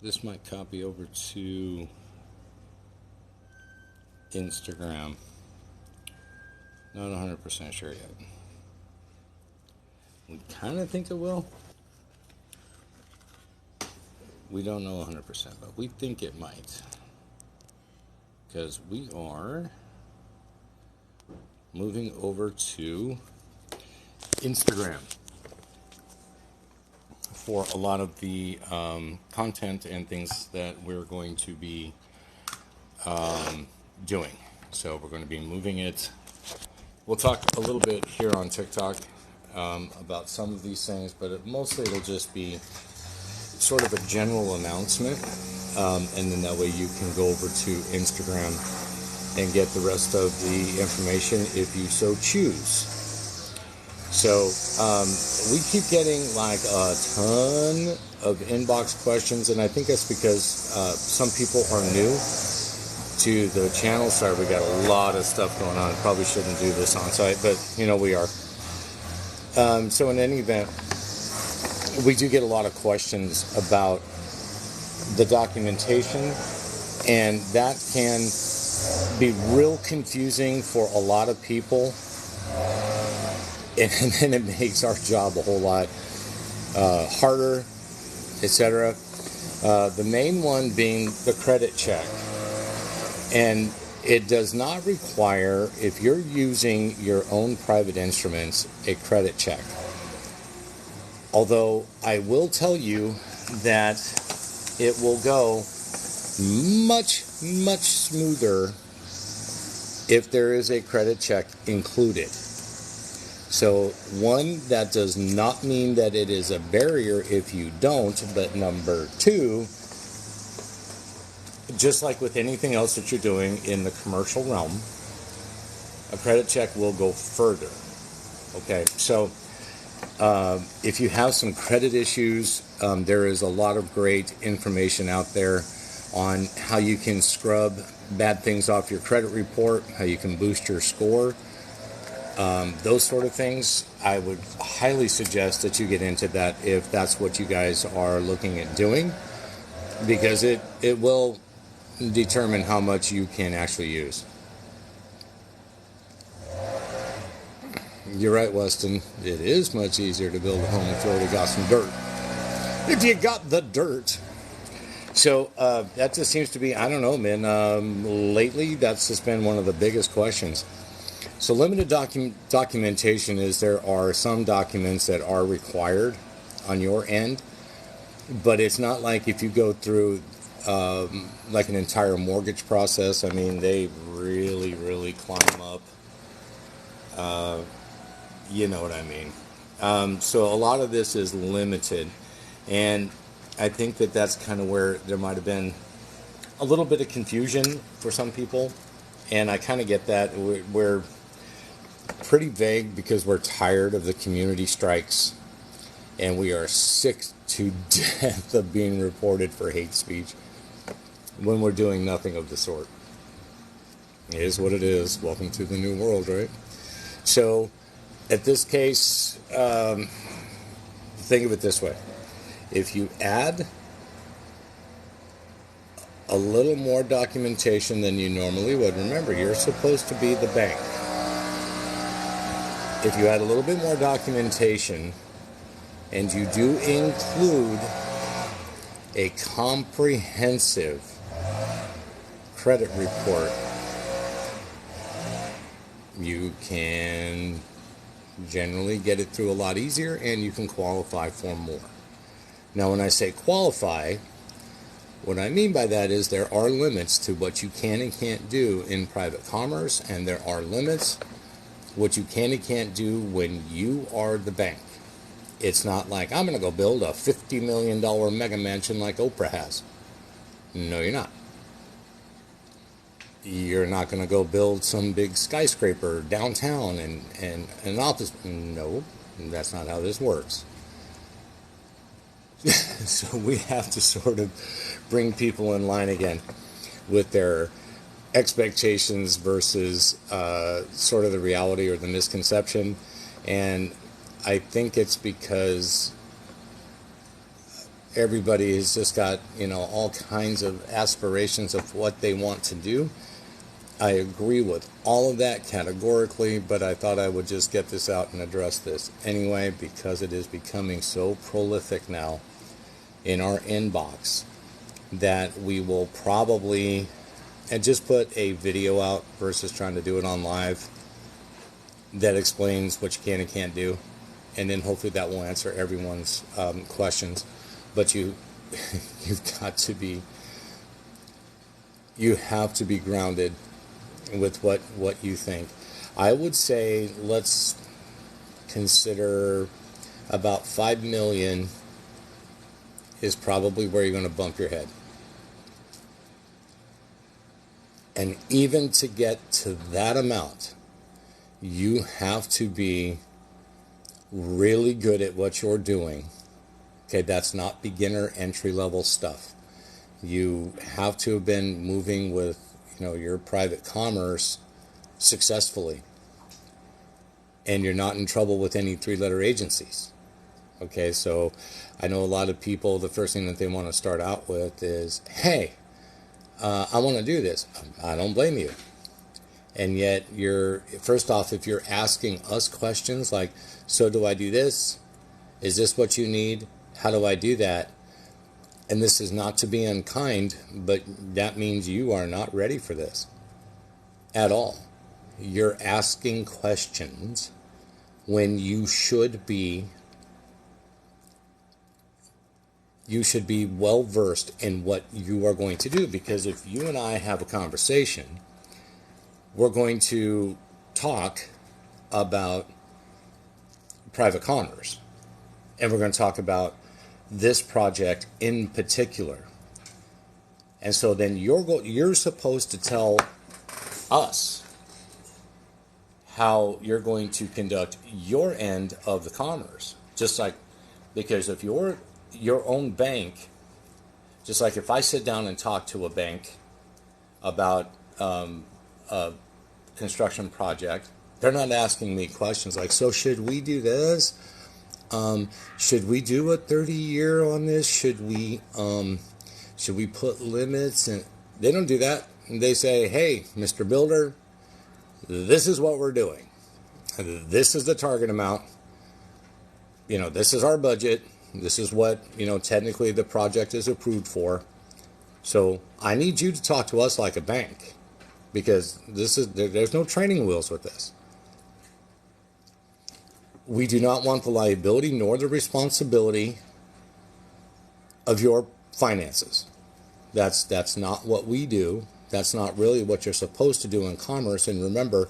This might copy over to Instagram. Not 100% sure yet. We kind of think it will. We don't know 100%, but we think it might. Because we are moving over to Instagram for a lot of the content and things that we're going to be doing. So we're going to be moving it. We'll talk a little bit here on TikTok about some of these things, but mostly it'll just be sort of a general announcement, and then that way you can go over to Instagram and get the rest of the information if you so choose. So we keep getting like a ton of inbox questions, and I think that's because some people are new to the channel. Sorry, we got a lot of stuff going on. Probably shouldn't do this on site, but we are. So in any event, we do get a lot of questions about the documentation, and that can be real confusing for a lot of people, and then it makes our job a whole lot harder, etc. The main one being the credit check, and it does not require, if you're using your own private instruments, a credit check. Although I will tell you that it will go much, much smoother if there is a credit check included. So, one, that does not mean that it is a barrier if you don't, but number two, just like with anything else that you're doing in the commercial realm, a credit check will go further. Okay, so if you have some credit issues, there is a lot of great information out there on how you can scrub bad things off your credit report, how you can boost your score. Those sort of things, I would highly suggest that you get into that if that's what you guys are looking at doing, because it will determine how much you can actually use. You're right, Weston. It is much easier to build a home if you already got some dirt. If you got the dirt. So that just seems to be, I don't know, man. Lately, that's just been one of the biggest questions. So limited documentation is there are some documents that are required on your end, but it's not like if you go through like an entire mortgage process. I mean, they really, really climb up. You know what I mean. So a lot of this is limited, and I think that that's kind of where there might have been a little bit of confusion for some people, and I kind of get that. We're pretty vague because we're tired of the community strikes, and we are sick to death of being reported for hate speech when we're doing nothing of the sort. It is what it is. Welcome to the new world, right? So, at this case, think of it this way. If you add a little more documentation than you normally would, remember, you're supposed to be the bank. If you add a little bit more documentation and you do include a comprehensive credit report, you can generally get it through a lot easier, and you can qualify for more. Now, when I say qualify, what I mean by that is there are limits to what you can and can't do in private commerce, and there are limits what you can and can't do when you are the bank. It's not like, I'm going to go build a $50 million mega mansion like Oprah has. No, you're not. You're not going to go build some big skyscraper downtown and an office. No, that's not how this works. So we have to sort of bring people in line again with their expectations versus sort of the reality or the misconception. And I think it's because everybody has just got, all kinds of aspirations of what they want to do. I agree with all of that categorically, but I thought I would just get this out and address this anyway because it is becoming so prolific now in our inbox that we will probably, and just put a video out versus trying to do it on live that explains what you can and can't do, and then hopefully that will answer everyone's questions. But you have to be grounded with what you think. I would say let's consider about 5 million is probably where you're going to bump your head. And even to get to that amount, you have to be really good at what you're doing. Okay, that's not beginner entry level stuff. You have to have been moving with, your private commerce successfully. And you're not in trouble with any 3-letter agencies. Okay, so I know a lot of people, the first thing that they want to start out with is, hey, I want to do this. I don't blame you. And yet first off, if you're asking us questions like, so do I do this? Is this what you need? How do I do that? And this is not to be unkind, but that means you are not ready for this at all. You're asking questions when you should be well versed in what you are going to do. Because if you and I have a conversation, we're going to talk about private commerce. And we're going to talk about this project in particular. And so then you're supposed to tell us how you're going to conduct your end of the commerce. Just like, because if your own bank, just like if I sit down and talk to a bank about a construction project, they're not asking me questions like, so should we do this? Should we do a 30-year on this? Should we put limits? And they don't do that. They say, hey, Mr. Builder, this is what we're doing. This is the target amount. This is our budget. This is what, technically the project is approved for. So I need you to talk to us like a bank, because there's no training wheels with this. We do not want the liability nor the responsibility of your finances. That's not what we do. That's not really what you're supposed to do in commerce. And remember,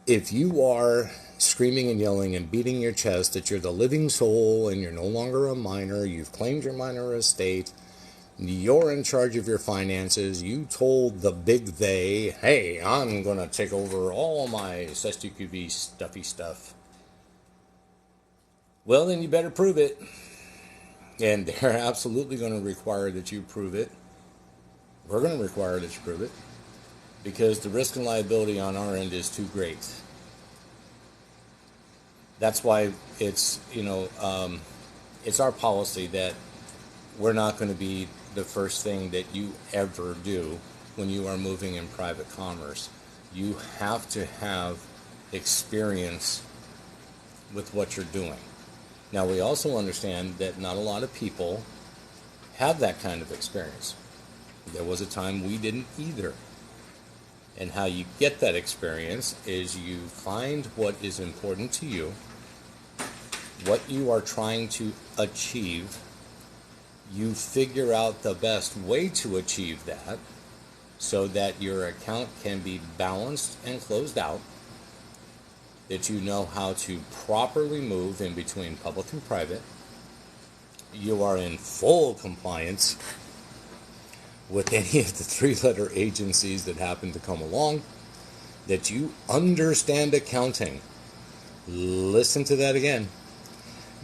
if you are screaming and yelling and beating your chest that you're the living soul and you're no longer a minor, you've claimed your minor estate, you're in charge of your finances, you told the big they, hey, I'm going to take over all my SSTQB stuffy stuff. Well, then you better prove it. And they're absolutely going to require that you prove it. We're going to require that you prove it, because the risk and liability on our end is too great. That's why it's, it's our policy that we're not going to be the first thing that you ever do when you are moving in private commerce. You have to have experience with what you're doing. Now, we also understand that not a lot of people have that kind of experience. There was a time we didn't either. And how you get that experience is you find what is important to you, what you are trying to achieve. You figure out the best way to achieve that so that your account can be balanced and closed out, that you know how to properly move in between public and private. You are in full compliance with any of the 3-letter agencies that happen to come along, that you understand accounting. Listen to that again.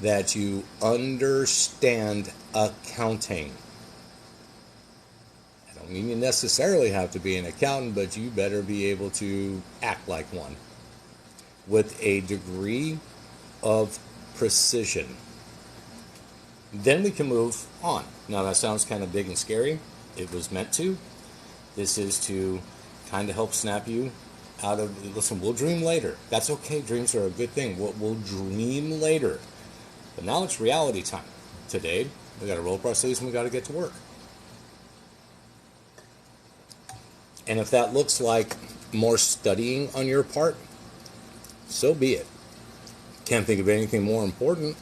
That you understand accounting. I don't mean you necessarily have to be an accountant, but you better be able to act like one, with a degree of precision. Then we can move on. Now that sounds kind of big and scary. It was meant to. This is to kind of help snap you out of, listen, we'll dream later. That's okay. Dreams are a good thing. We'll dream later. But now it's reality time. Today, we got to roll up our sleeves and we got to get to work. And if that looks like more studying on your part, so be it. Can't think of anything more important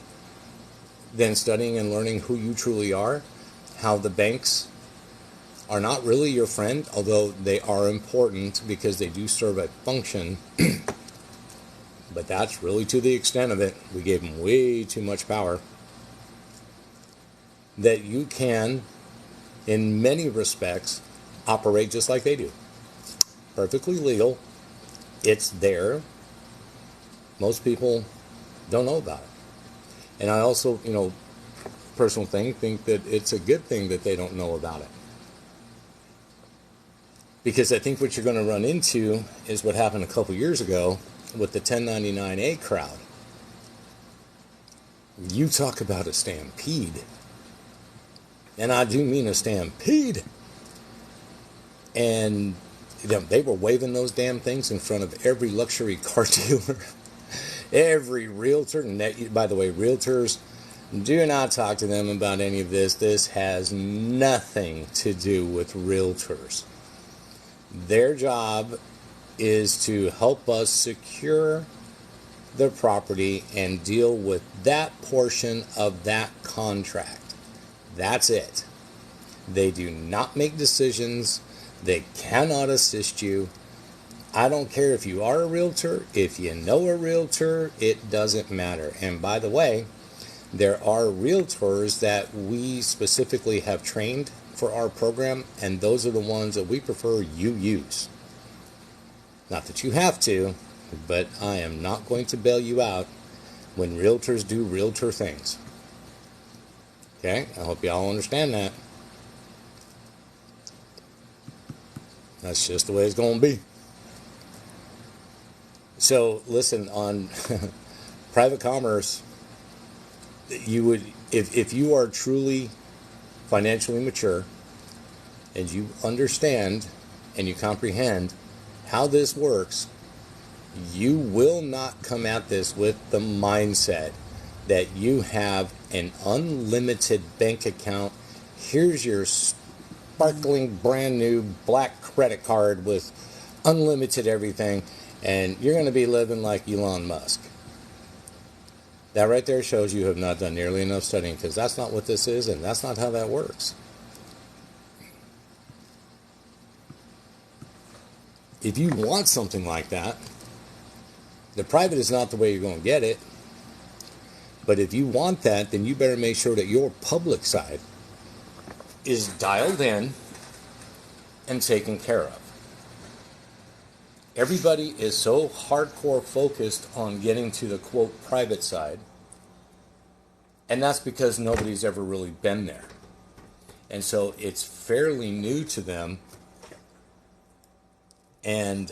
than studying and learning who you truly are, how the banks are not really your friend, although they are important because they do serve a function. But that's really to the extent of it. We gave them way too much power. That you can, in many respects, operate just like they do. Perfectly legal. It's there. Most people don't know about it. And I also, personal thing, think that it's a good thing that they don't know about it. Because I think what you're going to run into is what happened a couple years ago with the 1099A crowd. You talk about a stampede. And I do mean a stampede. And they were waving those damn things in front of every luxury car dealer. Every realtor. And by the way, realtors, do not talk to them about any of this. This has nothing to do with realtors. Their job is to help us secure the property and deal with that portion of that contract. That's it. They do not make decisions. They cannot assist you. I don't care if you are a realtor, if you know a realtor, it doesn't matter. And by the way, there are realtors that we specifically have trained for our program, and those are the ones that we prefer you use. Not that you have to, but I am not going to bail you out when realtors do realtor things. Okay? I hope you all understand that. That's just the way it's going to be. So, listen, on private commerce, you would, if you are truly financially mature and you understand and you comprehend how this works, you will not come at this with the mindset that you have an unlimited bank account. Here's your sparkling brand new black credit card with unlimited everything, and you're going to be living like Elon Musk. That right there shows you have not done nearly enough studying, because that's not what this is, and that's not how that works. If you want something like that, the private is not the way you're going to get it. But if you want that, then you better make sure that your public side is dialed in and taken care of. Everybody is so hardcore focused on getting to the, quote, private side, and that's because nobody's ever really been there. And so it's fairly new to them, and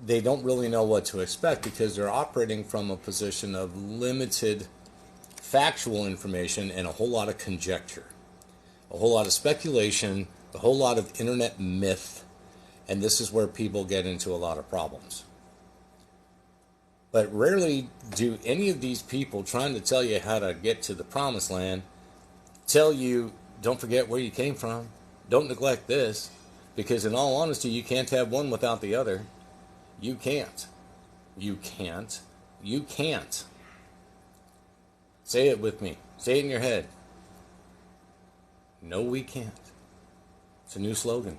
they don't really know what to expect because they're operating from a position of limited factual information and a whole lot of conjecture, a whole lot of speculation, a whole lot of internet myth. And this is where people get into a lot of problems. But rarely do any of these people trying to tell you how to get to the promised land tell you, don't forget where you came from. Don't neglect this. Because in all honesty, you can't have one without the other. You can't. You can't. You can't. Say it with me. Say it in your head. No, we can't. It's a new slogan.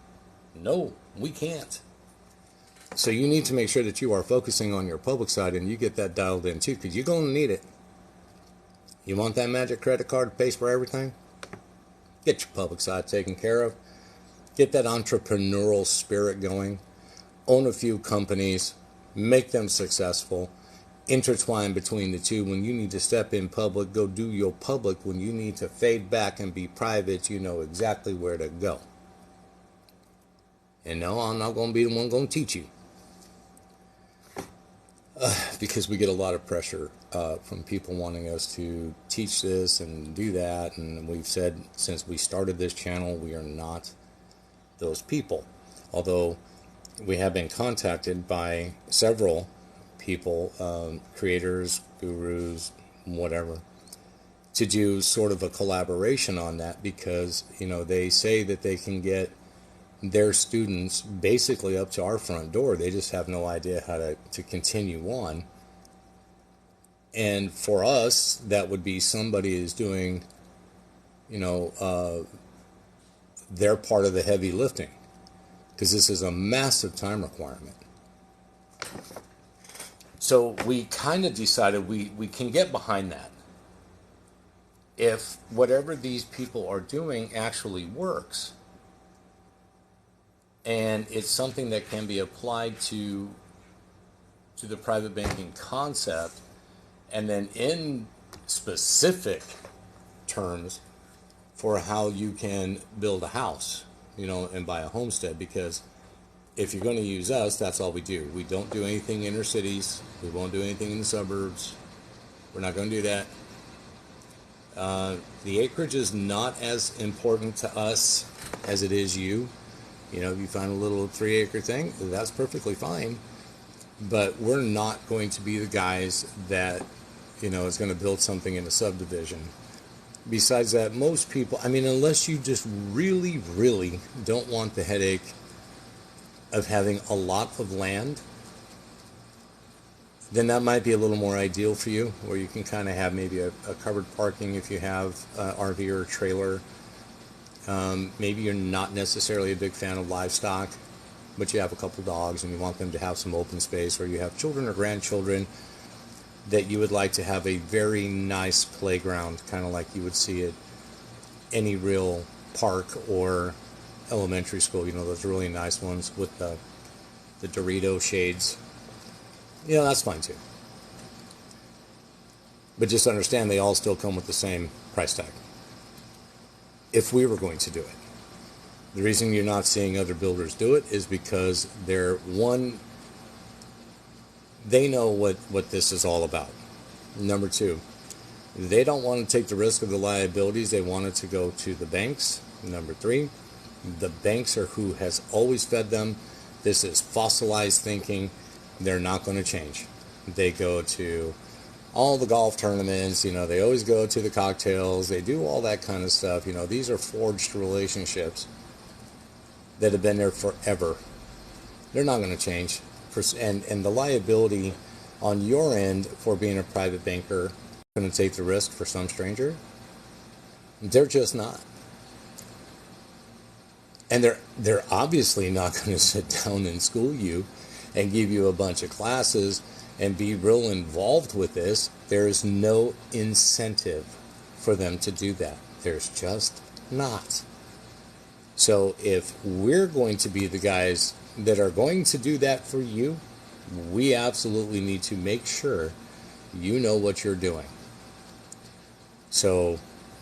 No, we can't. So you need to make sure that you are focusing on your public side and you get that dialed in too, because you're going to need it. You want that magic credit card to pay for everything? Get your public side taken care of. Get that entrepreneurial spirit going. Own a few companies. Make them successful. Intertwine between the two. When you need to step in public, go do your public. When you need to fade back and be private, you know exactly where to go. And no, I'm not going to be the one going to teach you. because we get a lot of pressure from people wanting us to teach this and do that. And we've said since we started this channel, we are not those people. Although we have been contacted by several people, creators, gurus, whatever, to do sort of a collaboration on that, because, you know, they say that they can get their students basically up to our front door. They just have no idea how to continue on. And for us, that would be somebody is doing, you know, their part of the heavy lifting, because this is a massive time requirement. So we kind of decided we can get behind that. If whatever these people are doing actually works, and it's something that can be applied to the private banking concept, and then in specific terms for how you can build a house, you know, and buy a homestead. Because if you're going to use us, that's all we do. We don't do anything in inner cities. We won't do anything in the suburbs. We're not going to do that. The acreage is not as important to us as it is you. You know, if you find a little 3-acre thing, that's perfectly fine. But we're not going to be the guys that, you know, is going to build something in a subdivision. Besides that, most people, I mean, unless you just really, really don't want the headache of having a lot of land, then that might be a little more ideal for you, where you can kind of have maybe a covered parking if you have an RV or a trailer. Maybe you're not necessarily a big fan of livestock, but you have a couple dogs and you want them to have some open space, or you have children or grandchildren that you would like to have a very nice playground, kind of like you would see at any real park or elementary school, you know, those really nice ones with the Dorito shades. You know, that's fine too. But just understand they all still come with the same price tag. If we were going to do it. The reason you're not seeing other builders do it is because they're, one, they know what this is all about. Number two, they don't want to take the risk of the liabilities. They want it to go to the banks. Number three, the banks are who has always fed them. This is fossilized thinking. They're not going to change. They go to all the golf tournaments, you know, they always go to the cocktails, they do all that kind of stuff. You know, these are forged relationships that have been there forever. They're not going to change. And the liability on your end for being a private banker, going to take the risk for some stranger, they're just not. And they're obviously not going to sit down and school you and give you a bunch of classes and be real involved with this. There is no incentive for them to do that. There's just not. So if we're going to be the guys that are going to do that for you, we absolutely need to make sure you know what you're doing. So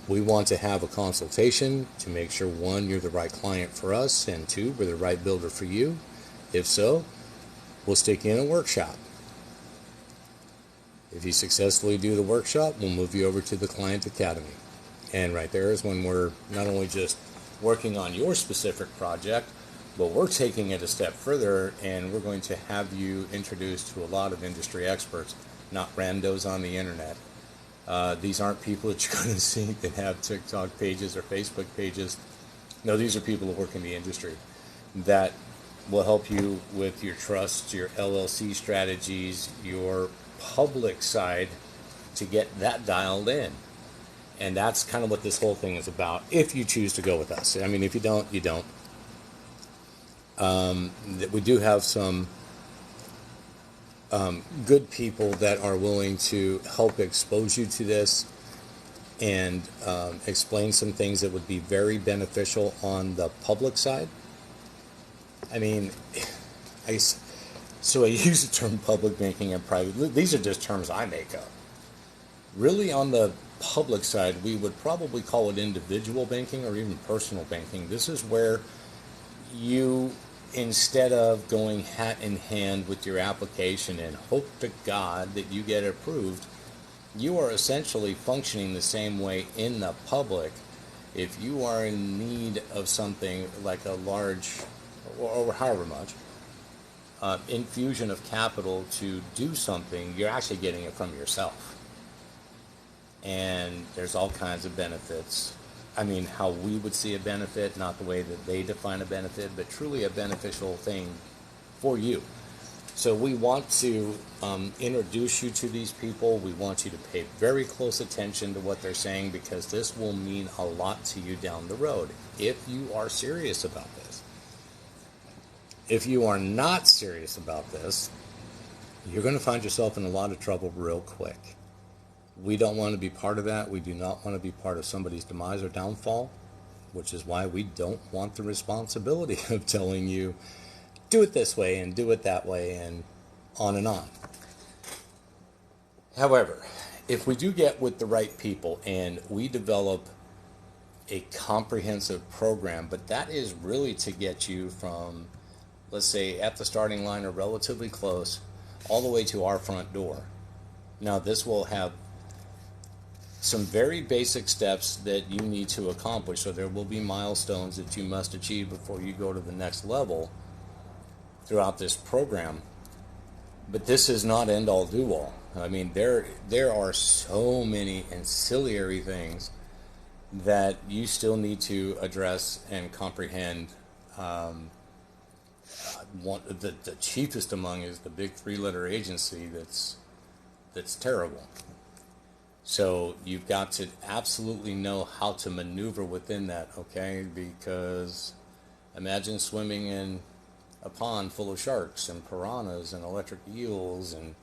we want to have a consultation to make sure, one, you're the right client for us, and two, we're the right builder for you. If so, we'll stick you in a workshop. If you successfully do the workshop, we'll move you over to the Client Academy. And right there is when we're not only just working on your specific project, but we're taking it a step further, and we're going to have you introduced to a lot of industry experts, not randos on the internet. These aren't people that you're going to see that have TikTok pages or Facebook pages. No, these are people who work in the industry that will help you with your trusts, your LLC strategies, your public side, to get that dialed in. And that's kind of what this whole thing is about, if you choose to go with us. I mean, if you don't, you don't. We do have some good people that are willing to help expose you to this and explain some things that would be very beneficial on the public side. I mean, so I use the term public banking and private. These are just terms I make up. Really, on the public side, we would probably call it individual banking or even personal banking. This is where you instead of going hat in hand with your application and hope to God that you get approved, you are essentially functioning the same way in the public. If you are in need of something like a large, or however much, infusion of capital to do something, you're actually getting it from yourself. And there's all kinds of benefits. I mean, how we would see a benefit, not the way that they define a benefit, but truly a beneficial thing for you. So we want to introduce you to these people. We want you to pay very close attention to what they're saying, because this will mean a lot to you down the road if you are serious about this. If you are not serious about this, you're going to find yourself in a lot of trouble real quick. We don't want to be part of that. We do not want to be part of somebody's demise or downfall, which is why we don't want the responsibility of telling you, do it this way and do it that way and on and on. However, if we do get with the right people and we develop a comprehensive program, but that is really to get you from, let's say, at the starting line or relatively close, all the way to our front door. Now, this will have some very basic steps that you need to accomplish. So there will be milestones that you must achieve before you go to the next level throughout this program. But this is not end all do all. I mean, there are so many ancillary things that you still need to address and comprehend. The chiefest among is the big 3-letter agency that's terrible. So you've got to absolutely know how to maneuver within that, okay? Because imagine swimming in a pond full of sharks and piranhas and electric eels and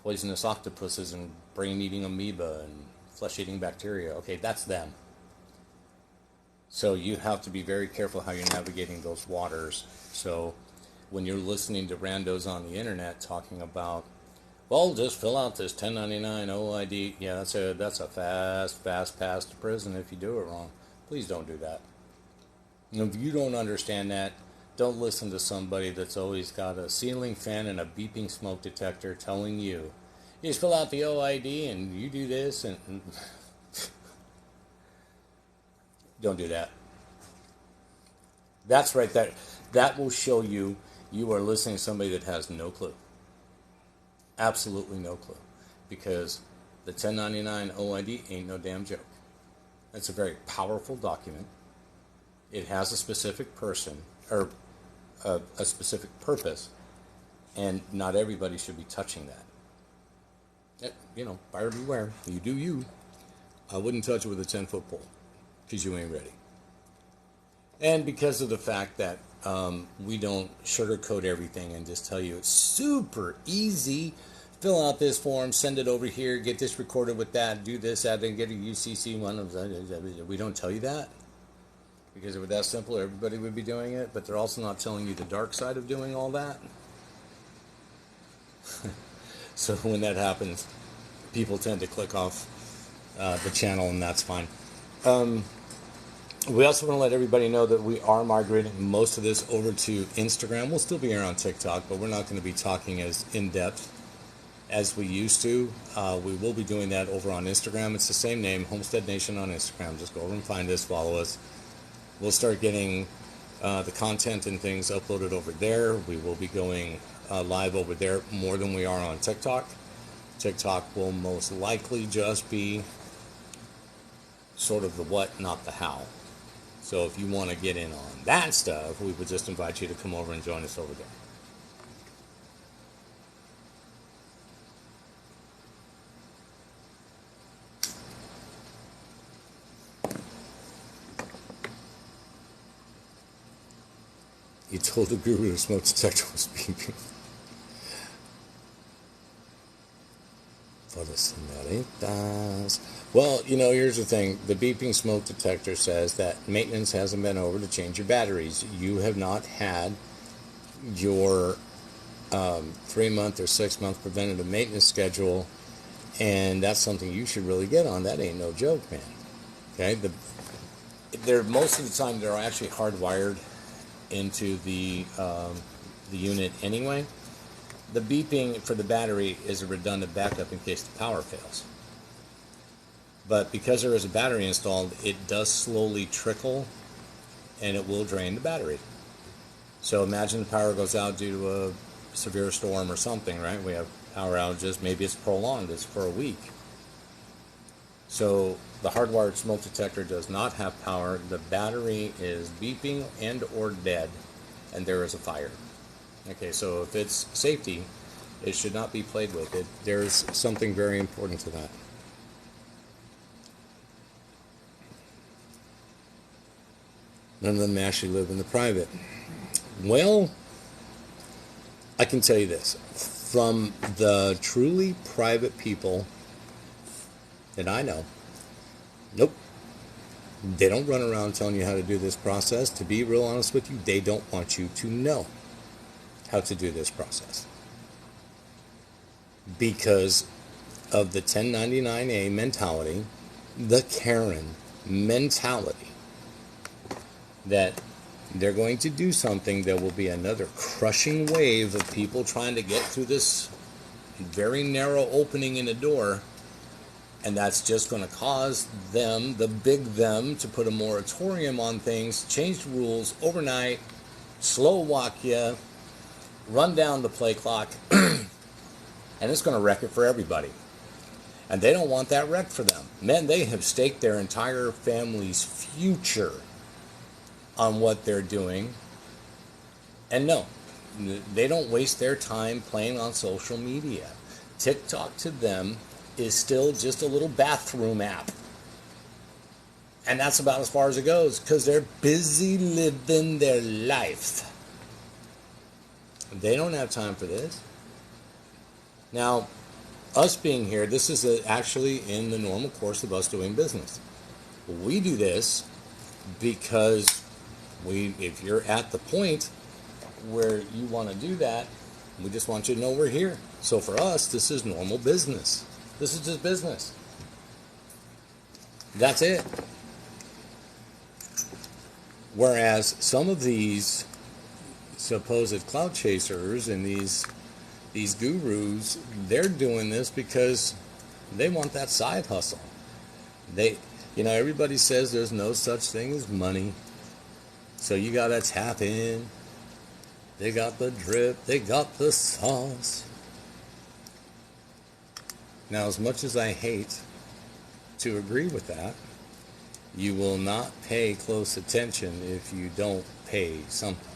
poisonous octopuses and brain-eating amoeba and flesh-eating bacteria. Okay, that's them. So you have to be very careful how you're navigating those waters. So when you're listening to randos on the internet talking about, well, just fill out this 1099 OID. Yeah, that's a fast pass to prison if you do it wrong. Please don't do that. And if you don't understand that, don't listen to somebody that's always got a ceiling fan and a beeping smoke detector telling you, you just fill out the OID and you do this and don't do that. That's right there. That will show you are listening to somebody that has no clue. Absolutely no clue. Because the 1099 OID ain't no damn joke. It's a very powerful document. It has a specific person, or a specific purpose, and not everybody should be touching that. Buyer beware. You do you. I wouldn't touch it with a 10-foot pole, because you ain't ready. And because of the fact that we don't sugarcoat everything and just tell you it's super easy, fill out this form, send it over here, get this recorded with that, do this, that, and get a UCC one. We don't tell you that. Because if it was that simple, everybody would be doing it. But they're also not telling you the dark side of doing all that. So when that happens, people tend to click off the channel, and that's fine. We also want to let everybody know that we are migrating most of this over to Instagram. We'll still be here on TikTok, but we're not going to be talking as in-depth as we used to. We will be doing that over on Instagram. It's the same name, Homestead Nation on Instagram. Just go over and find us, follow us. We'll start getting the content and things uploaded over there. We will be going live over there more than we are on TikTok. TikTok will most likely just be sort of the what, not the how. So if you want to get in on that stuff, we would just invite you to come over and join us over there. You told the guru the smoke detector was beeping. For the señoritas. Well, here's the thing. The beeping smoke detector says that maintenance hasn't been over to change your batteries. You have not had your 3-month or 6-month preventative maintenance schedule, and that's something you should really get on. That ain't no joke, man. Okay? Most of the time, they're actually hardwired into the unit anyway. The beeping for the battery is a redundant backup in case the power fails. But because there is a battery installed, it does slowly trickle, and it will drain the battery. So imagine the power goes out due to a severe storm or something, right? We have power outages. Maybe it's prolonged. It's for a week. So the hardwired smoke detector does not have power. The battery is beeping and or dead, and there is a fire. Okay, so if it's safety, it should not be played with. There's something very important to that. None of them actually live in the private. Well, I can tell you this. From the truly private people that I know, nope. They don't run around telling you how to do this process. To be real honest with you, they don't want you to know how to do this process. Because of the 1099A mentality, the Karen mentality, that they're going to do something. There will be another crushing wave of people trying to get through this very narrow opening in a door, and that's just going to cause them, the big them, to put a moratorium on things, change the rules overnight, slow walk you, run down the play clock, and it's going to wreck it for everybody. And they don't want that wrecked for them. Men, they have staked their entire family's future on what they're doing. And no, they don't waste their time playing on social media. TikTok to them is still just a little bathroom app. And that's about as far as it goes, because they're busy living their life. They don't have time for this. Now, us being here, this is actually in the normal course of us doing business. We do this because if you're at the point where you want to do that, we just want you to know we're here. So for us, this is normal business. This is just business. That's it. Whereas some of these supposed clout chasers and these gurus, they're doing this because they want that side hustle. Everybody says there's no such thing as money. So you gotta tap in. They got the drip, they got the sauce. Now, as much as I hate to agree with that, you will not pay close attention if you don't pay something.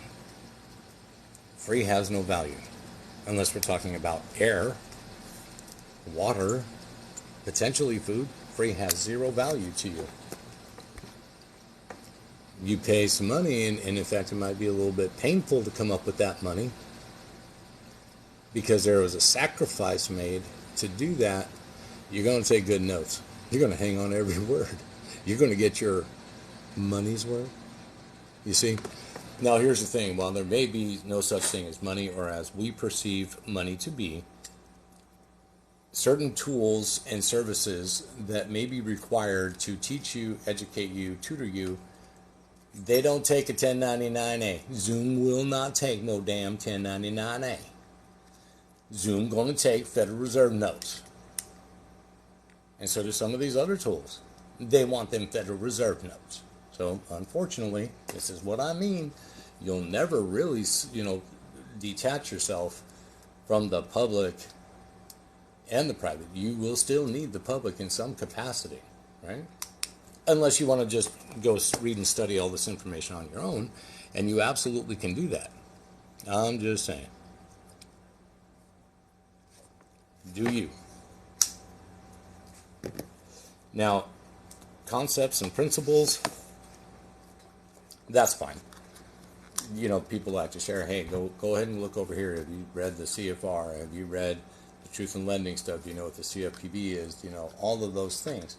Free has no value, unless we're talking about air, water, potentially food. Free has zero value to you. You pay some money, and in fact, it might be a little bit painful to come up with that money, because there was a sacrifice made to do that. You're going to take good notes. You're going to hang on every word. You're going to get your money's worth. You see? Now, here's the thing. While there may be no such thing as money, or as we perceive money to be, certain tools and services that may be required to teach you, educate you, tutor you, they don't take a 1099A. Zoom will not take no damn 1099A. Zoom going to take Federal Reserve notes. And so do some of these other tools. They want them Federal Reserve notes. So, unfortunately, this is what I mean. You'll never really, detach yourself from the public and the private. You will still need the public in some capacity, right? Unless you want to just go read and study all this information on your own, and you absolutely can do that. I'm just saying. Do you? Now, concepts and principles, that's fine. People like to share, hey, go ahead and look over here. Have you read the CFR? Have you read the Truth in Lending stuff? Do you know what the CFPB is? All of those things.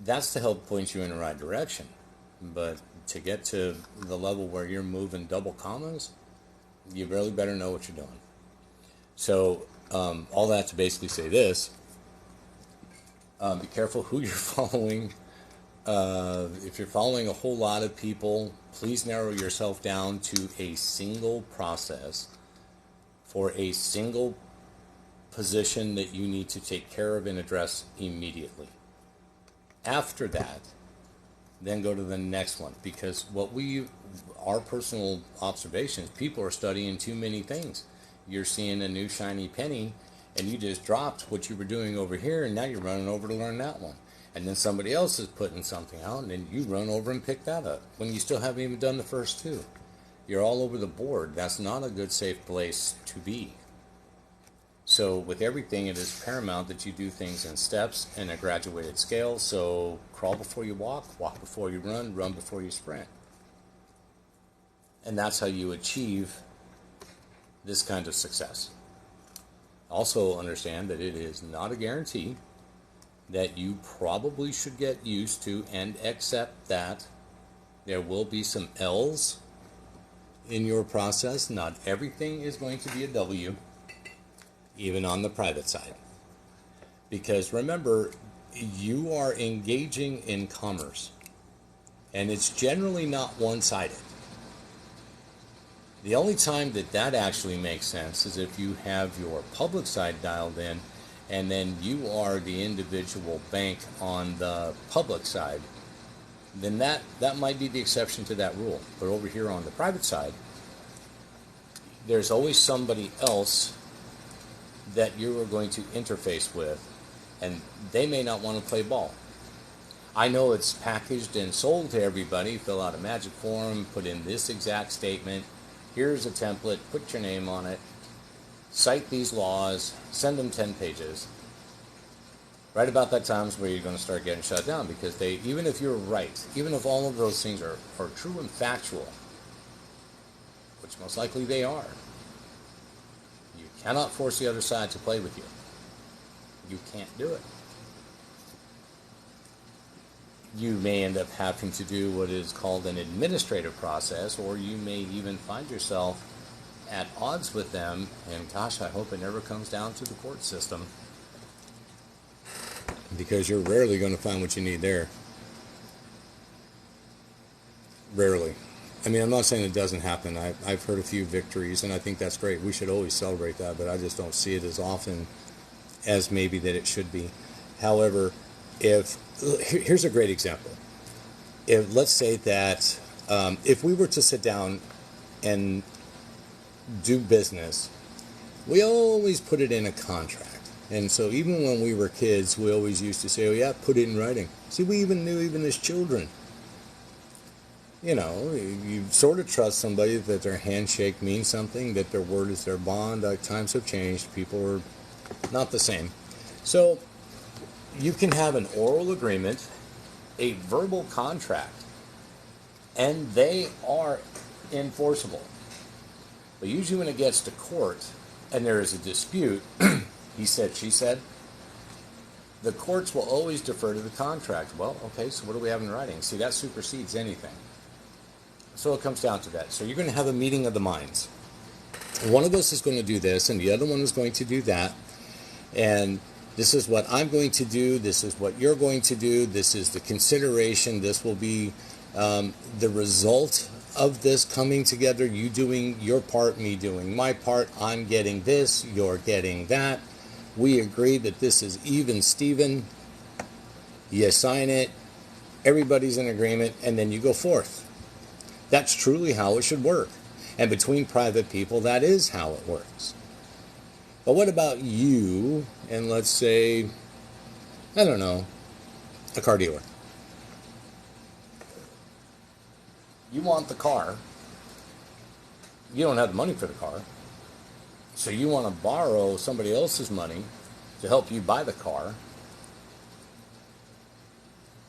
That's to help point you in the right direction. But to get to the level where you're moving double commas, you really better know what you're doing. So, all that to basically say this, be careful who you're following. If you're following a whole lot of people, Please narrow yourself down to a single process for a single position that you need to take care of and address immediately. After that, then go to the next one, because our personal observations, people are studying too many things. You're seeing a new shiny penny and you just dropped what you were doing over here and now you're running over to learn that one. And then somebody else is putting something out and then you run over and pick that up when you still haven't even done the first two. You're all over the board. That's not a good, safe place to be. So with everything, it is paramount that you do things in steps and a graduated scale. So crawl before you walk before you run before you sprint. And that's how you achieve this kind of success. Also understand that it is not a guarantee, that you probably should get used to and accept that there will be some L's in your process. Not everything is going to be a W, even on the private side. Because remember, you are engaging in commerce, and it's generally not one-sided. The only time that actually makes sense is if you have your public side dialed in, and then you are the individual bank on the public side. Then that might be the exception to that rule. But over here on the private side, there's always somebody else that you are going to interface with, and they may not want to play ball. I know it's packaged and sold to everybody. Fill out a magic form, put in this exact statement. Here's a template, put your name on it, cite these laws, send them 10 pages. Right about that time is where you're going to start getting shut down, because even if you're right, even if all of those things are true and factual, which most likely they are, you cannot force the other side to play with you. You can't do it. You may end up having to do what is called an administrative process, or you may even find yourself at odds with them, and gosh, I hope it never comes down to the court system, because you're rarely going to find what you need there. Rarely. I mean, I'm not saying it doesn't happen. I've heard a few victories, and I think that's great. We should always celebrate that, but I just don't see it as often as maybe that it should be. However, here's a great example. Let's say that if we were to sit down and do business, we always put it in a contract. And so even when we were kids, we always used to say, oh yeah, put it in writing. See, we even knew, even as children, you sort of trust somebody that their handshake means something, that their word is their bond. Times have changed. People are not the same. So you can have an oral agreement, a verbal contract, and they are enforceable. But usually when it gets to court and there is a dispute, he said, she said, the courts will always defer to the contract. Well, okay, so what do we have in writing? See, that supersedes anything. So it comes down to that. So you're going to have a meeting of the minds. One of us is going to do this, and the other one is going to do that. And this is what I'm going to do. This is what you're going to do. This is the consideration. This will be the result of this coming together. You doing your part, me doing my part. I'm getting this. You're getting that. We agree that this is even Steven. You sign it. Everybody's in agreement. And then you go forth. That's truly how it should work. And between private people, that is how it works. But what about you and, let's say, I don't know, a car dealer? You want the car. You don't have the money for the car. So you want to borrow somebody else's money to help you buy the car.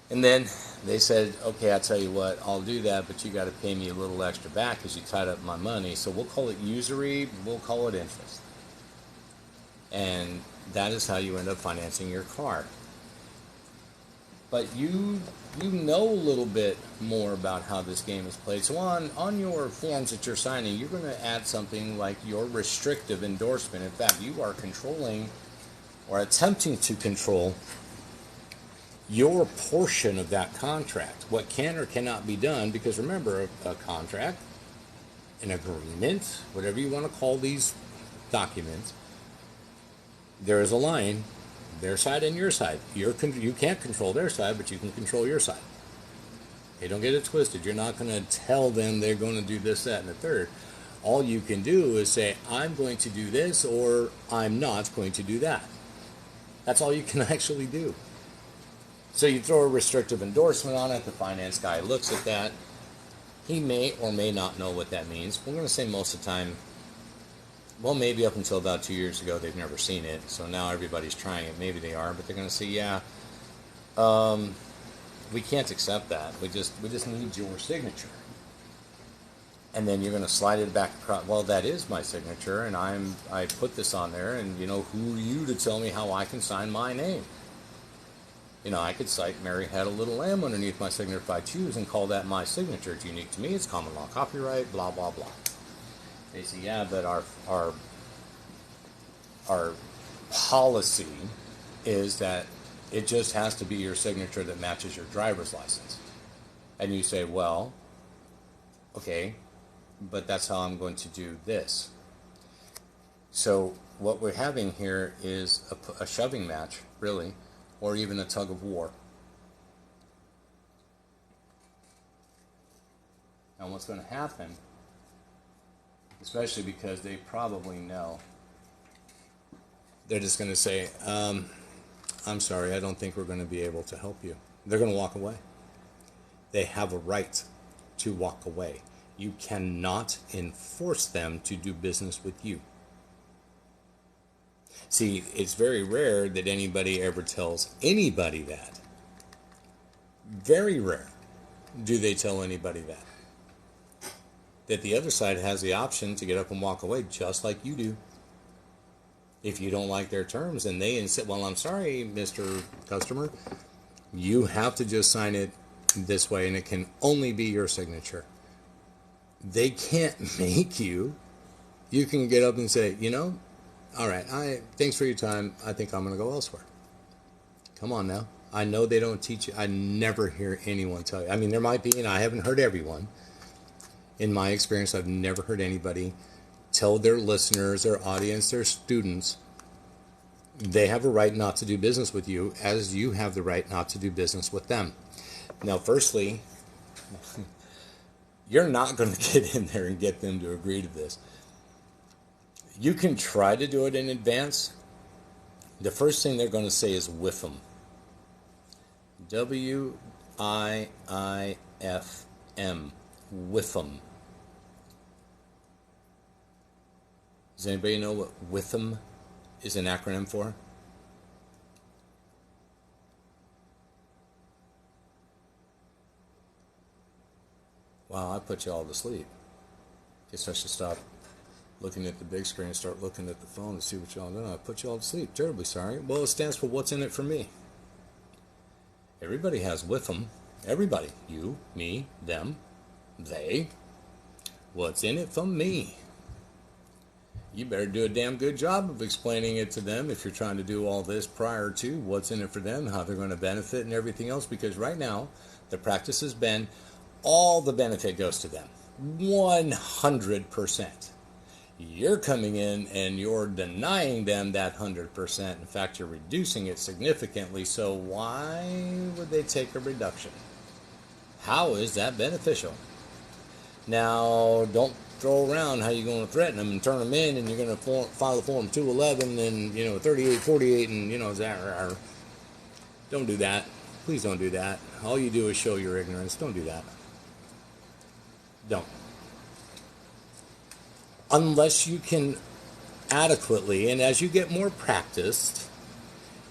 And then they said, okay, I'll tell you what, I'll do that, but you got to pay me a little extra back because you tied up my money. So we'll call it usury, we'll call it interest. And that is how you end up financing your car. But you know a little bit more about how this game is played. So on your forms that you're signing, you're going to add something like your restrictive endorsement. In fact, you are controlling or attempting to control your portion of that contract, what can or cannot be done, because remember, a contract, an agreement, whatever you want to call these documents, there is a line, their side and your side. You can't control their side, but you can control your side. Hey, don't get it twisted. You're not going to tell them they're going to do this, that, and the third. All you can do is say, I'm going to do this, or I'm not going to do that. That's all you can actually do. So you throw a restrictive endorsement on it. The finance guy looks at that. He may or may not know what that means. We're going to say most of the time, well, maybe up until about 2 years ago, they've never seen it. So now everybody's trying it. Maybe they are, but they're going to say, yeah, we can't accept that. We just need your signature. And then you're going to slide it back across. Well, that is my signature, and I put this on there, and who are you to tell me how I can sign my name? I could cite Mary had a little lamb underneath my signature if I choose and call that my signature. It's unique to me. It's common law copyright, blah, blah, blah. They say, yeah, but our policy is that it just has to be your signature that matches your driver's license. And you say, well, okay, but that's how I'm going to do this. So what we're having here is a shoving match, really, or even a tug of war. Now what's going to happen, especially because they probably know, they're just going to say, I'm sorry, I don't think we're going to be able to help you. They're going to walk away. They have a right to walk away. You cannot enforce them to do business with you. See, it's very rare that anybody ever tells anybody that. Very rare do they tell anybody that. That the other side has the option to get up and walk away just like you do. If you don't like their terms and they insist, well, I'm sorry, Mr. Customer, you have to just sign it this way and it can only be your signature. They can't make you. You can get up and say, all right, thanks for your time. I think I'm going to go elsewhere. Come on now. I know they don't teach you. I never hear anyone tell you. I mean, there might be, and I haven't heard everyone. In my experience, I've never heard anybody tell their listeners, their audience, their students, they have a right not to do business with you as you have the right not to do business with them. Now, firstly, you're not going to get in there and get them to agree to this. You can try to do it in advance. The first thing they're going to say is WIFM. W-I-I-F-M. WIFM. Does anybody know what WIFM is an acronym for? Wow, I put you all to sleep. Guess I should stop looking at the big screen and start looking at the phone and see what y'all do. I put you all to sleep. Terribly sorry. Well, it stands for what's in it for me. Everybody has WIFM. Everybody. You, me, them, they. What's in it for me? You better do a damn good job of explaining it to them if you're trying to do all this prior to what's in it for them, how they're going to benefit and everything else, because right now the practice has been all the benefit goes to them. 100%. You're coming in and you're denying them that 100%. In fact, you're reducing it significantly. So why would they take a reduction? How is that beneficial? Now, don't throw around how you're going to threaten them and turn them in, and you're going to file a form 211 and 3848 and don't do that. Please don't do that. All you do is show your ignorance. Don't do that. Don't. Unless you can adequately, and as you get more practiced,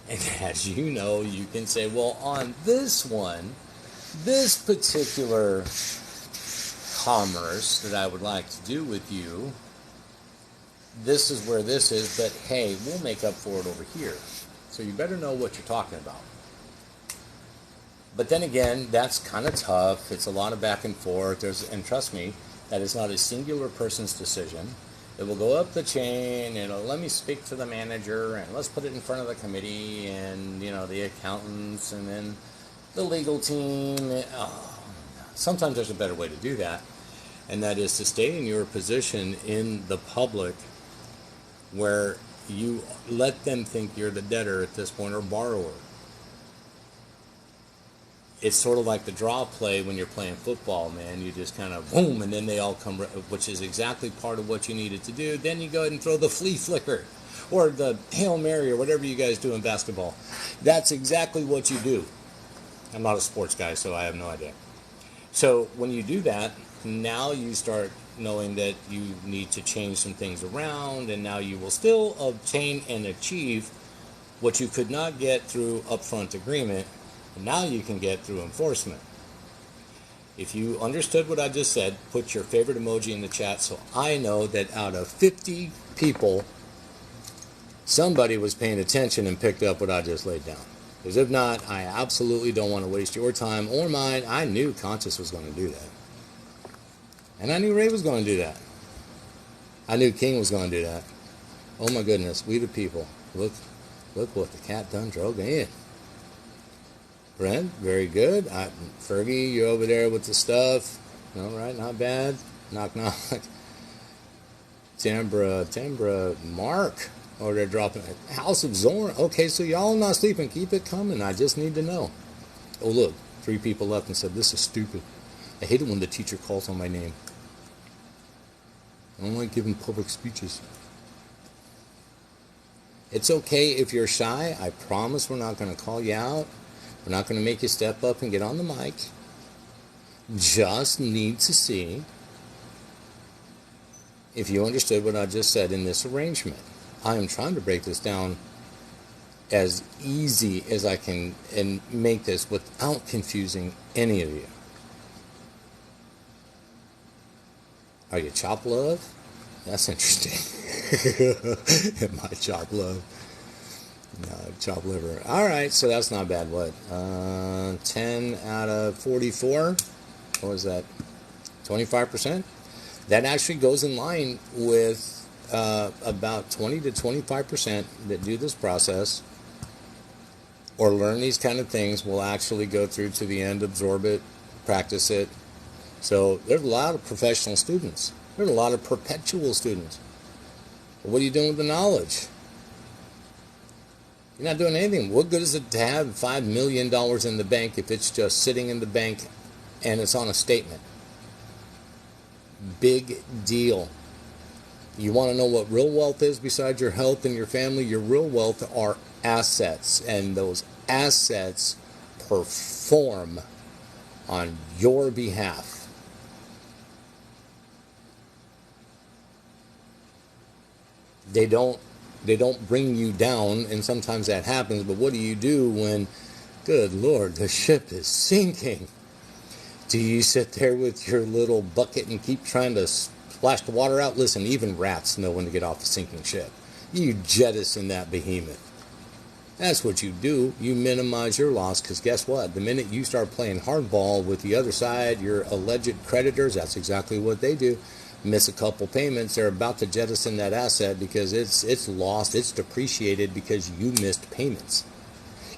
and as you know, you can say, well, on this one, this particular commerce that I would like to do with you, this is where this is, but hey, we'll make up for it over here. So you better know what you're talking about. But then again, that's kind of tough. It's a lot of back and forth. And trust me, that is not a singular person's decision. It will go up the chain, and let me speak to the manager, and let's put it in front of the committee, and the accountants, and then the legal team. Oh, sometimes there's a better way to do that, and that is to stay in your position in the public where you let them think you're the debtor at this point or borrower. It's sort of like the draw play when you're playing football, man. You just kind of boom, and then they all come, which is exactly part of what you needed to do. Then you go ahead and throw the flea flicker or the Hail Mary or whatever you guys do in basketball. That's exactly what you do. I'm not a sports guy, so I have no idea. So when you do that, now you start knowing that you need to change some things around, and now you will still obtain and achieve what you could not get through upfront agreement. Now you can get through enforcement. If you understood what I just said, put your favorite emoji in the chat so I know that out of 50 people, somebody was paying attention and picked up what I just laid down. Because if not, I absolutely don't want to waste your time or mine. I knew Conscious was going to do that. And I knew Ray was going to do that. I knew King was going to do that. Oh my goodness, we the people. Look what the cat done drove in. Brent, very good. Fergie, you're over there with the stuff. All right, not bad. Knock, knock. Tambra, Mark, over there dropping it. House of Zorn. Okay, so y'all not sleeping. Keep it coming. I just need to know. Oh, look, 3 people left and said, this is stupid. I hate it when the teacher calls on my name. I don't like giving public speeches. It's okay if you're shy. I promise we're not going to call you out. We're not going to make you step up and get on the mic. Just need to see if you understood what I just said in this arrangement. I am trying to break this down as easy as I can and make this without confusing any of you. Are you chop love? That's interesting. Am I chop love? No, chop liver. All right, so that's not bad. What? 10 out of 44. What was that? 25%? That actually goes in line with about 20 to 25% that do this process or learn these kind of things will actually go through to the end, absorb it, practice it. So there's a lot of professional students. There's a lot of perpetual students. But what are you doing with the knowledge? You're not doing anything. What good is it to have $5 million in the bank if it's just sitting in the bank and it's on a statement? Big deal. You want to know what real wealth is besides your health and your family? Your real wealth are assets, and those assets perform on your behalf. They don't bring you down, and sometimes that happens, but what do you do when, good Lord, the ship is sinking? Do you sit there with your little bucket and keep trying to splash the water out? Listen, even rats know when to get off a sinking ship. You jettison that behemoth. That's what you do. You minimize your loss, because guess what? The minute you start playing hardball with the other side, your alleged creditors, that's exactly what they do. Miss a couple payments, they're about to jettison that asset because it's lost, it's depreciated because you missed payments.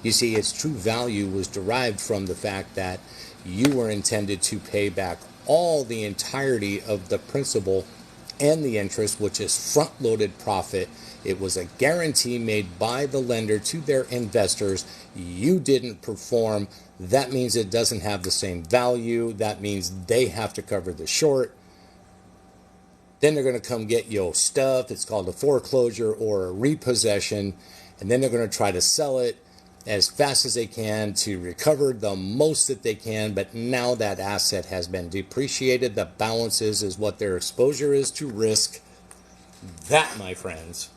You see, its true value was derived from the fact that you were intended to pay back all the entirety of the principal and the interest, which is front-loaded profit. It was a guarantee made by the lender to their investors. You didn't perform. That means it doesn't have the same value. That means they have to cover the short. Then they're going to come get your stuff. It's called a foreclosure or a repossession. And then they're going to try to sell it as fast as they can to recover the most that they can. But now that asset has been depreciated. The balance is what their exposure is to risk. That, my friends.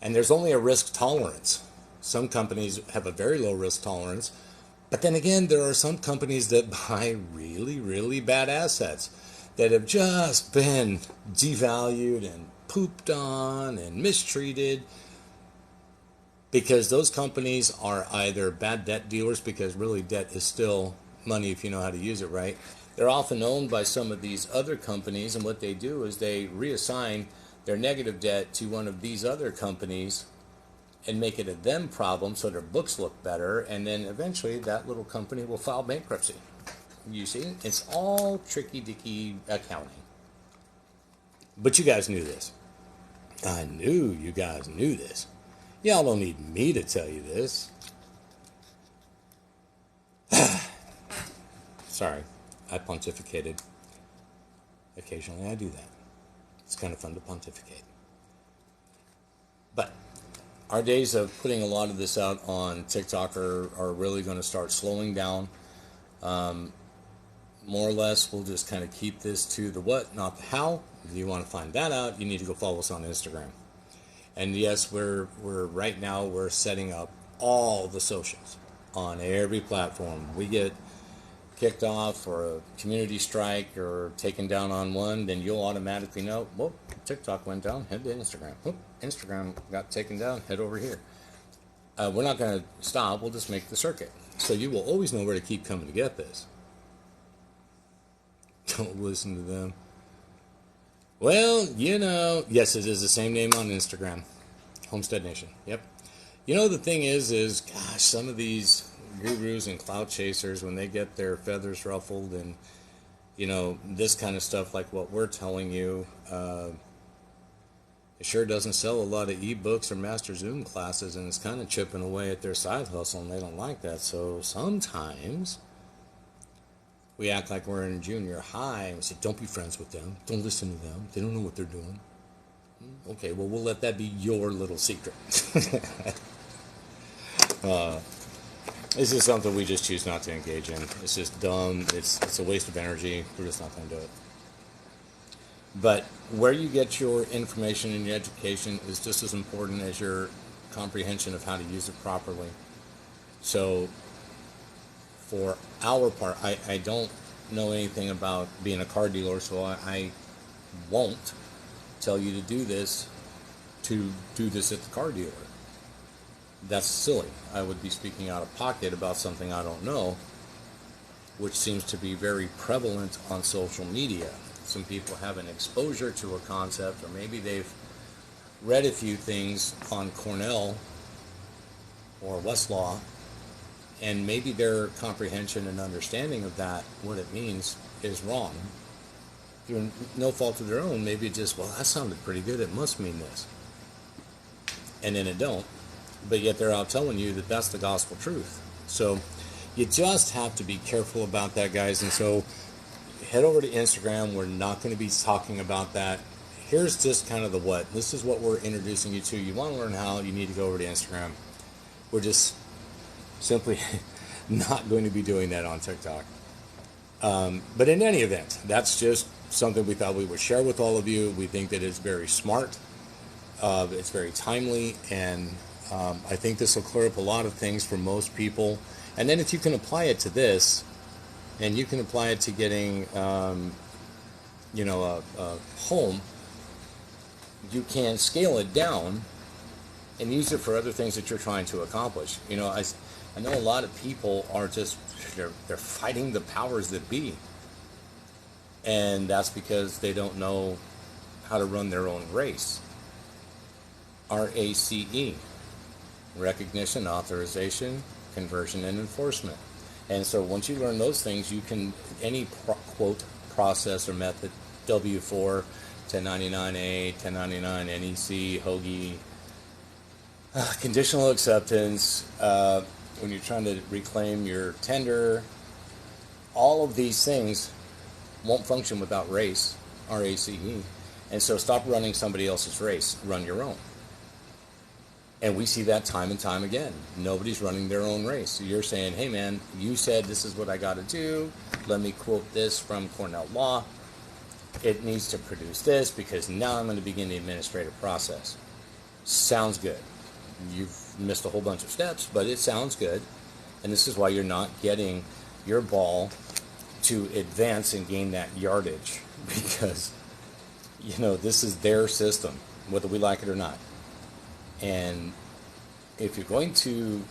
And there's only a risk tolerance. Some companies have a very low risk tolerance. But then again, there are some companies that buy really, really bad assets that have just been devalued and pooped on and mistreated, because those companies are either bad debt dealers, because really debt is still money if you know how to use it right, They're often owned by some of these other companies, and what they do is they reassign their negative debt to one of these other companies and make it a them problem so their books look better, and then eventually that little company will file bankruptcy. You see, it's all tricky dicky accounting. But you guys knew this. I knew you guys knew this. Y'all don't need me to tell you this. Sorry, I pontificated. Occasionally I do that. It's kind of fun to pontificate. But our days of putting a lot of this out on TikTok are really going to start slowing down. More or less, we'll just kind of keep this to the what, not the how. If you want to find that out, you need to go follow us on Instagram. And yes, we're right now we're setting up all the socials on every platform. We get kicked off or a community strike or taken down on one, then you'll automatically know, well, TikTok went down, head to Instagram. Whoop, Instagram got taken down, head over here. We're not going to stop, we'll just make the circuit. So you will always know where to keep coming to get this. Don't listen to them. Well, yes, it is the same name on Instagram. Homestead Nation. Yep. The thing is, gosh, some of these gurus and clout chasers, when they get their feathers ruffled and, this kind of stuff like what we're telling you, it sure doesn't sell a lot of ebooks or Master Zoom classes, and it's kind of chipping away at their side hustle, and they don't like that. So sometimes we act like we're in junior high and we say, don't be friends with them. Don't listen to them. They don't know what they're doing. Okay, well, we'll let that be your little secret. This is something we just choose not to engage in. It's just dumb. It's a waste of energy. We're just not going to do it. But where you get your information and your education is just as important as your comprehension of how to use it properly. So for our part, I don't know anything about being a car dealer, so I won't tell you to do this at the car dealer. That's silly. I would be speaking out of pocket about something I don't know, which seems to be very prevalent on social media. Some people have an exposure to a concept, or maybe they've read a few things on Cornell or Westlaw, and maybe their comprehension and understanding of that, what it means, is wrong. Through no fault of their own, maybe just, well, that sounded pretty good, it must mean this. And then it don't. But yet they're out telling you that that's the gospel truth. So you just have to be careful about that, guys. And so head over to Instagram. We're not going to be talking about that. Here's just kind of the what. This is what we're introducing you to. You want to learn how, you need to go over to Instagram. We're just simply not going to be doing that on TikTok. But in any event, that's just something we thought we would share with all of you. We think that it's very smart. It's very timely, and I think this will clear up a lot of things for most people. And then if you can apply it to this, and you can apply it to getting, a home, you can scale it down and use it for other things that you're trying to accomplish. I know a lot of people are just, they're fighting the powers that be. And that's because they don't know how to run their own race. RACE. Recognition, authorization, conversion, and enforcement. And so once you learn those things, you can, any quote, process or method, W4, 1099A, 1099 NEC, HOAGI, conditional acceptance, when you're trying to reclaim your tender, all of these things won't function without race, RACE. And so stop running somebody else's race, run your own. And we see that time and time again. Nobody's running their own race. So you're saying, hey man, you said this is what I got to do. Let me quote this from Cornell Law. It needs to produce this because now I'm going to begin the administrative process. Sounds good. You've missed a whole bunch of steps, but it sounds good. And this is why you're not getting your ball to advance and gain that yardage, because, this is their system, whether we like it or not. And if you're going to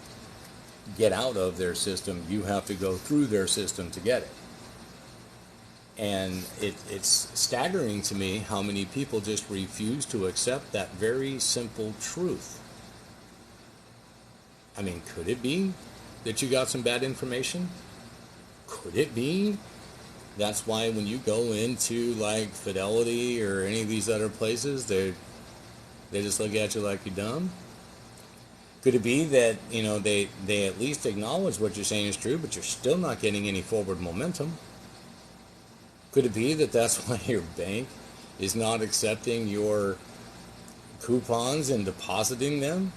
get out of their system, you have to go through their system to get it. And it's staggering to me how many people just refuse to accept that very simple truth. I mean, could it be that you got some bad information? Could it be that's why when you go into like Fidelity or any of these other places, they just look at you like you're dumb? Could it be that, they at least acknowledge what you're saying is true, but you're still not getting any forward momentum? Could it be that that's why your bank is not accepting your coupons and depositing them?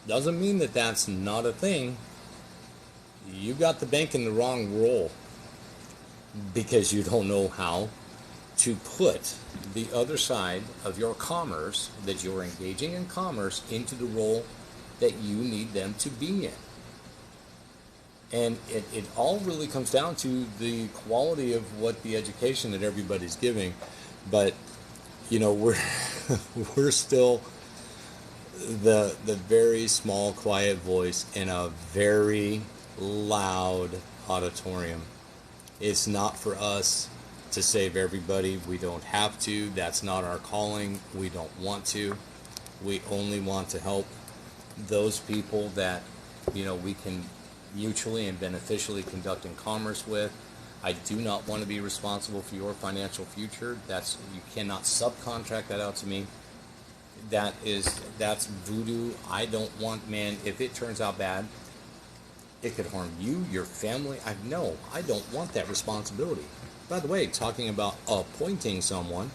Doesn't mean that that's not a thing. You got the bank in the wrong role because you don't know how to put the other side of your commerce, that you're engaging in commerce, into the role that you need them to be in. And it all really comes down to the quality of what the education that everybody's giving. But, we're we're still the very small, quiet voice in a very loud auditorium. It's not for us to save everybody. We don't have to. That's not our calling. We don't want to. We only want to help those people that, we can mutually and beneficially conduct in commerce with. I do not want to be responsible for your financial future. You cannot subcontract that out to me. That's voodoo. I don't want, man, if it turns out bad, it could harm you, your family. I don't want that responsibility. By the way, talking about appointing someone,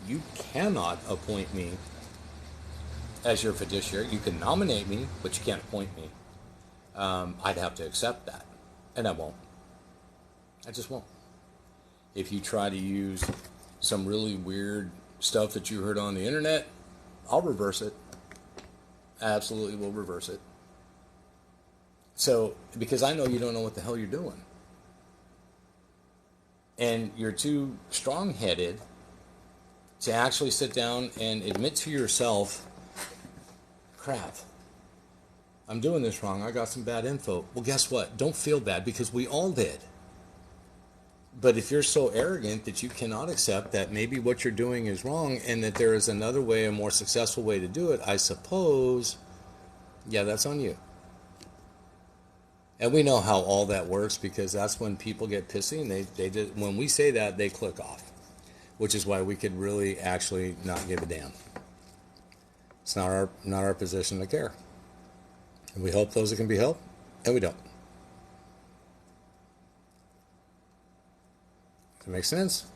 you cannot appoint me as your fiduciary. You can nominate me, but you can't appoint me. I'd have to accept that, and I won't. I just won't. If you try to use some really weird stuff that you heard on the internet, I'll reverse it. I absolutely will reverse it. So, because I know you don't know what the hell you're doing. And you're too strong-headed to actually sit down and admit to yourself, crap, I'm doing this wrong. I got some bad info. Well, guess what? Don't feel bad, because we all did. But if you're so arrogant that you cannot accept that maybe what you're doing is wrong and that there is another way, a more successful way to do it, I suppose, yeah, that's on you. And we know how all that works, because that's when people get pissy, and they just, when we say that, they click off, which is why we could really actually not give a damn. It's not our position to care. And we help those that can be helped, and we don't. Does that make sense?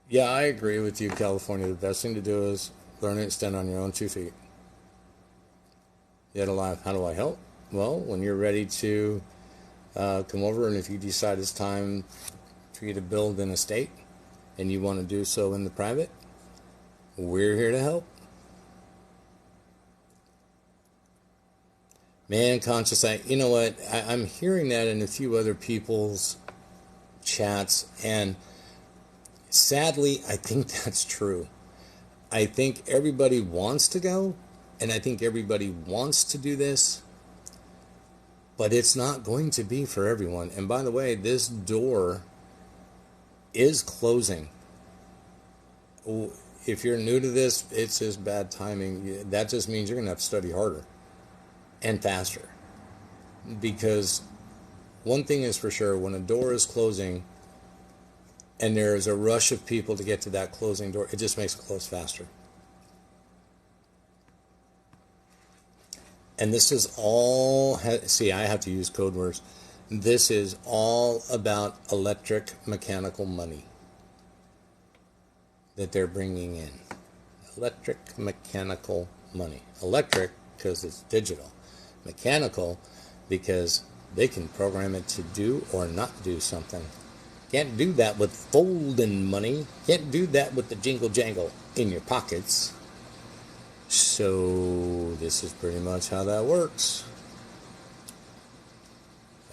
Yeah, I agree with you, California. The best thing to do is learn it and stand on your own 2 feet. Yet alive. How do I help? Well, when you're ready to come over, and if you decide it's time for you to build an estate and you want to do so in the private, we're here to help. Man, conscious, you know what? I'm hearing that in a few other people's chats, and sadly, I think that's true. I think everybody wants to go, and I think everybody wants to do this, but it's not going to be for everyone. And by the way, this door is closing. If you're new to this, it's just bad timing. That just means you're going to have to study harder and faster. Because one thing is for sure, when a door is closing and there is a rush of people to get to that closing door, it just makes it close faster. And this is all, see, I have to use code words. This is all about electric mechanical money that they're bringing in. Electric mechanical money. Electric because it's digital. Mechanical because they can program it to do or not do something. Can't do that with folding money. Can't do that with the jingle jangle in your pockets. So this is pretty much how that works.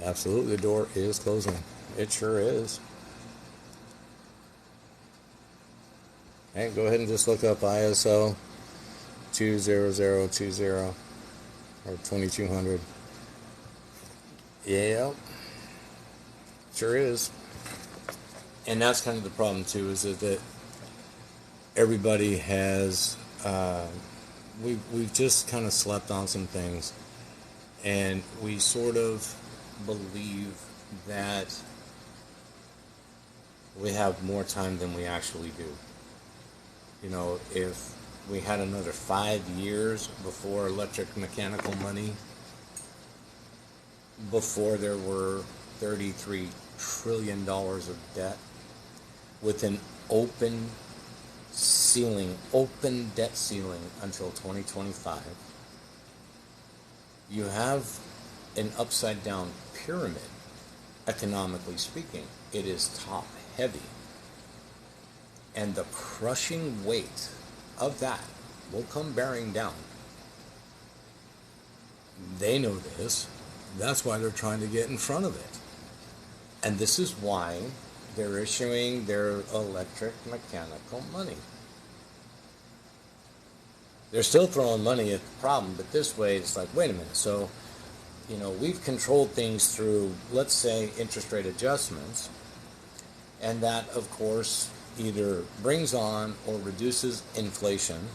Absolutely, the door is closing. It sure is. And go ahead and just look up ISO 220020 or 2200. Yeah, sure is. And that's kind of the problem too, is that everybody has we've just kind of slept on some things, and we sort of believe that we have more time than we actually do. You know, if we had another 5 years before electric mechanical money, before there were $33 trillion of debt, with an open debt ceiling until 2025, you have an upside down pyramid, economically speaking. It is top heavy. And the crushing weight of that will come bearing down. They know this. That's why they're trying to get in front of it. And this is why they're issuing their electric mechanical money. They're still throwing money at the problem, but this way it's like, wait a minute, so, you know, we've controlled things through, let's say, interest rate adjustments, and that, of course, either brings on or reduces inflation.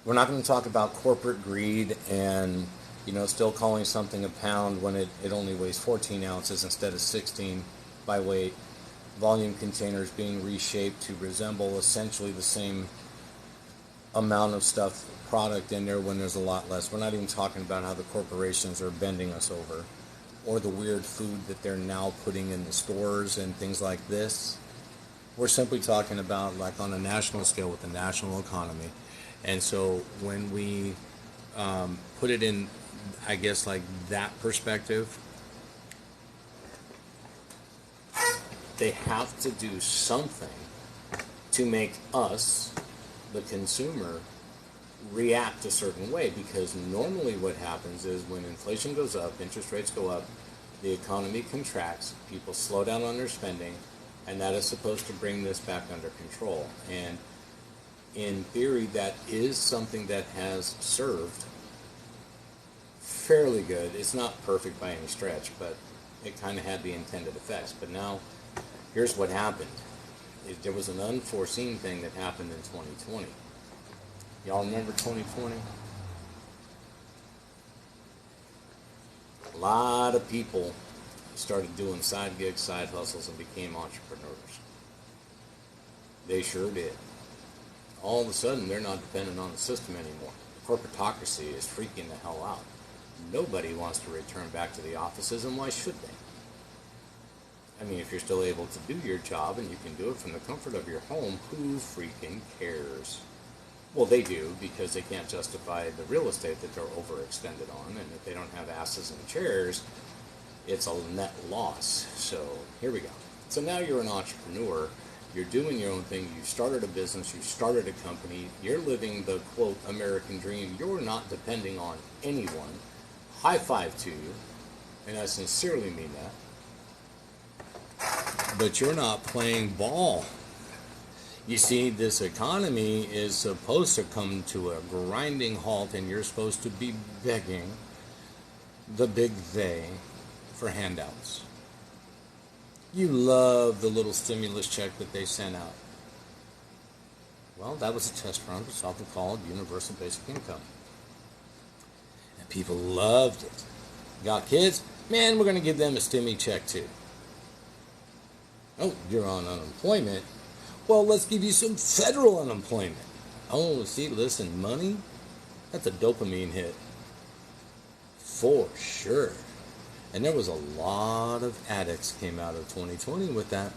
We're not going to talk about corporate greed and, you know, still calling something a pound when it only weighs 14 ounces instead of 16 by weight. Volume containers being reshaped to resemble essentially the same amount of product in there when there's a lot less. We're not even talking about how the corporations are bending us over, or the weird food that they're now putting in the stores and things like this. We're simply talking about, like, on a national scale with the national economy. And so when we put it in, I guess, like that perspective, they have to do something to make us, the consumer, react a certain way, because normally what happens is when inflation goes up, interest rates go up, the economy contracts, people slow down on their spending, and that is supposed to bring this back under control. And in theory, that is something that has served fairly good. It's not perfect by any stretch, but it kind of had the intended effects. But now, here's what happened. There was an unforeseen thing that happened in 2020. Y'all remember 2020? A lot of people started doing side gigs, side hustles, and became entrepreneurs. They sure did. All of a sudden, they're not dependent on the system anymore. Corporatocracy is freaking the hell out. Nobody wants to return back to the offices, and why should they? I mean, if you're still able to do your job and you can do it from the comfort of your home, who freaking cares? Well, they do, because they can't justify the real estate that they're overextended on, and if they don't have asses and chairs, it's a net loss. So here we go. So now you're an entrepreneur. You're doing your own thing. You started a business. You started a company. You're living the, quote, American dream. You're not depending on anyone. High five to you, and I sincerely mean that. But you're not playing ball. You see, this economy is supposed to come to a grinding halt, and you're supposed to be begging the big they for handouts. You love the little stimulus check that they sent out. Well, that was a test run for something called universal basic income. And people loved it. Got kids? Man, we're going to give them a stimmy check too. Oh, you're on unemployment? Well, let's give you some federal unemployment. Oh, see, listen, money? That's a dopamine hit. For sure. And there was a lot of addicts came out of 2020 with that.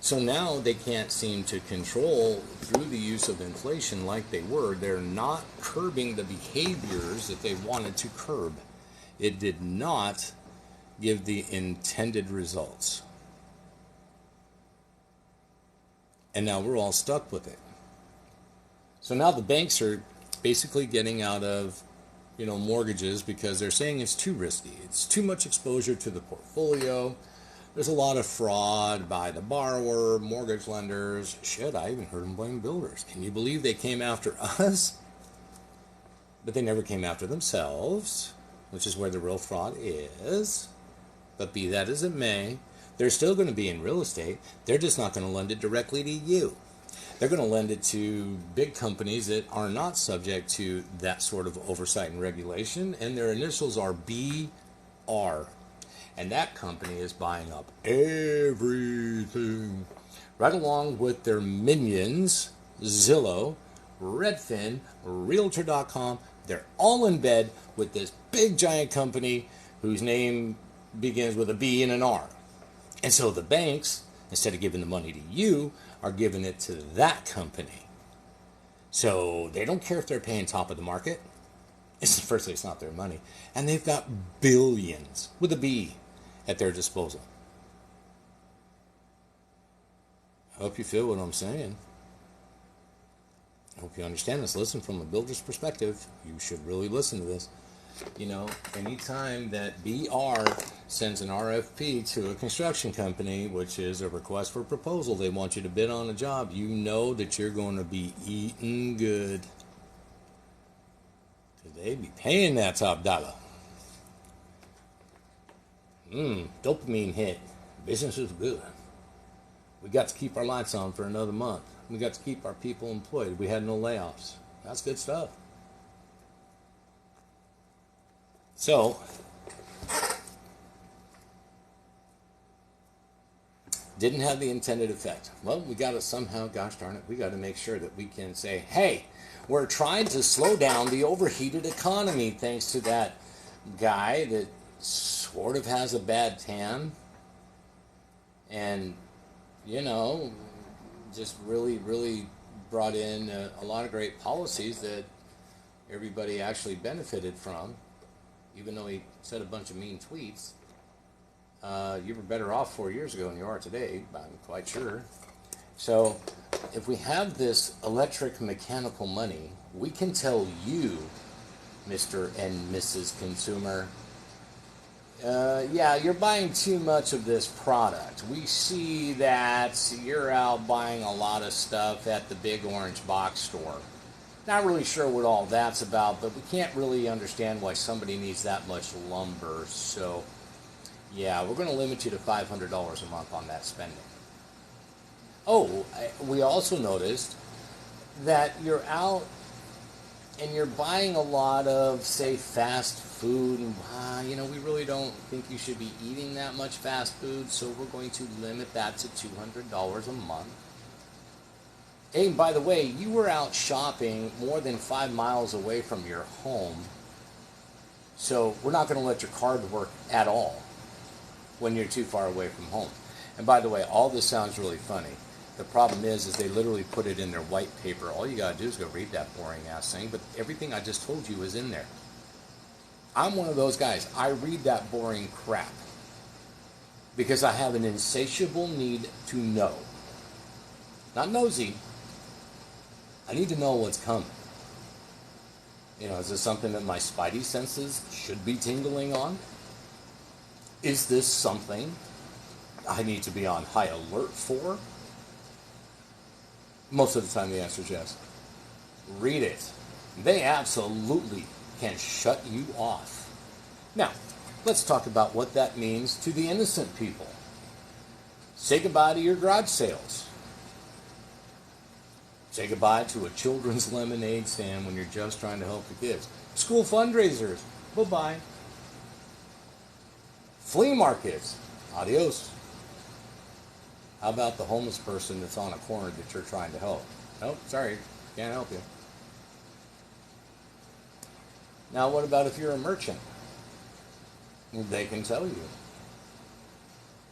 So now they can't seem to control through the use of inflation like they were. They're not curbing the behaviors that they wanted to curb. It did not give the intended results. And now we're all stuck with it. So now the banks are basically getting out of, mortgages, because they're saying it's too risky. It's too much exposure to the portfolio. There's a lot of fraud by the borrower, mortgage lenders. Shit, I even heard them blame builders. Can you believe they came after us? But they never came after themselves, which is where the real fraud is. But be that as it may, they're still going to be in real estate. They're just not going to lend it directly to you. They're going to lend it to big companies that are not subject to that sort of oversight and regulation, and their initials are BR. And that company is buying up everything, right along with their minions, Zillow, Redfin, Realtor.com. They're all in bed with this big giant company whose name begins with a B and an R. And so the banks, instead of giving the money to you, are giving it to that company. So they don't care if they're paying top of the market. Firstly, it's not their money. And they've got billions, with a B, at their disposal. I hope you feel what I'm saying. I hope you understand this. Listen, from a builder's perspective, you should really listen to this. You know, anytime that BR sends an RFP to a construction company, which is a request for proposal, they want you to bid on a job, you know that you're going to be eating good. Because they be paying that top dollar. Dopamine hit. Business is good. We got to keep our lights on for another month. We got to keep our people employed. We had no layoffs. That's good stuff. So, didn't have the intended effect. Well, we got to somehow, gosh darn it, we got to make sure that we can say, hey, we're trying to slow down the overheated economy thanks to that guy that sort of has a bad tan and, you know, just really, really brought in a lot of great policies that everybody actually benefited from. Even though he said a bunch of mean tweets, you were better off 4 years ago than you are today, I'm quite sure. So if we have this electric mechanical money, we can tell you, Mr. and Mrs. Consumer, yeah, you're buying too much of this product. We see that you're out buying a lot of stuff at the big orange box store. Not really sure what all that's about, but we can't really understand why somebody needs that much lumber. So, yeah, we're going to limit you to $500 a month on that spending. Oh, we also noticed that you're out and you're buying a lot of, say, fast food. And, you know, we really don't think you should be eating that much fast food, so we're going to limit that to $200 a month. Hey, by the way, you were out shopping more than 5 miles away from your home, so we're not going to let your card work at all when you're too far away from home. And by the way, all this sounds really funny. The problem is they literally put it in their white paper. All you got to do is go read that boring ass thing, but everything I just told you is in there. I'm one of those guys. I read that boring crap because I have an insatiable need to know. Not nosy. I need to know what's coming. You know, is this something that my spidey senses should be tingling on? Is this something I need to be on high alert for? Most of the time the answer is yes. Read it. They absolutely can shut you off. Now, let's talk about what that means to the innocent people. Say goodbye to your garage sales. Say goodbye to a children's lemonade stand when you're just trying to help the kids. School fundraisers. Bye-bye. Flea markets. Adios. How about the homeless person that's on a corner that you're trying to help? Nope, sorry, can't help you. Now, what about if you're a merchant? They can tell you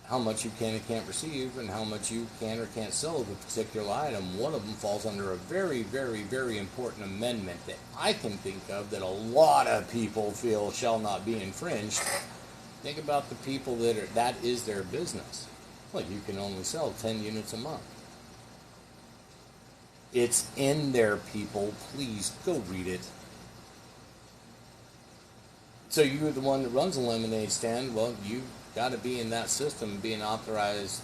how much you can and can't receive and how much you can or can't sell of a particular item. One of them falls under a very, very, very important amendment that I can think of that a lot of people feel shall not be infringed. Think about the people that is their business. Well, you can only sell 10 units a month. It's in there, people. Please go read it. So you're the one that runs a lemonade stand. Well, you got to be in that system, be an authorized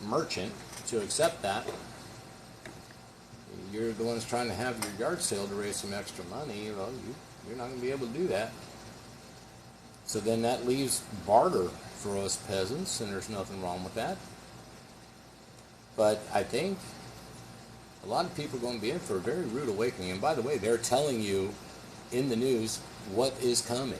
merchant to accept that. You're the ones trying to have your yard sale to raise some extra money. Well, you're not going to be able to do that. So then that leaves barter for us peasants, and there's nothing wrong with that. But I think a lot of people are going to be in for a very rude awakening. And by the way, they're telling you in the news what is coming.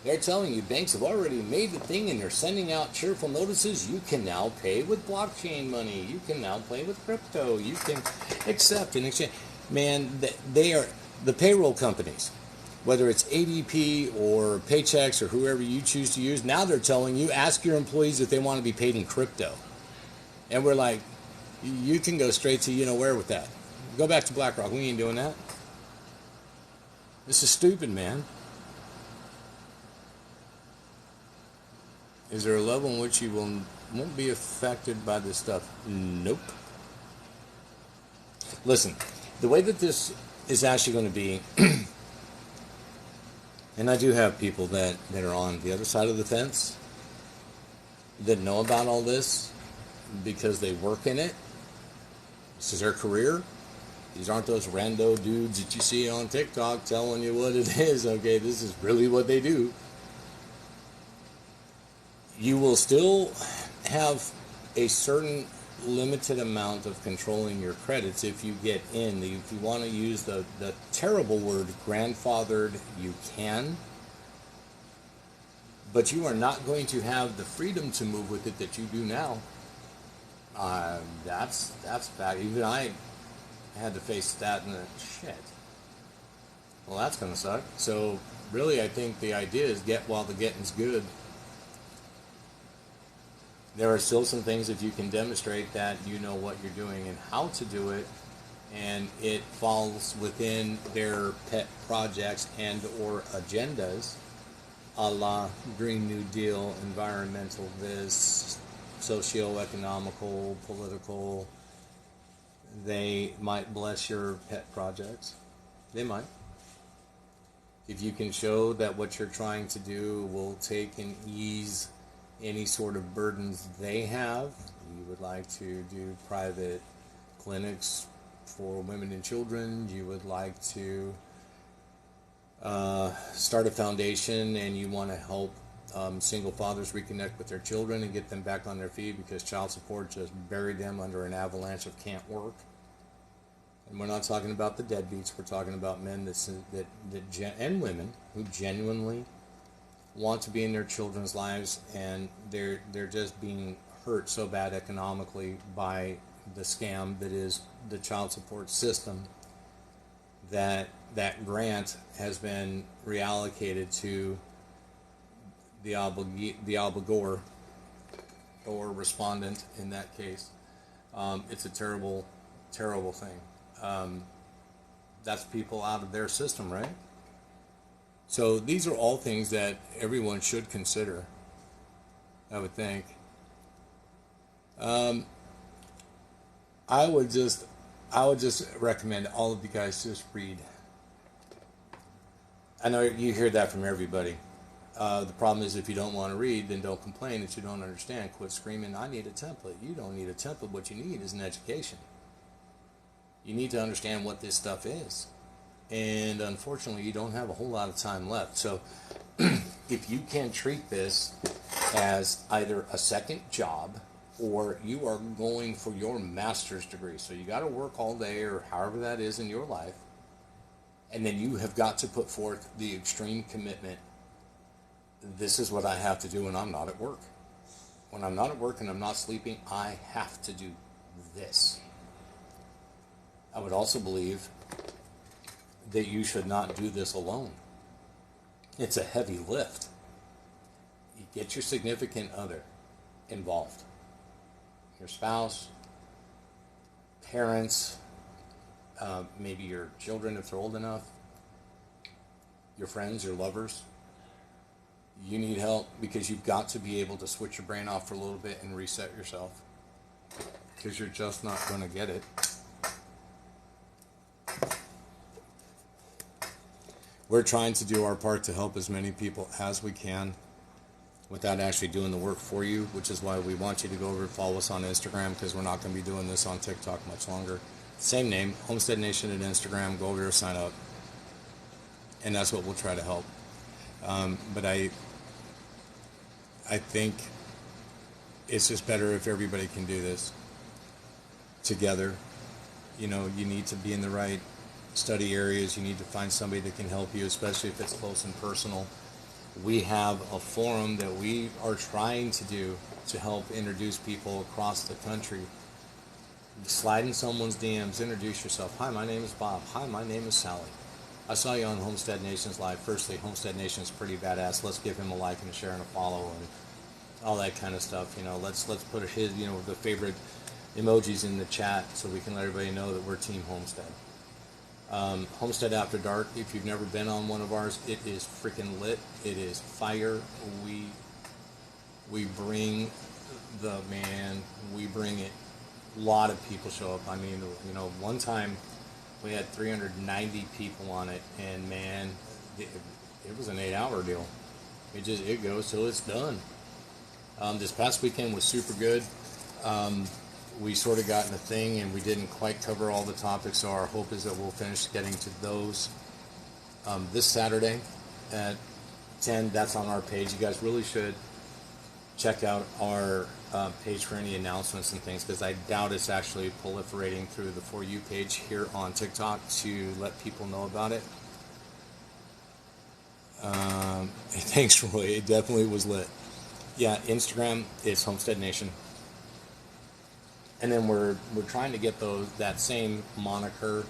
They're telling you banks have already made the thing, and they're sending out cheerful notices. You can now pay with blockchain money. You can now play with crypto. You can accept and exchange. Man, they are the payroll companies, whether it's ADP or Paychex or whoever you choose to use. Now they're telling you, ask your employees if they want to be paid in crypto. And we're like, you can go straight to where with that. Go back to BlackRock. We ain't doing that. This is stupid, man. Is there a level in which you won't be affected by this stuff? Nope. Listen, the way that this is actually going to be, and I do have people that are on the other side of the fence that know about all this because they work in it. This is their career. These aren't those rando dudes that you see on TikTok telling you what it is. Okay, this is really what they do. You will still have a certain limited amount of controlling your credits if you get in. If you want to use the terrible word grandfathered, you can. But you are not going to have the freedom to move with it that you do now. That's bad. Even I had to face that and shit. Well, that's going to suck. So really, I think the idea is get while the getting's good. There are still some things that you can demonstrate that you know what you're doing and how to do it, and it falls within their pet projects and or agendas, a la Green New Deal, environmental this, socio-economical, political. They might bless your pet projects. They might. If you can show that what you're trying to do will take and ease any sort of burdens they have, you would like to do private clinics for women and children, you would like to start a foundation and you want to help single fathers reconnect with their children and get them back on their feet because child support just buried them under an avalanche of can't work. And we're not talking about the deadbeats, we're talking about men and women who genuinely want to be in their children's lives, and they're just being hurt so bad economically by the scam that is the child support system that grant has been reallocated to the obligor or respondent in that case. It's a terrible, terrible thing. That's people out of their system, right? So these are all things that everyone should consider, I would think. I would just recommend all of you guys just read. I know you hear that from everybody. The problem is if you don't want to read, then don't complain that you don't understand. Quit screaming, I need a template. You don't need a template. What you need is an education. You need to understand what this stuff is. And unfortunately, you don't have a whole lot of time left. So if you can treat this as either a second job or you are going for your master's degree, so you got to work all day or however that is in your life, and then you have got to put forth the extreme commitment. This is what I have to do when I'm not at work. When I'm not at work and I'm not sleeping, I have to do this. I would also believe that you should not do this alone. It's a heavy lift. You get your significant other involved. Your spouse, parents, maybe your children if they're old enough, your friends, your lovers. You need help because you've got to be able to switch your brain off for a little bit and reset yourself because you're just not going to get it. We're trying to do our part to help as many people as we can. without actually doing the work for you, which is why we want you to go over and follow us on Instagram, because we're not going to be doing this on TikTok much longer. Same name, Homestead Nation at Instagram. Go over there, sign up, and that's what we'll try to help. But I think it's just better if everybody can do this together. You know, you need to be in the right study areas. You need to find somebody that can help you, especially if it's close and personal. We have a forum that we are trying to do to help introduce people across the country. Slide in someone's DMs, introduce yourself. Hi, my name is Bob. Hi, my name is Sally. I saw you on Homestead Nation's Live. Firstly, Homestead Nation's pretty badass. Let's give him a like and a share and a follow and all that kind of stuff. You know, let's put his, you know, the favorite emojis in the chat so we can let everybody know that we're Team Homestead. Homestead After Dark, if you've never been on one of ours, it is freaking lit. It is fire. We bring we bring it. A lot of people show up. I mean, you know, one time we had 390 people on it, and man, it was an 8-hour deal. It goes till it's done. This past weekend was super good. We sort of got in a thing, and we didn't quite cover all the topics, so our hope is that we'll finish getting to those this Saturday at 10. That's on our page. You guys really should check out our page for any announcements and things, because I doubt it's actually proliferating through the For You page here on TikTok to let people know about it. Thanks, Roy. It definitely was lit. Yeah, Instagram is Homestead Nation. And then we're trying to get that same moniker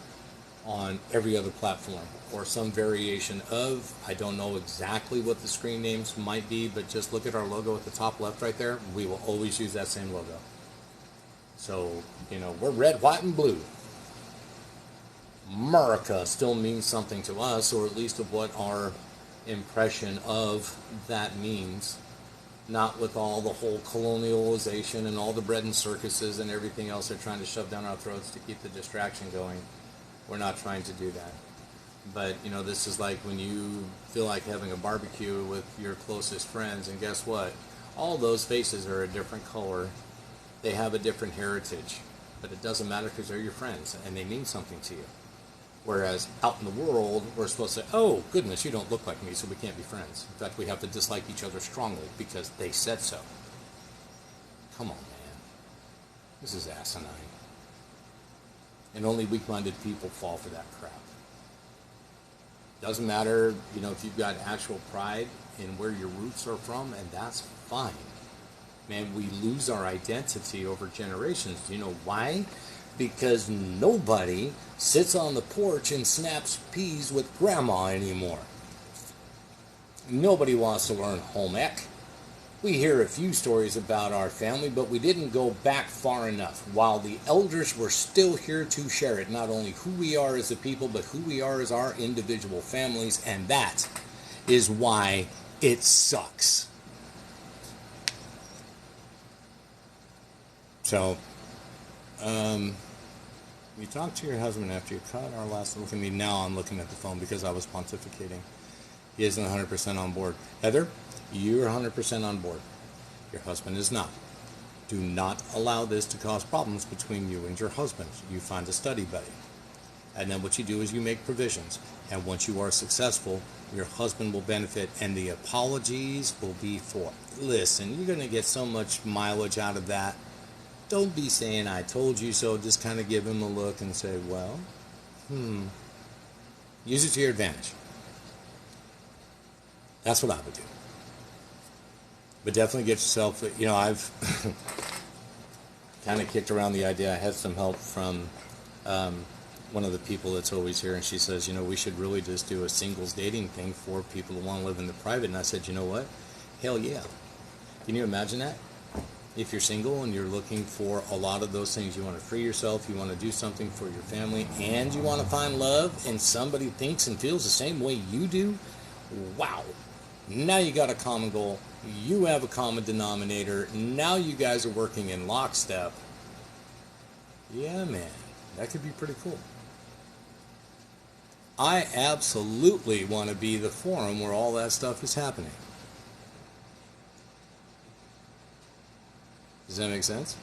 on every other platform, or some variation of. I don't know exactly what the screen names might be, but just look at our logo at the top left right there. We will always use that same logo. So, you know, we're red, white, and blue. America still means something to us, or at least of what our impression of that means. Not with all the whole colonialization and all the bread and circuses and everything else they're trying to shove down our throats to keep the distraction going. We're not trying to do that. But, you know, this is like when you feel like having a barbecue with your closest friends, and guess what? All those faces are a different color. They have a different heritage. But it doesn't matter, because they're your friends and they mean something to you. Whereas out in the world, we're supposed to say, oh, goodness, you don't look like me, so we can't be friends. In fact, we have to dislike each other strongly because they said so. Come on, man. This is asinine. And only weak-minded people fall for that crap. Doesn't matter, you know, if you've got actual pride in where your roots are from, and that's fine. Man, we lose our identity over generations. Do you know why? Because nobody sits on the porch and snaps peas with grandma anymore. Nobody wants to learn home ec. We hear a few stories about our family, but we didn't go back far enough. While the elders were still here to share it, not only who we are as a people, but who we are as our individual families, and that is why it sucks. So, you talked to your husband after you cut our last look at me. Now I'm looking at the phone because I was pontificating. He isn't 100% on board. Heather, you're 100% on board. Your husband is not. Do not allow this to cause problems between you and your husband. You find a study buddy. And then what you do is you make provisions. And once you are successful, your husband will benefit, and the apologies will be for. Listen, you're going to get so much mileage out of that. Don't be saying, I told you so. Just kind of give him a look and say, well, use it to your advantage. That's what I would do. But definitely get yourself, you know, I've kind of kicked around the idea. I had some help from one of the people that's always here, and she says, you know, we should really just do a singles dating thing for people who want to live in the private. And I said, you know what? Hell yeah. Can you imagine that? If you're single and you're looking for a lot of those things, you want to free yourself, you want to do something for your family, and you want to find love, and somebody thinks and feels the same way you do, wow. Now you got a common goal. You have a common denominator. Now you guys are working in lockstep. Yeah, man. That could be pretty cool. I absolutely want to be the forum where all that stuff is happening. Does that make sense?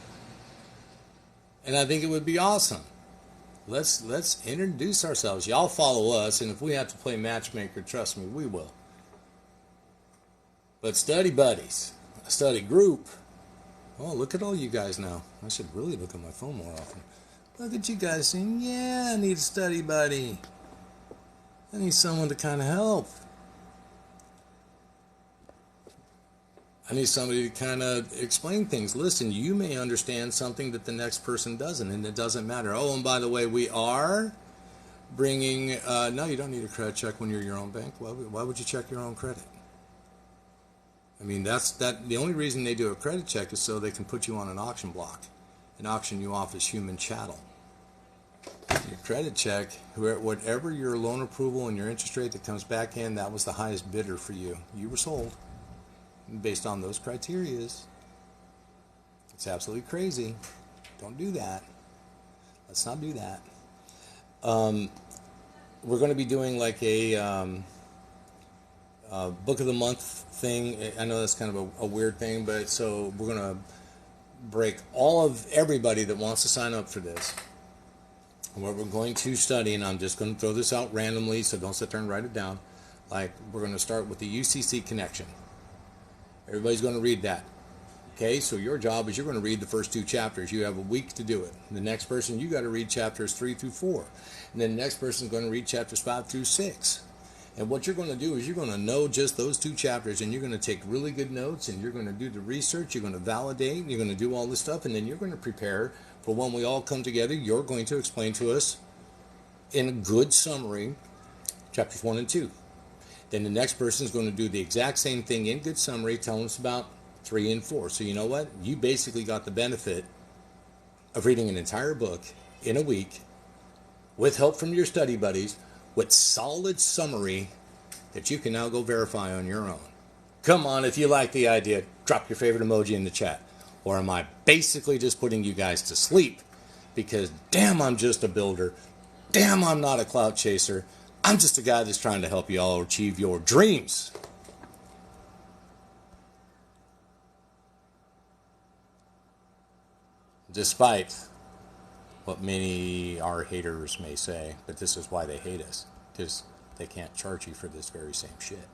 And I think it would be awesome. Let's introduce ourselves. Y'all follow us, and if we have to play matchmaker, trust me, we will. But study buddies, a study group. Oh, look at all you guys now. I should really look at my phone more often. Look at you guys saying, yeah, I need a study buddy. I need someone to kind of help. I need somebody to kind of explain things. Listen, you may understand something that the next person doesn't, and it doesn't matter. Oh, and by the way, we are bringing... no, you don't need a credit check when you're your own bank. Why would you check your own credit? I mean, the only reason they do a credit check is so they can put you on an auction block and auction you off as human chattel. Your credit check, whatever your loan approval and your interest rate that comes back in, that was the highest bidder for you. You were sold based on those criterias. It's absolutely crazy. Don't do that. Let's not do that. We're going to be doing like a book of the month thing. I know that's kind of a weird thing, but so we're going to break all of everybody that wants to sign up for this. What we're going to study, and I'm just going to throw this out randomly, so don't sit there and write it down. Like, we're going to start with the UCC connection. Everybody's going to read that. Okay, so your job is you're going to read the first 2 chapters. You have a week to do it. The next person, you got to read chapters 3 through 4. And then the next person is going to read chapters 5 through 6. And what you're going to do is you're going to know just those 2 chapters, and you're going to take really good notes, and you're going to do the research, you're going to validate, you're going to do all this stuff, and then you're going to prepare for when we all come together. You're going to explain to us in a good summary chapters 1 and 2. Then the next person is going to do the exact same thing in good summary, telling us about 3 and 4. So you know what? You basically got the benefit of reading an entire book in a week with help from your study buddies, with solid summary that you can now go verify on your own. Come on, if you like the idea, drop your favorite emoji in the chat. Or am I basically just putting you guys to sleep? Because damn, I'm just a builder. Damn, I'm not a clout chaser. I'm just a guy that's trying to help you all achieve your dreams. Despite what many our haters may say, but this is why they hate us, because they can't charge you for this very same shit.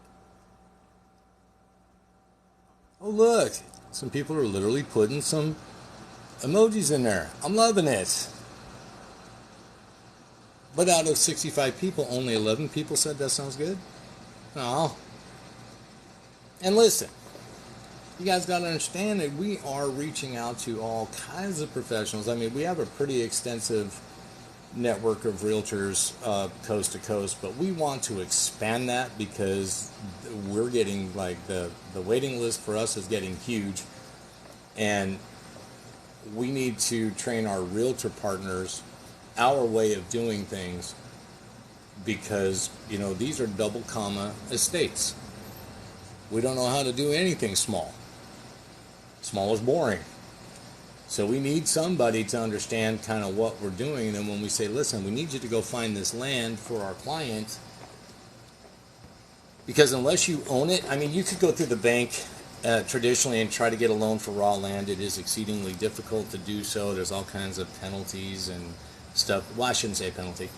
Oh look, some people are literally putting some emojis in there. I'm loving it. But out of 65 people, only 11 people said that sounds good. Oh. And listen, you guys got to understand that we are reaching out to all kinds of professionals. I mean, we have a pretty extensive network of realtors coast to coast, but we want to expand that because we're getting, like, the waiting list for us is getting huge, and we need to train our realtor partners our way of doing things, because, you know, these are double comma estates. We don't know how to do anything small. Small is boring. So we need somebody to understand kind of what we're doing. And then when we say, listen, we need you to go find this land for our client, because unless you own it, I mean, you could go through the bank traditionally and try to get a loan for raw land. It is exceedingly difficult to do so. There's all kinds of penalties and stuff. Well, I shouldn't say penalty.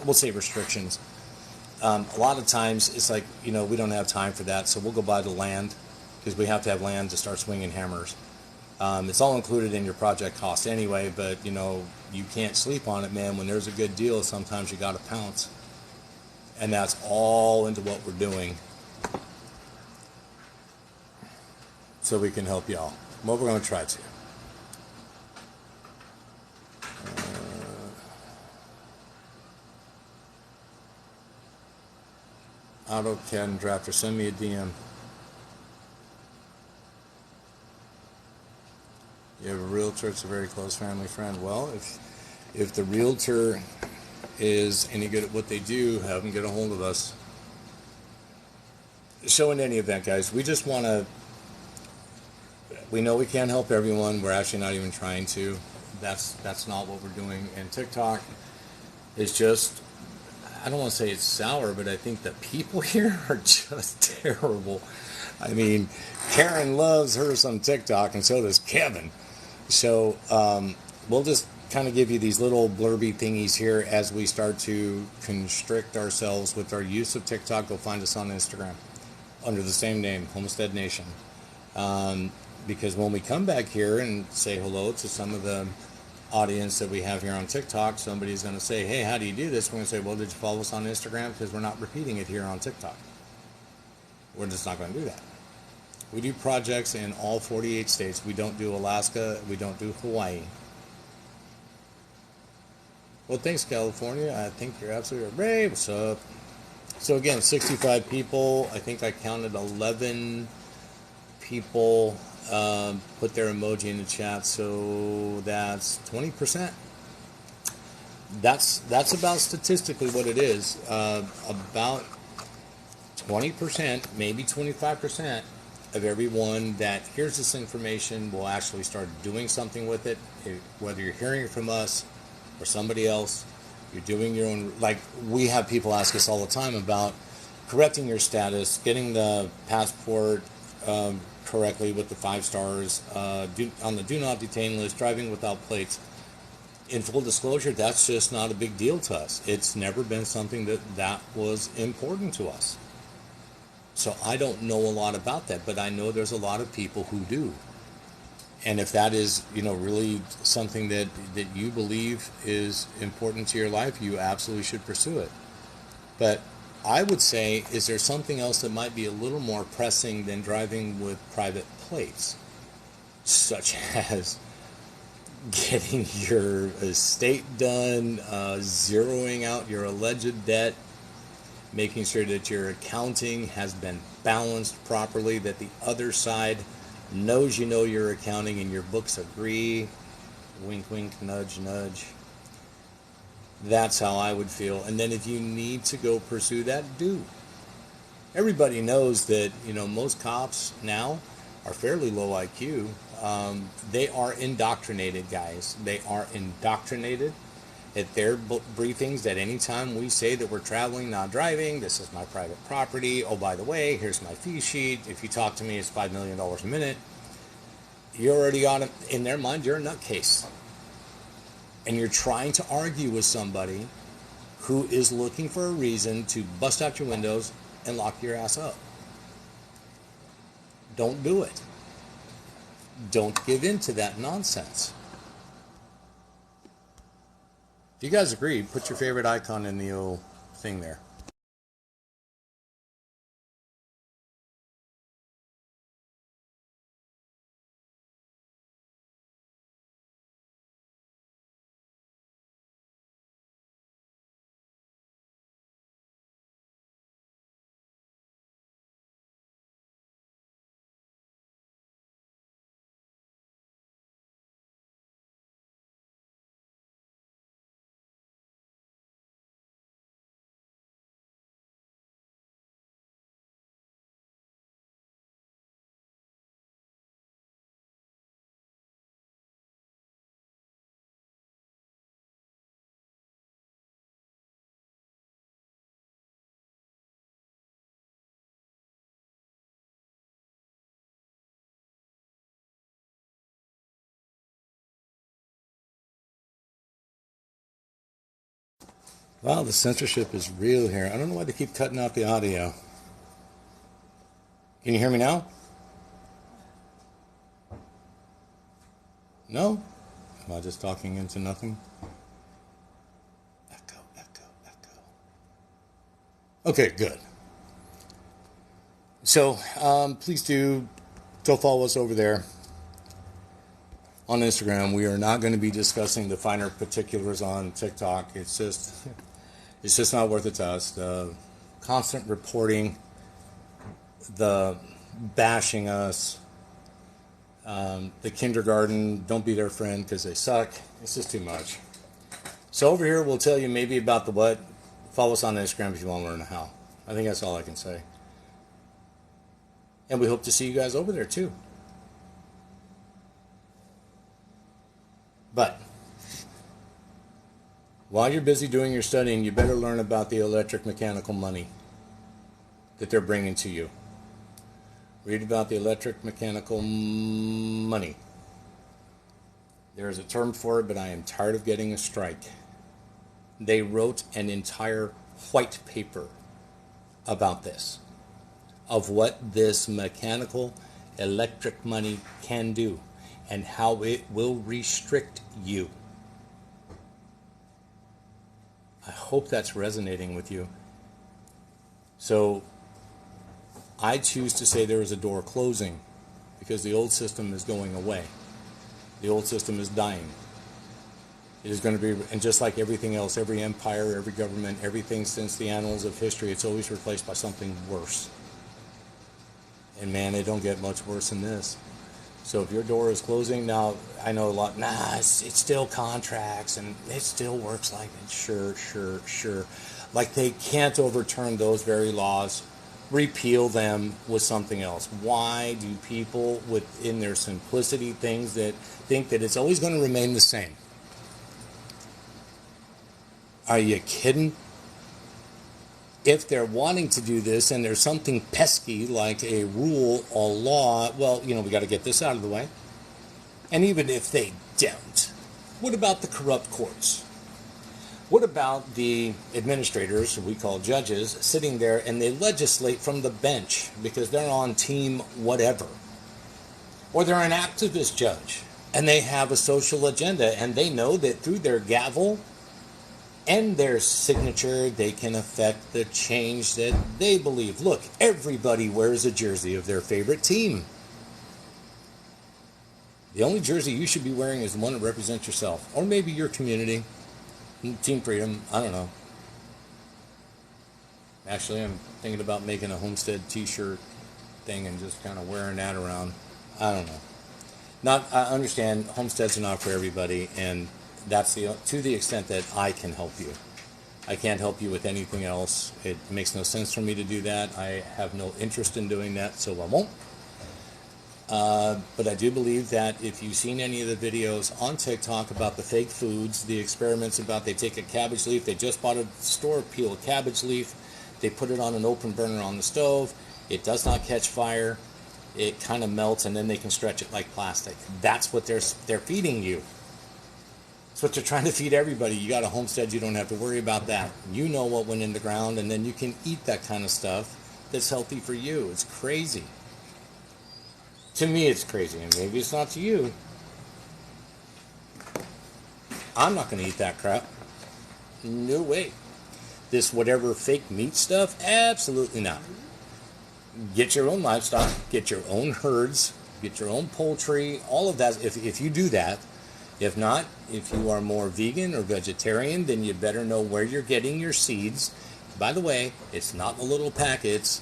We'll say restrictions. A lot of times it's like, you know, we don't have time for that, so we'll go buy the land, because we have to have land to start swinging hammers. It's all included in your project cost anyway, but, you know, you can't sleep on it, man. When there's a good deal, sometimes you got to pounce. And that's all into what we're doing, so we can help y'all. Well, we're going to try to. AutoCAD Drafter, send me a DM. You have a realtor, it's a very close family friend. Well, if the realtor is any good at what they do, have them get a hold of us. So in any event, guys, we just want to, we know we can't help everyone. We're actually not even trying to. That's not what we're doing. And TikTok is just, I don't want to say it's sour, but I think the people here are just terrible. I mean, Karen loves her some TikTok, and so does Kevin. So we'll just kind of give you these little blurby thingies here as we start to constrict ourselves with our use of TikTok. Go find us on Instagram under the same name, Homestead Nation. Because when we come back here and say hello to some of the audience that we have here on TikTok, somebody's going to say, hey, how do you do this? We're going to say, well, did you follow us on Instagram? Because we're not repeating it here on TikTok. We're just not going to do that. We do projects in all 48 states. We don't do Alaska. We don't do Hawaii. Well, thanks, California. I think you're absolutely right. Ray, what's up? So again, 65 people. I think I counted 11 people put their emoji in the chat. So that's 20%. That's about statistically what it is. About 20%, maybe 25% of everyone that hears this information will actually start doing something with it. Whether you're hearing it from us or somebody else, you're doing your own. Like, we have people ask us all the time about correcting your status, getting the passport correctly with the 5 stars, on the do not detain list, driving without plates. In full disclosure, that's just not a big deal to us. It's never been something that was important to us. So I don't know a lot about that, but I know there's a lot of people who do. And if that is, really something that you believe is important to your life, you absolutely should pursue it. But I would say, is there something else that might be a little more pressing than driving with private plates? Such as getting your estate done, zeroing out your alleged debt, making sure that your accounting has been balanced properly, that the other side knows you know your accounting and your books agree. Wink, wink, nudge, nudge. That's how I would feel. And then if you need to go pursue that, do. Everybody knows that, most cops now are fairly low IQ. They are indoctrinated, guys. They are indoctrinated at their briefings that anytime we say that we're traveling, not driving, this is my private property. Oh, by the way, here's my fee sheet. If you talk to me, it's $5 million a minute. You're already on it. In their mind, you're a nutcase. And you're trying to argue with somebody who is looking for a reason to bust out your windows and lock your ass up. Don't do it. Don't give in to that nonsense. If you guys agree, put your favorite icon in the old thing there. Wow, the censorship is real here. I don't know why they keep cutting out the audio. Can you hear me now? No? Am I just talking into nothing? Echo, echo, echo. Okay, good. So, please do go follow us over there on Instagram. We are not going to be discussing the finer particulars on TikTok. It's just not worth it to us. The constant reporting, the bashing us, the kindergarten, don't be their friend because they suck. It's just too much. So over here, we'll tell you maybe about the what. Follow us on Instagram if you want to learn the how. I think that's all I can say. And we hope to see you guys over there too. But while you're busy doing your studying, you better learn about the electric mechanical money that they're bringing to you. Read about the electric mechanical money. There is a term for it, but I am tired of getting a strike. They wrote an entire white paper about this, of what this mechanical electric money can do and how it will restrict you. I hope that's resonating with you. So I choose to say there is a door closing because the old system is going away. The old system is dying. It is going to be, and just like everything else, every empire, every government, everything since the annals of history, it's always replaced by something worse. And man, it don't get much worse than this. So if your door is closing, now I know a lot, it's still contracts and it still works like it. Sure. Like they can't overturn those very laws, repeal them with something else. Why do people within their simplicity things that think that it's always going to remain the same? Are you kidding? If they're wanting to do this and there's something pesky like a rule or law, well, we got to get this out of the way. And even if they don't, what about the corrupt courts? What about the administrators, we call judges, sitting there and they legislate from the bench because they're on team whatever? Or they're an activist judge and they have a social agenda and they know that through their gavel and their signature, they can affect the change that they believe. Look, everybody wears a jersey of their favorite team. The only jersey you should be wearing is the one that represents yourself, or maybe your community, Team Freedom, I don't know. Actually, I'm thinking about making a Homestead t-shirt thing and just kind of wearing that around. I don't know. I understand Homesteads are not for everybody, and that's to the extent that I can help you. I can't help you with anything else. It makes no sense for me to do that. I have no interest in doing that, so I won't. But I do believe that if you've seen any of the videos on TikTok about the fake foods, the experiments about they take a cabbage leaf, they just bought a store peeled cabbage leaf, they put it on an open burner on the stove, it does not catch fire, it kind of melts, and then they can stretch it like plastic. That's what they're feeding you. That's what they're trying to feed everybody. You got a homestead, you don't have to worry about that. You know what went in the ground, and then you can eat that kind of stuff that's healthy for you. It's crazy. To me, it's crazy, and maybe it's not to you. I'm not going to eat that crap. No way. This whatever fake meat stuff, absolutely not. Get your own livestock, get your own herds, get your own poultry, all of that. If you do that, if not, if you are more vegan or vegetarian, then you better know where you're getting your seeds. By the way, it's not in the little packets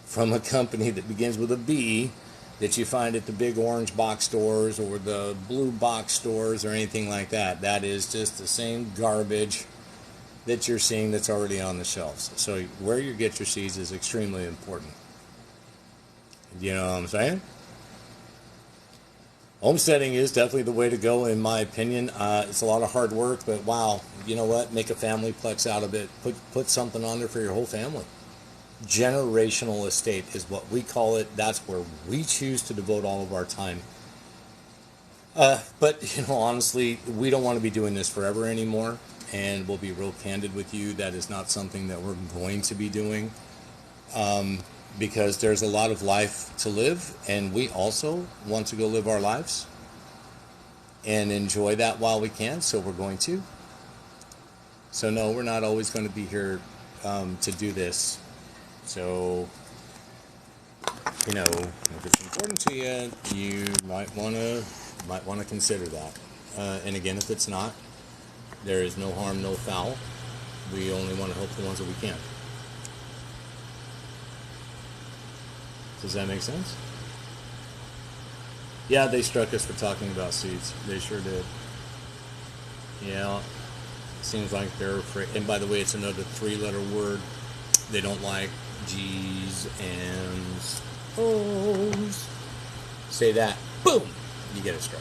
from a company that begins with a B that you find at the big orange box stores or the blue box stores or anything like that. That is just the same garbage that you're seeing that's already on the shelves. So where you get your seeds is extremely important. You know what I'm saying? Homesteading is definitely the way to go, in my opinion. It's a lot of hard work, but wow, you know what? Make a family plex out of it. Put something on there for your whole family. Generational estate is what we call it. That's where we choose to devote all of our time. But, honestly, we don't want to be doing this forever anymore, and we'll be real candid with you. That is not something that we're going to be doing. Because there's a lot of life to live, and we also want to go live our lives and enjoy that while we can, so we're going to. So no, we're not always going to be here to do this. So, if it's important to you, you might want to consider that. And again, if it's not, there is no harm, no foul. We only want to help the ones that we can. Does that make sense? Yeah, they struck us for talking about seeds. They sure did. Yeah, seems like they're afraid. And by the way, it's another 3-letter word they don't like. G's, M's, O's. Say that. Boom! You get a strike.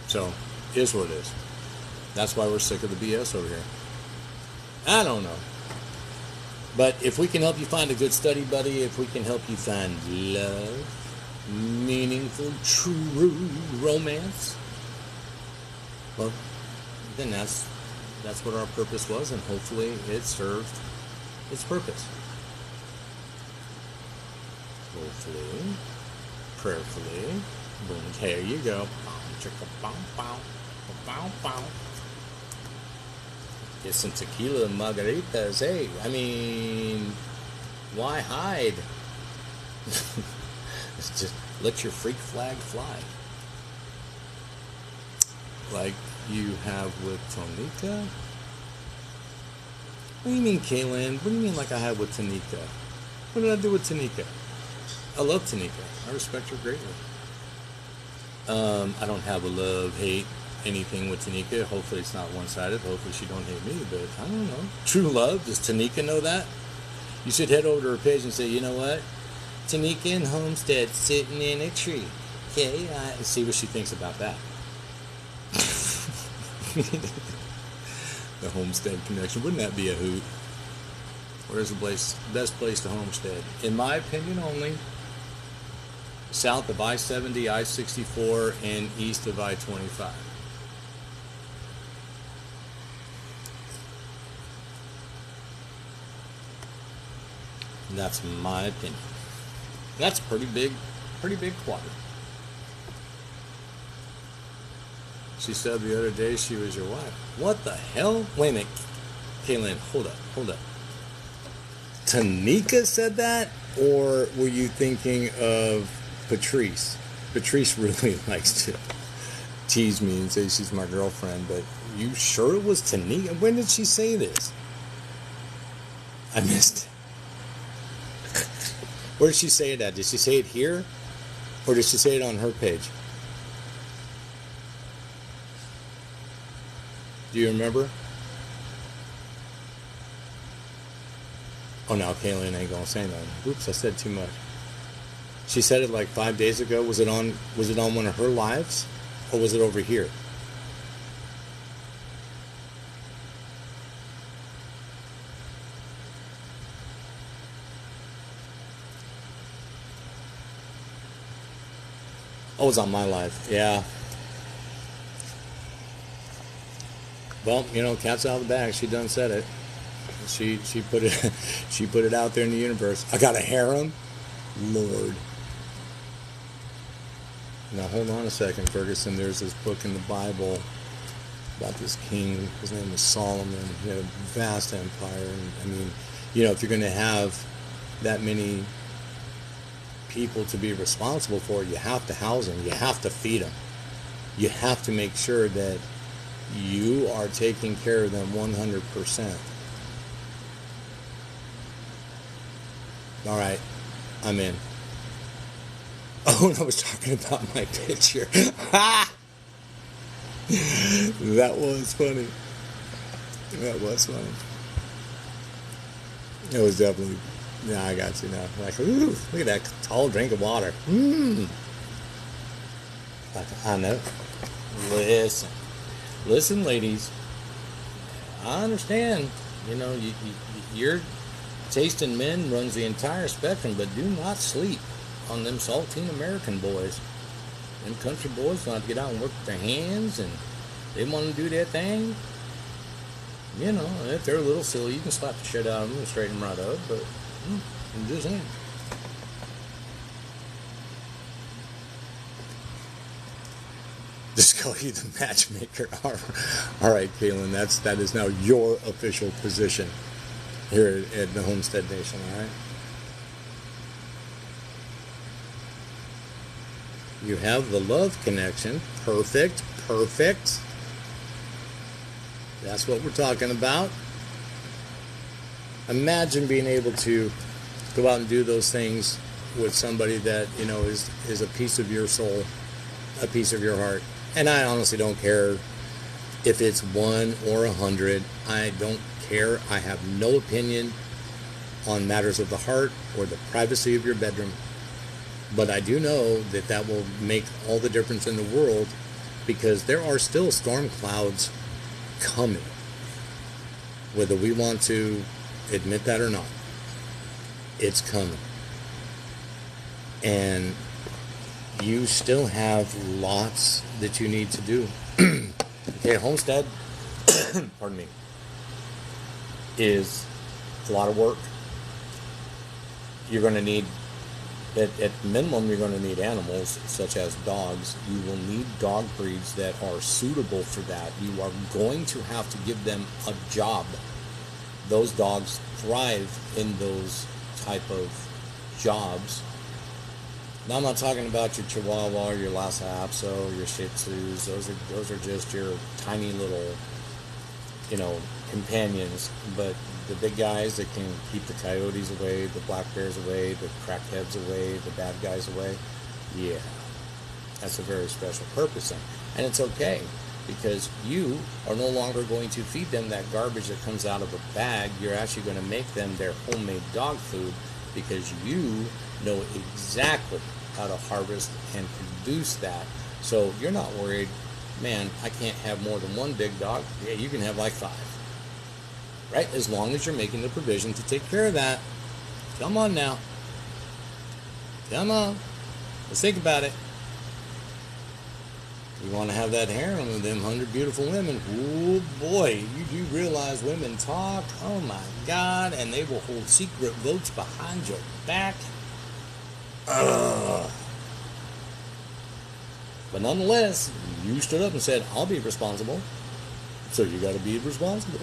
So, it is what it is. That's why we're sick of the BS over here. I don't know. But if we can help you find a good study buddy, if we can help you find love, meaningful, true romance, well, then that's what our purpose was, and hopefully it served its purpose. Hopefully, prayerfully, boom, here you go. Get some tequila and margaritas. Hey, I mean, why hide? Just let your freak flag fly. Like you have with Tonika? What do you mean, Kaylin? What do you mean like I have with Tonika? What did I do with Tonika? I love Tonika. I respect her greatly. I don't have a love-hate anything with Tonika. Hopefully it's not one-sided. Hopefully she don't hate me, but I don't know. True love, does Tonika know that? You should head over to her page and say, you know what? Tonika and Homestead sitting in a tree. Okay, see what she thinks about that. The Homestead connection. Wouldn't that be a hoot? Where's the best place to homestead? In my opinion only, south of I-70, I-64, and east of I-25. That's my opinion. That's pretty big quadrant. She said the other day she was your wife. What the hell? Wait a minute. Kaylin, hold up. Tonika said that? Or were you thinking of Patrice? Patrice really likes to tease me and say she's my girlfriend, but you sure it was Tonika? When did she say this? I missed it. Where did she say it at? Did she say it here? Or did she say it on her page? Do you remember? Oh, now Kaylin ain't gonna say nothing. Oops, I said too much. She said it like 5 days ago. Was it on one of her lives? Or was it over here? Oh, it was on my live. Yeah. Well, you know, cat's out of the bag. She done said it. She put it out there in the universe. I got a harem, Lord. Now hold on a second, Ferguson. There's this book in the Bible about this king. His name was Solomon. He had a vast empire. And I mean, you know, if you're going to have that many people to be responsible for, you have to house them. You have to feed them. You have to make sure that you are taking care of them 100%. All right, I'm in. Oh, and I was talking about my picture. That was funny. That was funny. It was definitely. Yeah, I got you now. Like, ooh, look at that tall drink of water. Like, I know. Listen, ladies. I understand. You know, your taste in men runs the entire spectrum, but do not sleep on them saltine American boys. Them country boys want to get out and work with their hands, and they want to do that thing. You know, if they're a little silly, you can slap the shit out of them and straighten them right up, but I'm just saying. Just call you the matchmaker. All right, Kaylin, that is now your official position here at the Homestead Nation, all right? You have the love connection. Perfect. That's what we're talking about. Imagine being able to go out and do those things with somebody that, you know, is a piece of your soul, a piece of your heart. And I honestly don't care if it's 1 or 100. I don't care. I have no opinion on matters of the heart or the privacy of your bedroom. But I do know that will make all the difference in the world, because there are still storm clouds coming, whether we want to admit that or not. It's coming. And you still have lots that you need to do. Okay, homestead, pardon me, is a lot of work. You're going to need, at minimum, you're going to need animals such as dogs. You will need dog breeds that are suitable for that. You are going to have to give them a job. Those dogs thrive in those type of jobs. Now I'm not talking about your Chihuahua, your Lhasa Apso, your Shih Tzus. Those are just your tiny little, companions. But the big guys that can keep the coyotes away, the black bears away, the crackheads away, the bad guys away, yeah, that's a very special purpose thing. And it's okay, because you are no longer going to feed them that garbage that comes out of a bag. You're actually going to make them their homemade dog food, because you know exactly how to harvest and produce that. So you're not worried, man, I can't have more than one big dog. Yeah, you can have like 5. Right? As long as you're making the provision to take care of that. Come on now. Come on. Let's think about it. You want to have that harem of them 100 beautiful women. Oh boy, you do realize women talk. Oh my God. And they will hold secret votes behind your back. But nonetheless, you stood up and said, I'll be responsible. So you got to be responsible.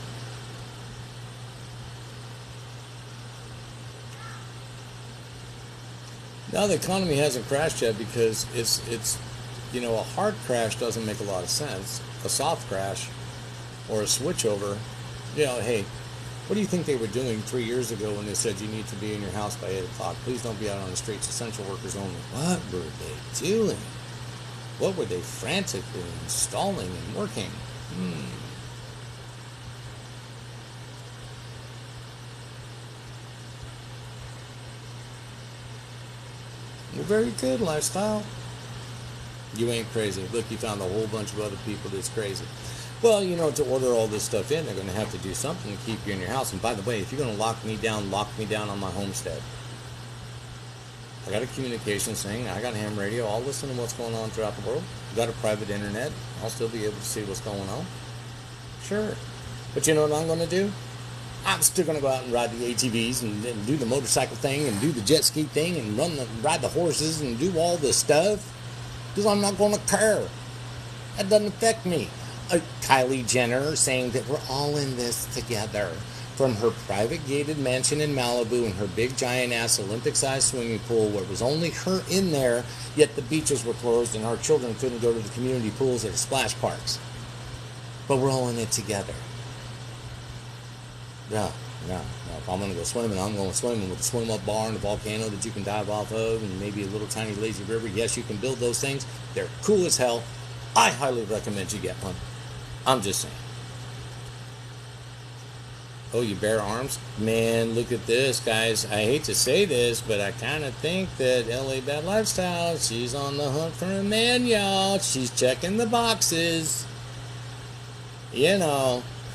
Now the economy hasn't crashed yet, because it's a hard crash doesn't make a lot of sense. A soft crash or a switchover, hey, what do you think they were doing 3 years ago when they said you need to be in your house by 8 o'clock? Please don't be out on the streets, essential workers only. What were they doing? What were they frantically installing and working? You're very good, lifestyle. You ain't crazy. Look, you found a whole bunch of other people that's crazy. Well, to order all this stuff in, they're going to have to do something to keep you in your house. And by the way, if you're going to lock me down on my homestead. I got a communication thing. I got ham radio. I'll listen to what's going on throughout the world. I got a private internet. I'll still be able to see what's going on. Sure. But you know what I'm going to do? I'm still going to go out and ride the ATVs and do the motorcycle thing and do the jet ski thing and ride the horses and do all this stuff, because I'm not going to care. That doesn't affect me. Kylie Jenner saying that we're all in this together, from her private gated mansion in Malibu and her big giant ass Olympic-sized swimming pool where it was only her in there, yet the beaches were closed and our children couldn't go to the community pools or the splash parks. But we're all in it together. No. If I'm going to go swimming, I'm going swimming with a swim-up bar and a volcano that you can dive off of, and maybe a little tiny lazy river. Yes, you can build those things. They're cool as hell. I highly recommend you get one. I'm just saying. Oh, you bear arms? Man, look at this, guys. I hate to say this, but I kind of think that LA Bad Lifestyle, she's on the hunt for a man, y'all. She's checking the boxes.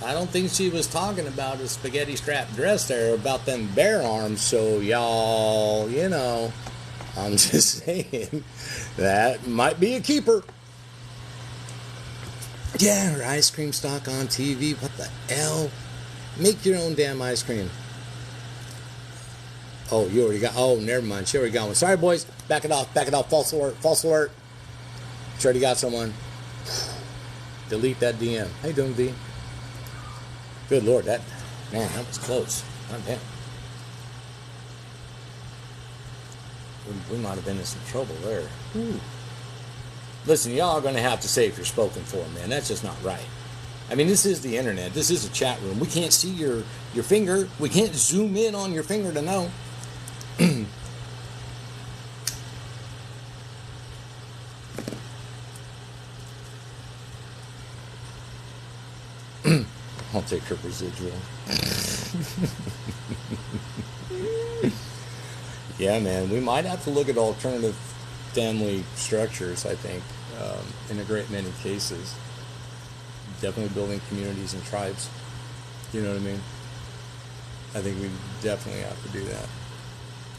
I don't think she was talking about a spaghetti strap dress there, about them bear arms. So, y'all, I'm just saying that might be a keeper. Yeah, her ice cream stock on TV. What the hell? Make your own damn ice cream. Oh, you already got... Oh, never mind. She already got one. Sorry, boys. Back it off. False alert. She already got someone. Delete that DM. How you doing, V? Good Lord, that was close. God damn. We might have been in some trouble there. Ooh. Listen, y'all are going to have to say if you're spoken for, man. That's just not right. I mean, this is the internet. This is a chat room. We can't see your finger. We can't zoom in on your finger to know. I'll take her residual. Yeah, man. We might have to look at alternative family structures, I think, in a great many cases. Definitely building communities and tribes. You know what I mean? I think we definitely have to do that.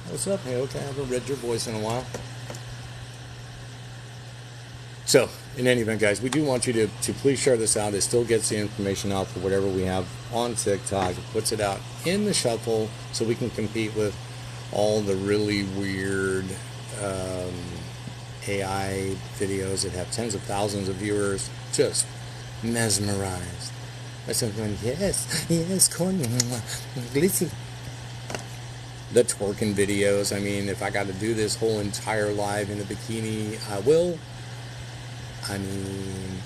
What's up? Hey, okay, I haven't read your voice in a while. So, in any event, guys, we do want you to please share this out. It still gets the information out for whatever we have on TikTok. It puts it out in the shuffle so we can compete with all the really weird AI videos that have tens of thousands of viewers. Just mesmerized. By something, yes, corny, glitzy. The twerking videos. I mean, if I got to do this whole entire live in a bikini, I will. I mean,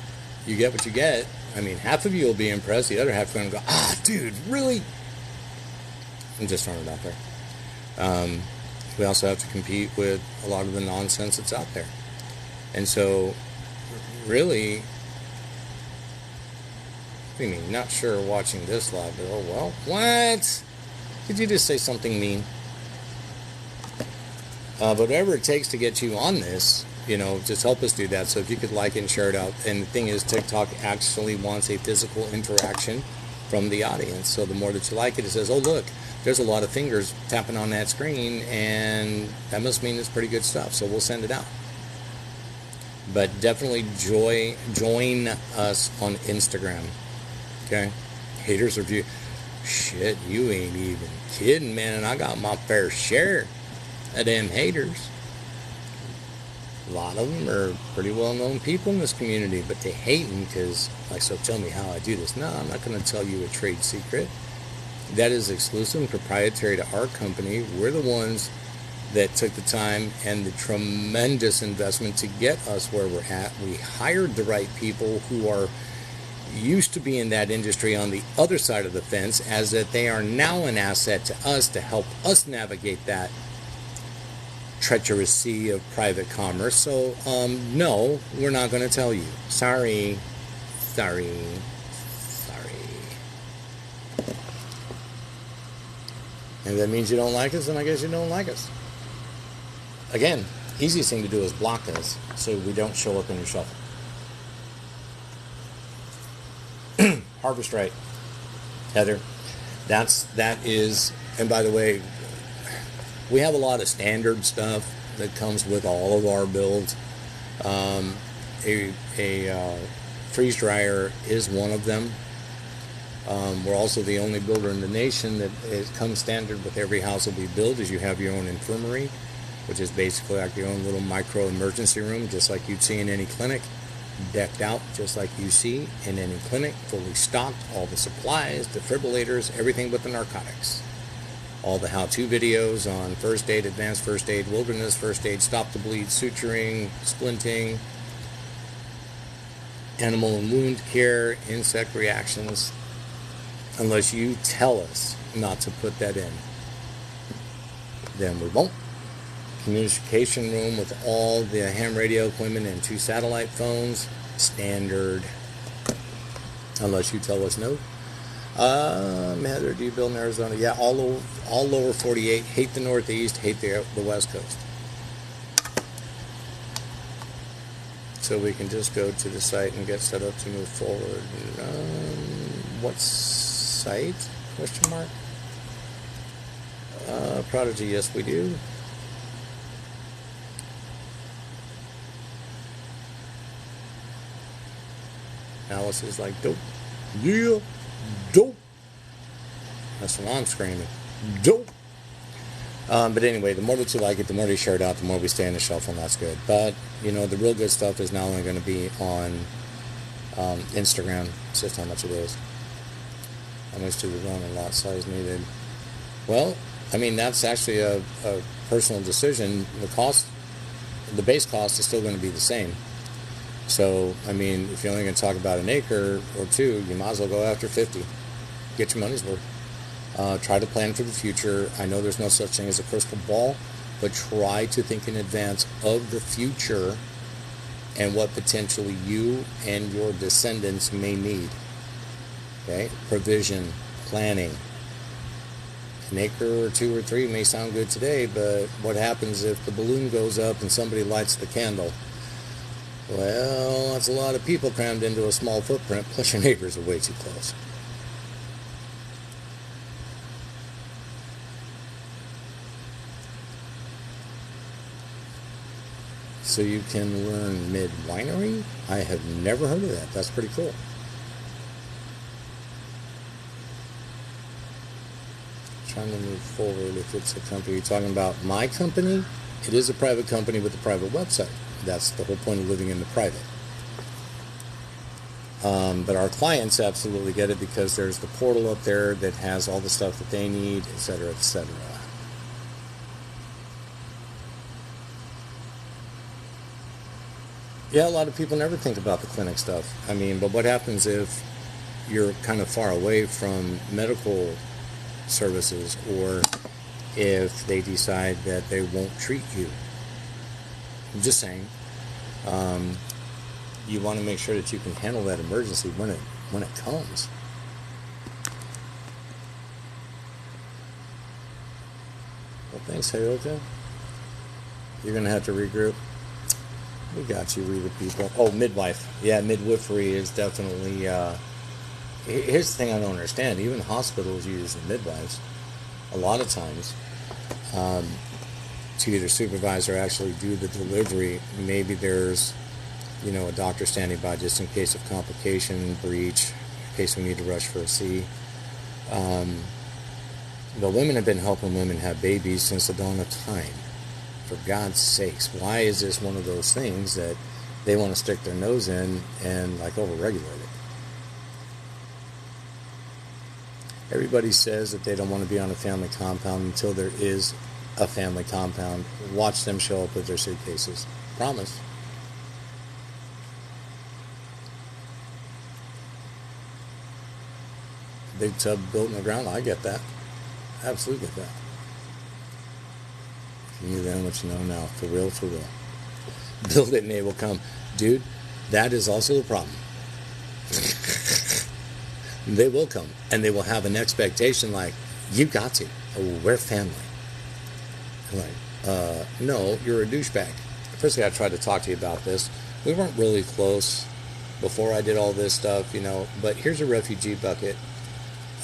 you get what you get. I mean, half of you will be impressed. The other half are going to go, dude, really? I'm just throwing it out there. We also have to compete with a lot of the nonsense that's out there. And so, really, what do you mean? Not sure watching this live. But, oh, well, what? Did you just say something mean? But whatever it takes to get you on this, just help us do that. So if you could like and share it out. And the thing is, TikTok actually wants a physical interaction from the audience. So the more that you like it, it says, oh, look, there's a lot of fingers tapping on that screen, and that must mean it's pretty good stuff. So we'll send it out. But definitely join us on Instagram. Okay? Haters review. Shit, you ain't even kidding, man. And I got my fair share of them haters. A lot of them are pretty well-known people in this community, but they hate me because, so tell me how I do this. No, I'm not going to tell you a trade secret. That is exclusive and proprietary to our company. We're the ones that took the time and the tremendous investment to get us where we're at. We hired the right people who are used to be in that industry on the other side of the fence, as that they are now an asset to us to help us navigate that treacherous sea of private commerce. So, no, we're not going to tell you. Sorry. And if that means you don't like us, then I guess you don't like us. Again, easiest thing to do is block us so we don't show up in your shuffle. Harvest right, Heather. That is, and by the way, we have a lot of standard stuff that comes with all of our builds. A freeze dryer is one of them. We're also the only builder in the nation that comes standard with every house that we build. Is you have your own infirmary, which is basically like your own little micro emergency room, just like you'd see in any clinic. Decked out just like you see in any clinic, fully stocked, all the supplies, defibrillators, everything but the narcotics. All the how-to videos on first aid, advanced first aid, wilderness first aid, stop the bleed, suturing, splinting, animal and wound care, insect reactions, unless you tell us not to put that in. Then we won't. Communication room with all the ham radio equipment and 2 satellite phones, standard, unless you tell us no. Heather, do you build in Arizona? Yeah, all lower 48. Hate the Northeast, hate the West Coast. So we can just go to the site and get set up to move forward. What site? Question mark. Prodigy, yes we do. Alice is like, dope. Yeah, dope. That's what I'm screaming. Dope. But anyway, the more that you like it, the more you share it out, the more we stay in the shuffle, and that's good. But, the real good stuff is not only going to be on Instagram. It's just how much it is. How much do we run and lot size needed? Well, that's actually a personal decision. The base cost is still going to be the same. So, if you're only going to talk about an acre or two, you might as well go after 50. Get your money's worth. Try to plan for the future. I know there's no such thing as a crystal ball, but try to think in advance of the future and what potentially you and your descendants may need. Okay? Provision, planning. An acre or 2 or 3 may sound good today, but what happens if the balloon goes up and somebody lights the candle? Well, that's a lot of people crammed into a small footprint, plus your neighbors are way too close. So you can learn mid-winery? I have never heard of that. That's pretty cool. Trying to move forward. If it's a company, you're talking about my company? It is a private company with a private website. That's the whole point of living in the private. But our clients absolutely get it because there's the portal up there that has all the stuff that they need, etc., etc. Yeah, a lot of people never think about the clinic stuff. I mean, but what happens if you're kind of far away from medical services, or if they decide that they won't treat you? I'm just saying. You want to make sure that you can handle that emergency when it comes. Well, thanks, Hayoka. You're gonna have to regroup. We got you, Rita people. Oh, midwife. Yeah, midwifery is definitely. Here's the thing I don't understand. Even hospitals use the midwives a lot of times to either supervise or actually do the delivery. Maybe there's, a doctor standing by just in case of complication, breach, in case we need to rush for a C. But women have been helping women have babies since the dawn of time. For God's sakes, why is this one of those things that they want to stick their nose in and overregulate it? Everybody says that they don't want to be on a family compound until there is a family compound. Watch them show up with their suitcases. Promise. Big tub built in the ground. I get that. Absolutely get that. If you knew then what you know now. For real, for real. Build it and they will come. Dude, that is also the problem. They will come. And they will have an expectation like, you got to. Oh, we're family. I'm like, no, you're a douchebag. First thing I tried to talk to you about this. We weren't really close before I did all this stuff, But here's a refugee bucket.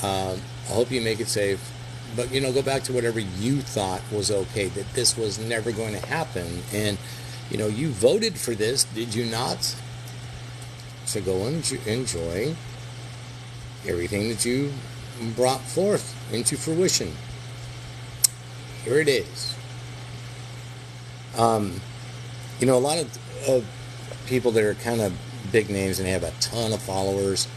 I hope you make it safe. But, go back to whatever you thought was okay, that this was never going to happen. And, you voted for this, did you not? So go and enjoy everything that you brought forth into fruition. Here it is. A lot of people that are kind of big names and they have a ton of followers,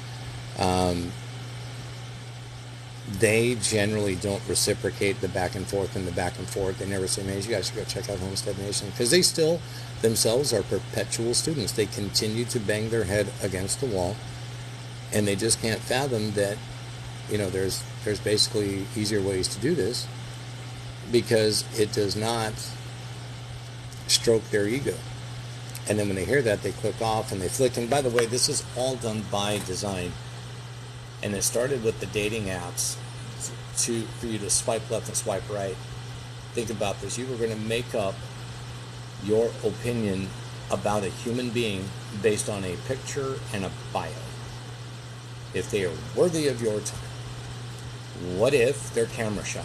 they generally don't reciprocate the back and forth and the back and forth. They never say, man, you guys should go check out Homestead Nation. Because they still, themselves, are perpetual students. They continue to bang their head against the wall. And they just can't fathom that, there's basically easier ways to do this. Because it does not stroke their ego. And then when they hear that, they click off and they flick. And by the way, this is all done by design. And it started with the dating apps for you to swipe left and swipe right. Think about this. You were going to make up your opinion about a human being based on a picture and a bio. If they are worthy of your time. What if they're camera shy?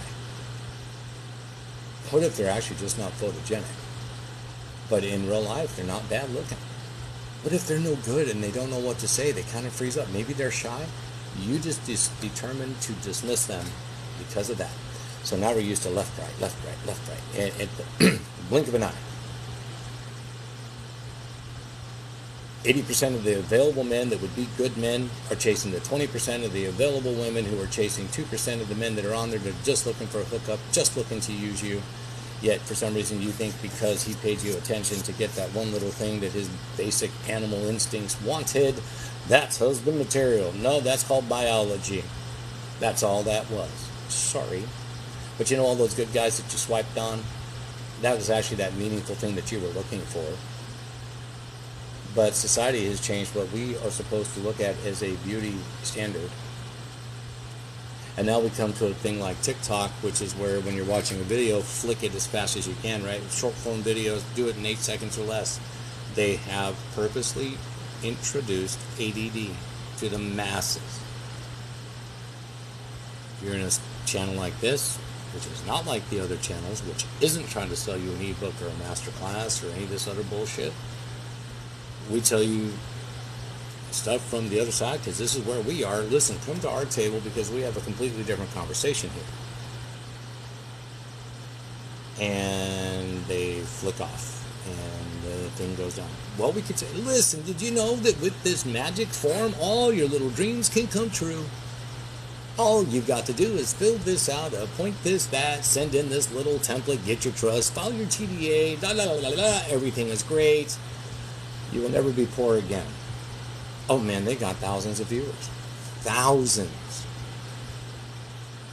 What if they're actually just not photogenic? But in real life, they're not bad looking. What if they're no good and they don't know what to say? They kind of freeze up. Maybe they're shy. You just determined to dismiss them because of that. So now we're used to left, right, left, right, left, right. And at the blink of an eye. 80% of the available men that would be good men are chasing the 20% of the available women who are chasing 2% of the men that are on there that are just looking for a hookup, just looking to use you. Yet, for some reason, you think because he paid you attention to get that one little thing that his basic animal instincts wanted, that's husband material. No, that's called biology. That's all that was. Sorry. But all those good guys that you swiped on, that was actually that meaningful thing that you were looking for. But society has changed what we are supposed to look at as a beauty standard. And now we come to a thing like TikTok, which is where when you're watching a video, flick it as fast as you can, right? Short form videos, do it in 8 seconds or less. They have purposely introduced ADD to the masses. If you're in a channel like this, which is not like the other channels, which isn't trying to sell you an ebook or a master class or any of this other bullshit. We tell you stuff from the other side because this is where we are. Listen, come to our table because we have a completely different conversation here. And they flick off and the thing goes down. Well, we could say, listen, did you know that with this magic form, all your little dreams can come true? All you've got to do is fill this out, appoint this, that, send in this little template, get your trust, file your TDA, everything is great. You will never be poor again. Oh man, they got thousands of viewers. Thousands.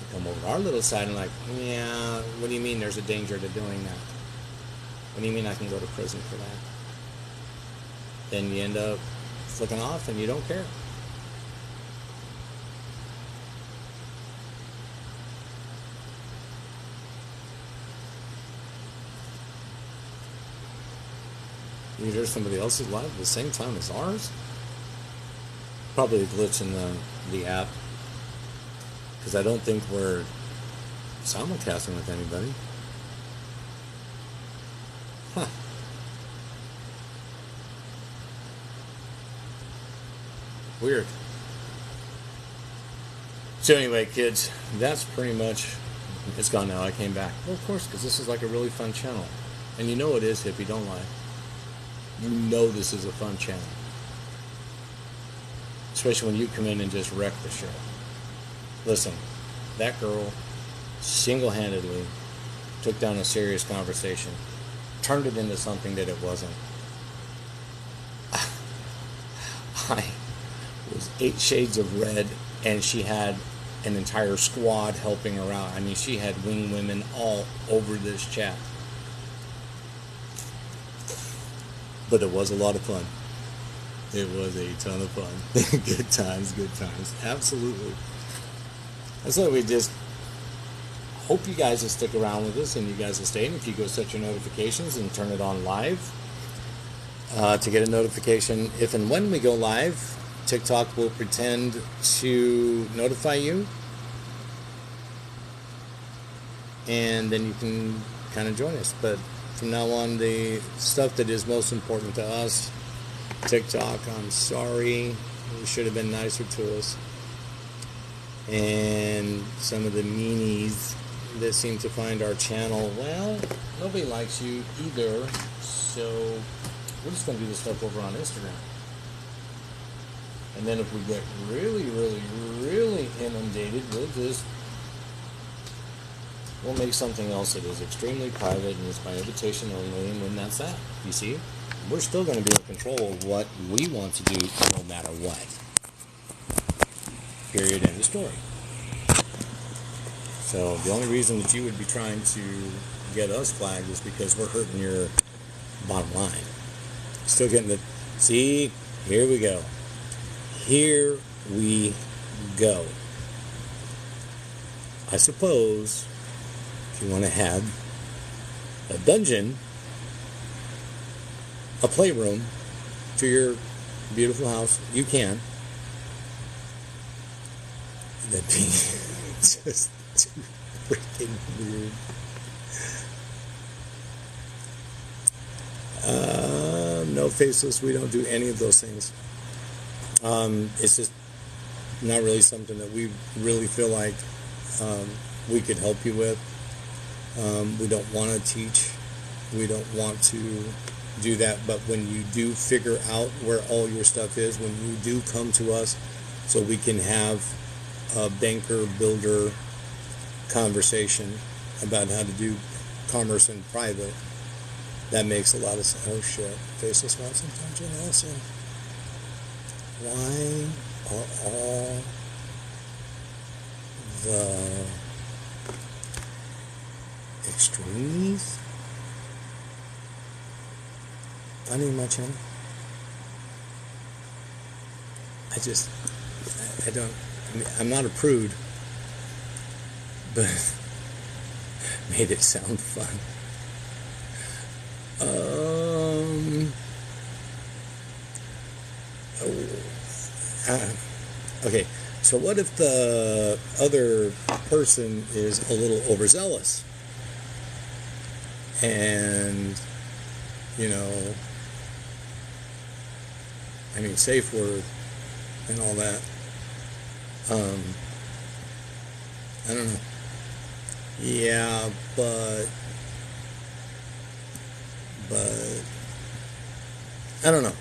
You come over to our little side and like, yeah, what do you mean there's a danger to doing that? What do you mean I can go to prison for that? Then you end up flicking off and you don't care. You hear somebody else's live at the same time as ours? Probably a glitch in the app. Because I don't think we're simulcasting with anybody. Huh. Weird. So anyway, kids, that's pretty much, it's gone now. I came back. Well, of course, because this is like a really fun channel. And you know it is, hippie, don't lie. You know this is a fun channel. Especially when you come in and just wreck the show. Listen, that girl single-handedly took down a serious conversation, turned it into something that it wasn't. I was 8 shades of red, and she had an entire squad helping her out. I mean, she had wing women all over this chat. But it was a lot of fun. It was a ton of fun. Good times. Absolutely. That's why we just hope you guys will stick around with us and you guys will stay. And if you go set your notifications and turn it on live to get a notification if and when we go live, TikTok will pretend to notify you. And then you can kind of join us. But from now on, the stuff that is most important to us, TikTok, I'm sorry, you should have been nicer to us. And some of the meanies that seem to find our channel, well, nobody likes you either, so we're just going to do this stuff over on Instagram. And then if we get really inundated, we'll make something else that is extremely private and is by invitation only, and then that's that. You see? We're still going to be in control of what we want to do no matter what. Period. End of story. So the only reason that you would be trying to get us flagged is because we're hurting your bottom line. Still getting the... See? Here we go. Here we go. I suppose if you want to have a dungeon, a playroom to your beautiful house, you can. That'd be just too freaking weird. No faceless, we don't do any of those things. It's just not really something that we really feel like we could help you with. We don't want to teach. We don't want to do that. But when you do figure out where all your stuff is, when you do come to us so we can have a banker builder conversation about how to do commerce in private, that makes a lot of sense. Oh shit, faceless wants attention also. Why are all the extremes finding my channel? I'm not a prude, but made it sound fun. Okay, So what if the other person is a little overzealous? And, you know, I mean, safe word and all that. I don't know. Yeah, but I don't know.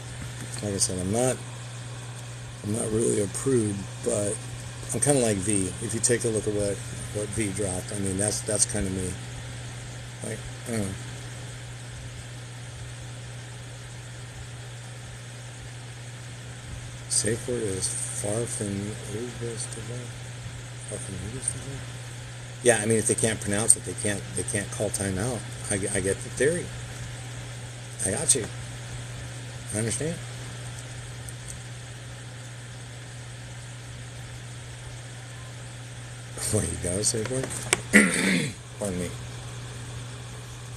Like I said, I'm not really a prude, but I'm kind of like V. If you take a look at what V dropped, I mean, that's kind of me. Like, I don't know. Safe word is far from Ubis to that. Far from Ubis to that. Yeah, I mean, if they can't pronounce it, they can't call time out. I get the theory. I got you. I understand. What, you got a safe word? Pardon me.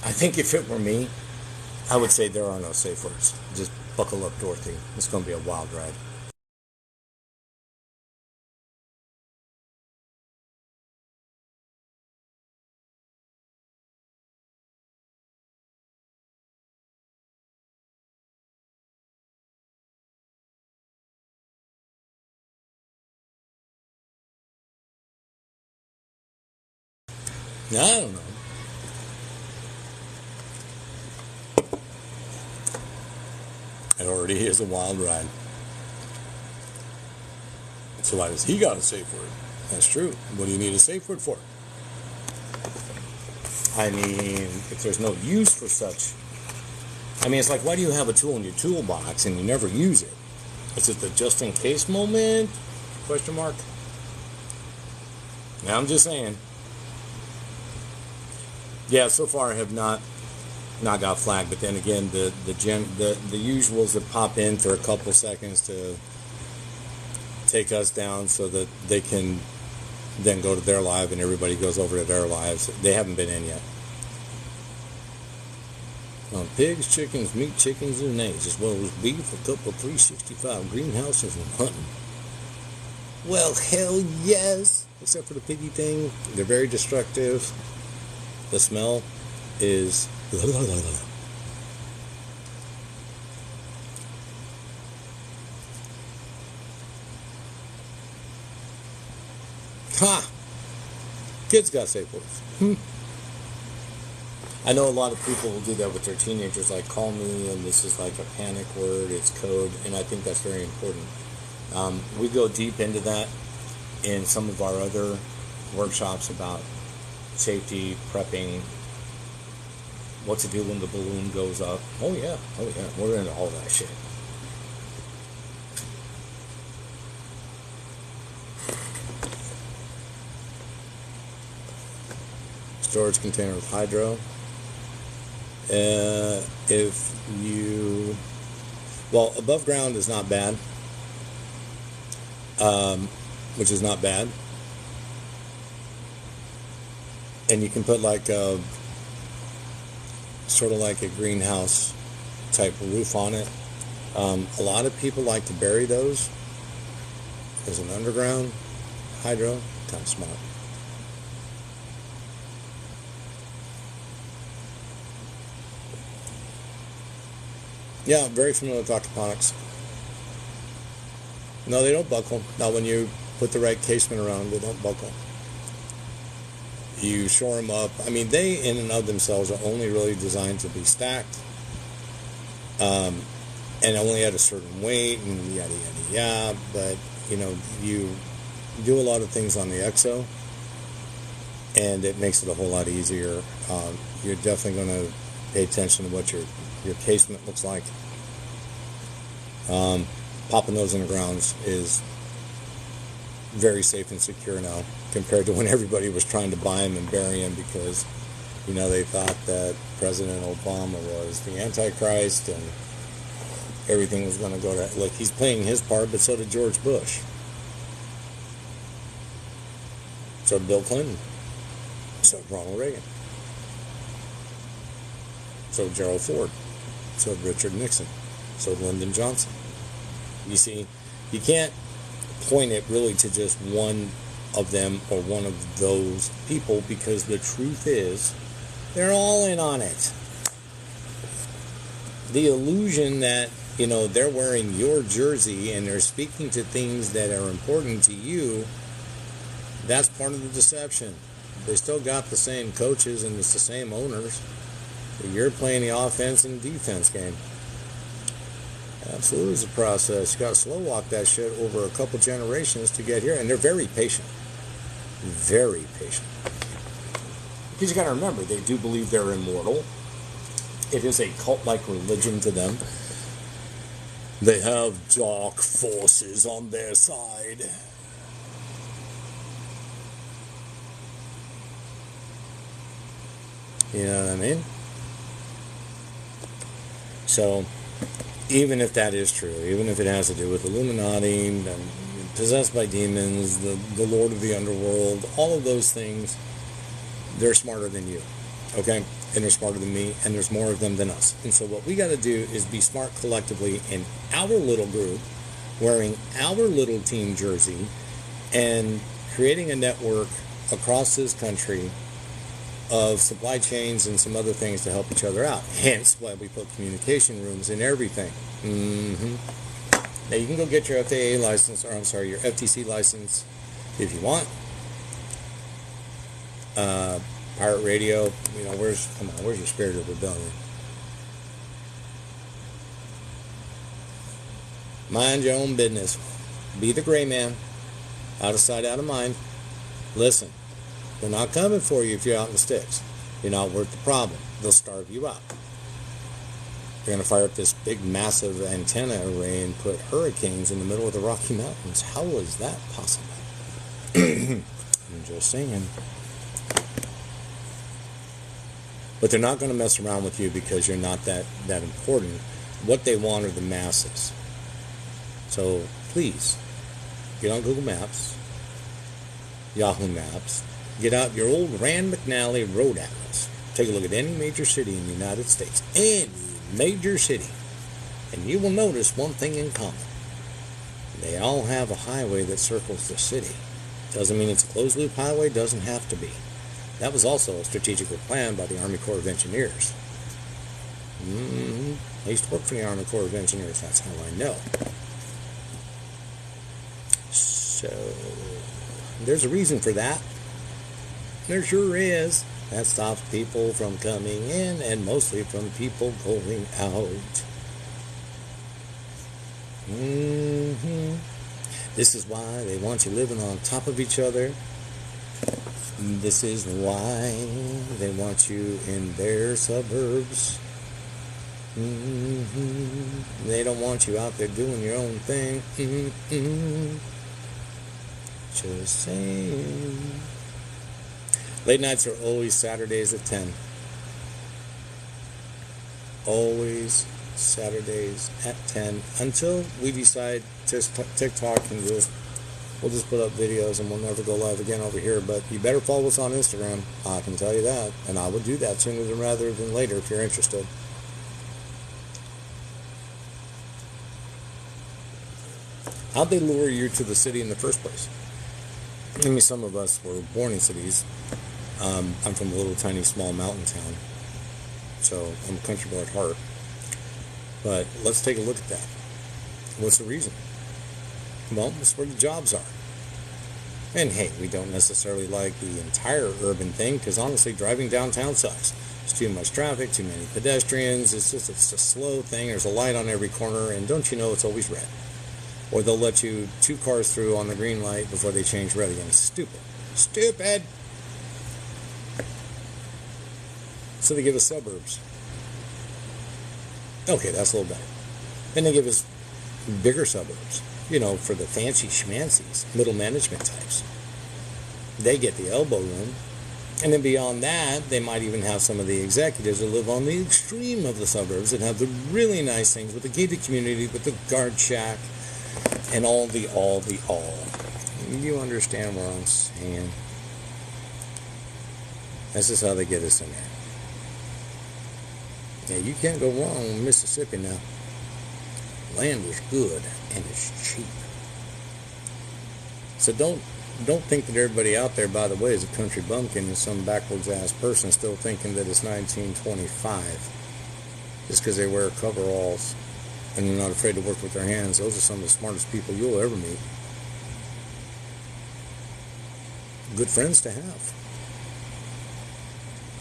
I think if it were me, I would say there are no safe words. Just buckle up, Dorothy. It's going to be a wild ride. I don't know. It already is a wild ride. So why does he got a safe word? That's true. What do you need a safe word for? I mean, if there's no use for such, I mean, it's like, why do you have a tool in your toolbox and you never use it? Is it the just in case moment? Question mark. Now I'm just saying. Yeah, so far I have not got flagged, but then again, the usuals that pop in for a couple seconds to take us down so that they can then go to their live and everybody goes over to their lives. They haven't been in yet. Pigs, chickens, meat, chickens, and eggs, as well as beef, a couple of 365 greenhouses and hunting. Well, hell yes! Except for the piggy thing. They're very destructive. The smell is... Ha! Kids got safe words. I know a lot of people will do that with their teenagers, like call me, and this is like a panic word, it's code, and I think that's very important. We go deep into that in some of our other workshops about safety, prepping, what to do when the balloon goes up. Oh yeah, we're into all that shit. Storage container with hydro. If you, well, above ground is not bad, which is not bad. And you can put like a, sort of like a greenhouse type roof on it. A lot of people like to bury those as an underground hydro. Kind of smart. Yeah, very familiar with aquaponics. No, they don't buckle. Not when you put the right casement around them, they don't buckle. You shore them up. I mean, they in and of themselves are only really designed to be stacked, and only at a certain weight and yada yada yada. But you know, you do a lot of things on the EXO, and it makes it a whole lot easier. You're definitely going to pay attention to what your casement looks like. Popping those in the grounds is very safe and secure now compared to when everybody was trying to buy them and bury them because, you know, they thought that President Obama was the Antichrist and everything was going to go to... Look, he's playing his part, but so did George Bush. So did Bill Clinton. So did Ronald Reagan. So did Gerald Ford. So did Richard Nixon. So did Lyndon Johnson. You see, you can't point it really to just one of them or one of those people, because the truth is they're all in on it. The illusion that, they're wearing your jersey and they're speaking to things that are important to you, that's part of the deception. They still got the same coaches and it's the same owners. You're playing the offense and defense game. Absolutely, it's a process. You got to slow walk that shit over a couple generations to get here, and they're very patient. Very patient. Because you got to remember, they do believe they're immortal. It is a cult-like religion to them. They have dark forces on their side. You know what I mean? So, even if that is true, even if it has to do with Illuminati, possessed by demons, the Lord of the Underworld, all of those things, they're smarter than you, okay? And they're smarter than me, and there's more of them than us. And so what we got to do is be smart collectively in our little group, wearing our little team jersey, and creating a network across this country of supply chains and some other things to help each other out. Hence why we put communication rooms in everything. Now you can go get your FAA license, or your FTC license if you want. Pirate radio, where's your spirit of rebellion? Mind your own business. Be the gray man. Out of sight, out of mind. Listen. They're not coming for you if you're out in the sticks. You're not worth the problem. They'll starve you out. They're going to fire up this big, massive antenna array and put hurricanes in the middle of the Rocky Mountains. How is that possible? I'm just saying. But they're not going to mess around with you because you're not that important. What they want are the masses. So please, get on Google Maps, Yahoo Maps. Get out your old Rand McNally Road Atlas. Take a look at any major city in the United States. Any major city. And you will notice one thing in common. They all have a highway that circles the city. Doesn't mean it's a closed loop highway. Doesn't have to be. That was also strategically planned by the Army Corps of Engineers. I used to work for the Army Corps of Engineers. That's how I know. So, there's a reason for that. There sure is. That stops people from coming in and mostly from people going out. This is why they want you living on top of each other. This is why they want you in their suburbs. They don't want you out there doing your own thing. Just saying. Late nights are always Saturdays at 10. Always Saturdays at 10 until we decide TikTok and we'll just put up videos and we'll never go live again over here. But you better follow us on Instagram. I can tell you that. And I would do that sooner rather than later if you're interested. How'd they lure you to the city in the first place? I mean, some of us were born in cities. I'm from a little tiny small mountain town, so I'm a country boy at heart. But let's take a look at that. What's the reason? Well, that's where the jobs are. And hey, we don't necessarily like the entire urban thing, because honestly, driving downtown sucks. There's too much traffic, too many pedestrians. It's a slow thing. There's a light on every corner, and don't you know it's always red? Or they'll let you 2 cars through on the green light before they change red again. Stupid. Stupid! So they give us suburbs. Okay, that's a little better. Then they give us bigger suburbs, for the fancy schmancies, middle management types. They get the elbow room. And then beyond that, they might even have some of the executives that live on the extreme of the suburbs and have the really nice things with the gated community, with the guard shack, and all. You understand what I'm saying? This is how they get us in there. Yeah, you can't go wrong with Mississippi now. Land is good and it's cheap. So don't think that everybody out there, by the way, is a country bumpkin and some backwards ass person still thinking that it's 1925 just because they wear coveralls and they're not afraid to work with their hands. Those are some of the smartest people you'll ever meet. Good friends to have.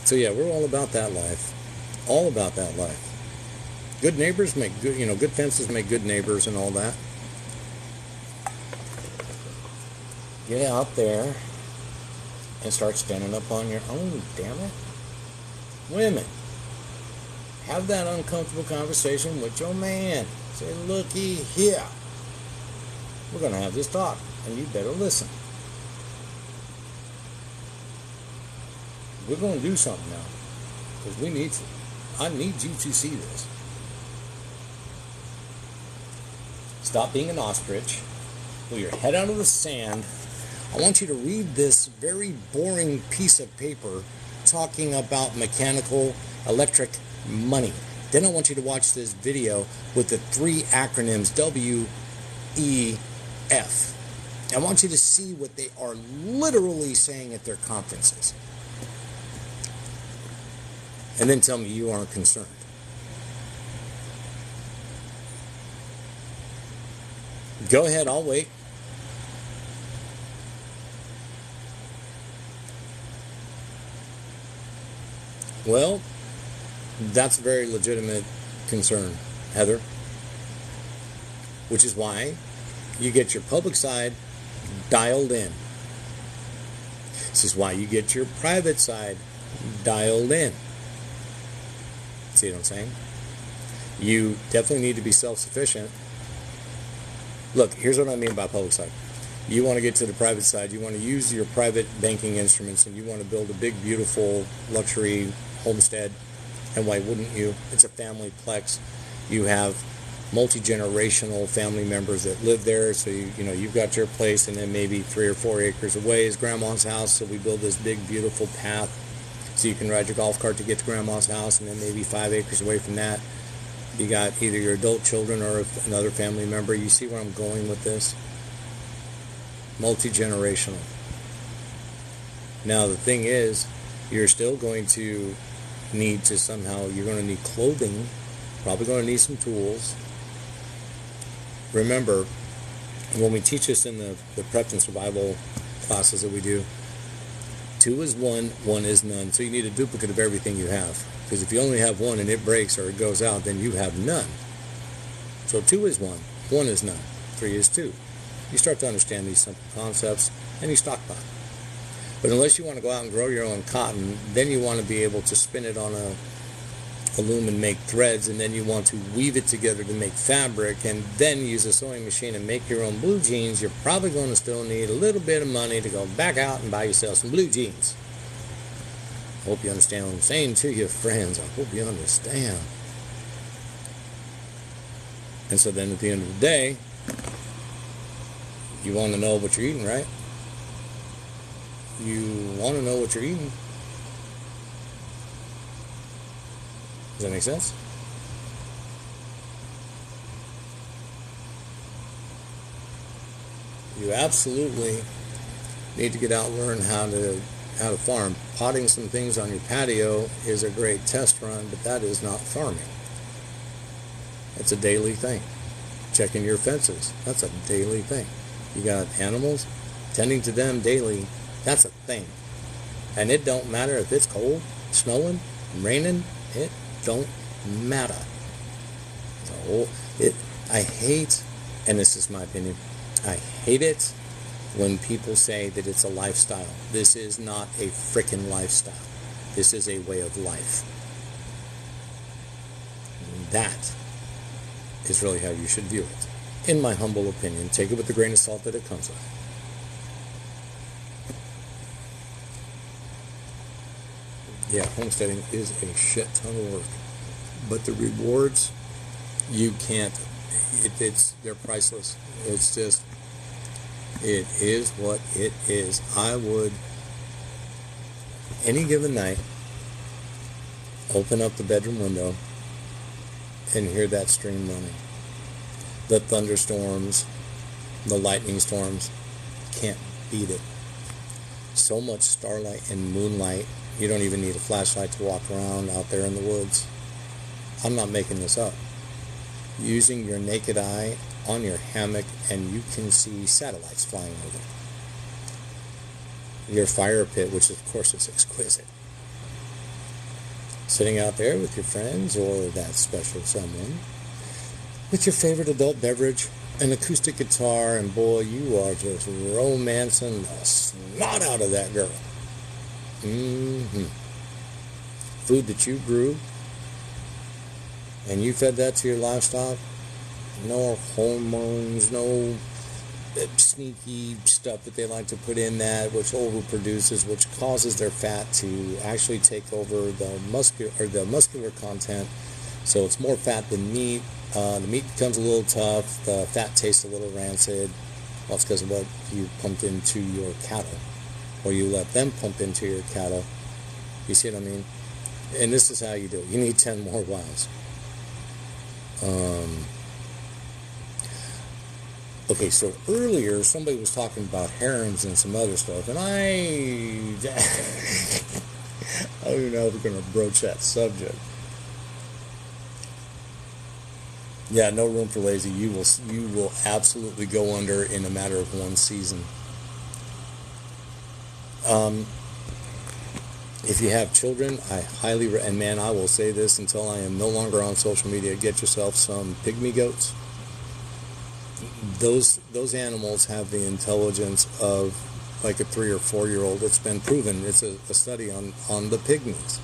So yeah, we're all about that life. All about that life. Good neighbors make good, good fences make good neighbors and all that. Get out there and start standing up on your own, damn it. Women, have that uncomfortable conversation with your man. Say, looky here. We're going to have this talk, and you better listen. We're going to do something now, because we need to. I need you to see this. Stop being an ostrich. Pull your head out of the sand. I want you to read this very boring piece of paper talking about mechanical, electric money. Then I want you to watch this video with the 3 acronyms WEF. I want you to see what they are literally saying at their conferences. And then tell me you aren't concerned. Go ahead, I'll wait. Well, that's a very legitimate concern, Heather. Which is why you get your public side dialed in. This is why you get your private side dialed in. See what I'm saying? You definitely need to be self-sufficient. Look, here's what I mean by public side. You want to get to the private side. You want to use your private banking instruments, and you want to build a big, beautiful, luxury homestead. And why wouldn't you? It's a family plex. You have multi-generational family members that live there. So, you've got your place, and then maybe 3 or 4 acres away is grandma's house. So we build this big, beautiful path so you can ride your golf cart to get to grandma's house. And then maybe 5 acres away from that, you got either your adult children or another family member. You see where I'm going with this? Multi-generational. Now, the thing is, you're still going to need to you're going to need clothing, probably going to need some tools. Remember, when we teach this in the prep and survival classes that we do, 2 is 1, 1 is none. So you need a duplicate of everything you have. Because if you only have 1 and it breaks or it goes out, then you have none. So 2 is 1, 1 is none, 3 is 2. You start to understand these simple concepts, and you stockpile. But unless you want to go out and grow your own cotton, then you want to be able to spin it on a loom and make threads, and then you want to weave it together to make fabric, and then use a sewing machine and make your own blue jeans. You're probably going to still need a little bit of money to go back out and buy yourself some blue jeans. I hope you understand what I'm saying to you, friends. I hope you understand. And so then at the end of the day, you want to know what you're eating, right? You want to know what you're eating. Does that make sense? You absolutely need to get out and learn how to farm. Potting some things on your patio is a great test run, but that is not farming. That's a daily thing. Checking your fences, that's a daily thing. You got animals, tending to them daily, that's a thing. And it don't matter if it's cold, snowing, raining, it don't matter. So I hate, and this is my opinion, I hate it when people say that it's a lifestyle. This is not a frickin' lifestyle. This is a way of life. That is really how you should view it. In my humble opinion, take it with the grain of salt that it comes with. Yeah, homesteading is a shit ton of work. But the rewards, you can't, they're priceless. It's just, it is what it is. I would, any given night, open up the bedroom window and hear that stream running. The thunderstorms, the lightning storms, can't beat it. So much starlight and moonlight, you don't even need a flashlight to walk around out there in the woods. I'm not making this up. Using your naked eye on your hammock, and you can see satellites flying over. Your fire pit, which of course is exquisite. Sitting out there with your friends or that special someone, with your favorite adult beverage, an acoustic guitar, and boy, you are just romancing the snot out of that girl. Food that you grew, and you fed that to your livestock. No hormones, no sneaky stuff that they like to put in that, which overproduces, which causes their fat to actually take over the muscular content. So it's more fat than meat. The meat becomes a little tough. The fat tastes a little rancid. Well, it's because of what you pumped into your cattle, or you let them pump into your cattle. You see what I mean? And this is how you do it. You need 10 more wows. Okay, so earlier somebody was talking about herons and some other stuff, and I don't even know if we're going to broach that subject. Yeah, no room for lazy. You will absolutely go under in a matter of one season. If you have children, I highly, and man, I will say this until I am no longer on social media, get yourself some pygmy goats. Those animals have the intelligence of like a 3 or 4 year old. It's been proven. It's a study on the pygmies.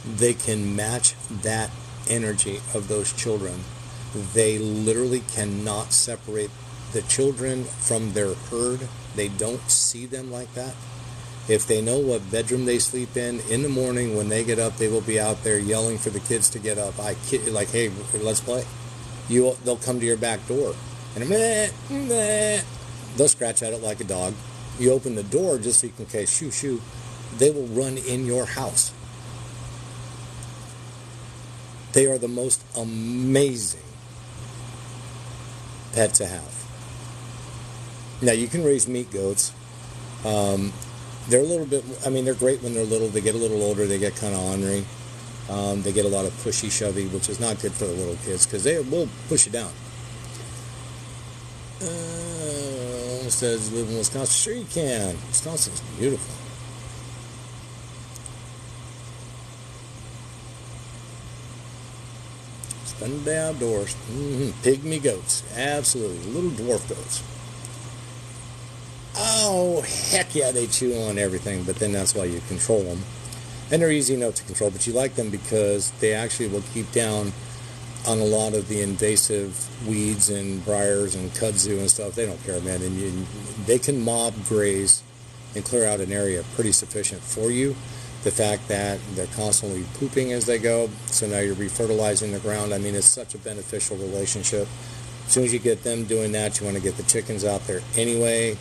They can match that energy of those children. They literally cannot separate the children from their herd. They don't see them like that. If they know what bedroom they sleep in the morning, when they get up, they will be out there yelling for the kids to get up. Like, hey, let's play. They'll come to your back door, and they'll scratch at it like a dog. You open the door just so you can say, shoo, shoo. They will run in your house. They are the most amazing pet to have. Now, you can raise meat goats. They're a little bit, they're great when they're little. They get a little older, they get kind of ornery. They get a lot of pushy shovey, which is not good for the little kids because they will push you down. Says live in Wisconsin. Sure you can. Wisconsin's beautiful. Spend the day outdoors. Pygmy goats. Absolutely. Little dwarf goats. Oh, heck yeah, they chew on everything, but then that's why you control them. And they're easy enough to control, but you like them because they actually will keep down on a lot of the invasive weeds and briars and kudzu and stuff. They don't care, man. And they can mob, graze, and clear out an area pretty sufficient for you. The fact that they're constantly pooping as they go, so now you're refertilizing the ground. It's such a beneficial relationship. As soon as you get them doing that, you want to get the chickens out there anyway.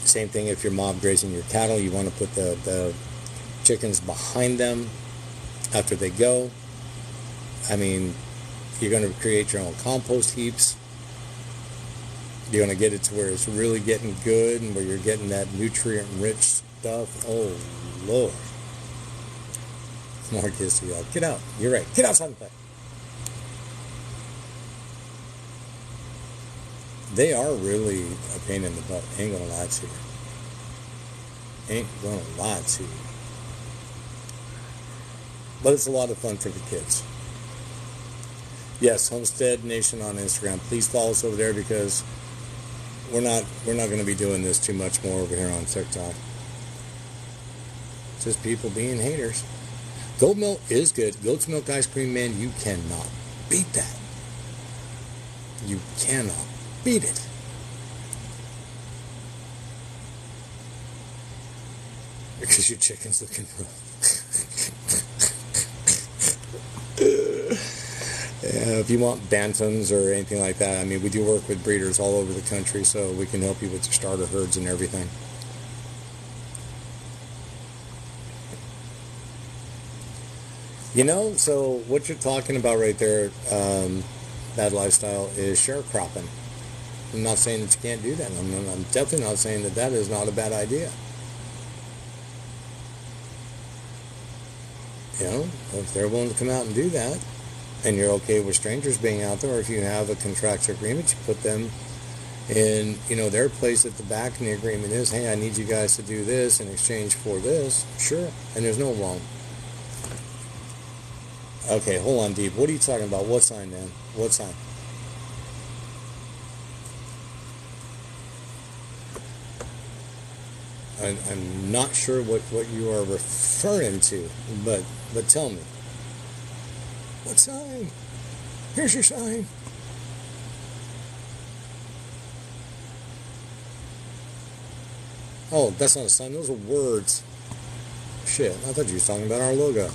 Same thing if you're mob grazing your cattle. You want to put the chickens behind them after they go. You're going to create your own compost heaps. You're going to get it to where it's really getting good and where you're getting that nutrient-rich stuff. Oh, Lord. More kids to y'all. Get out. You're right. Get outside and play. They are really a pain in the butt. Ain't going to lie to you. Ain't going to lie to you. But it's a lot of fun for the kids. Yes, Homestead Nation on Instagram. Please follow us over there because we're not going to be doing this too much more over here on TikTok. Just people being haters. Goat milk is good. Goat's milk ice cream, man, you cannot beat that. You cannot beat it. Because your chicken's looking rough. If you want bantams or anything like that, we do work with breeders all over the country, so we can help you with your starter herds and everything. So what you're talking about right there, that lifestyle, is sharecropping. I'm not saying that you can't do that. I'm definitely not saying that that is not a bad idea. You know, if they're willing to come out and do that, and you're okay with strangers being out there, or if you have a contractual agreement, you put them in, you know, their place at the back, and the agreement is, hey, I need you guys to do this in exchange for this. Sure, and there's no wrong. Okay, hold on, Deep. What are you talking about? What sign, man? What sign? I'm not sure what you are referring to, but tell me. What sign? Here's your sign. Oh, that's not a sign. Those are words. Shit, I thought you were talking about our logo.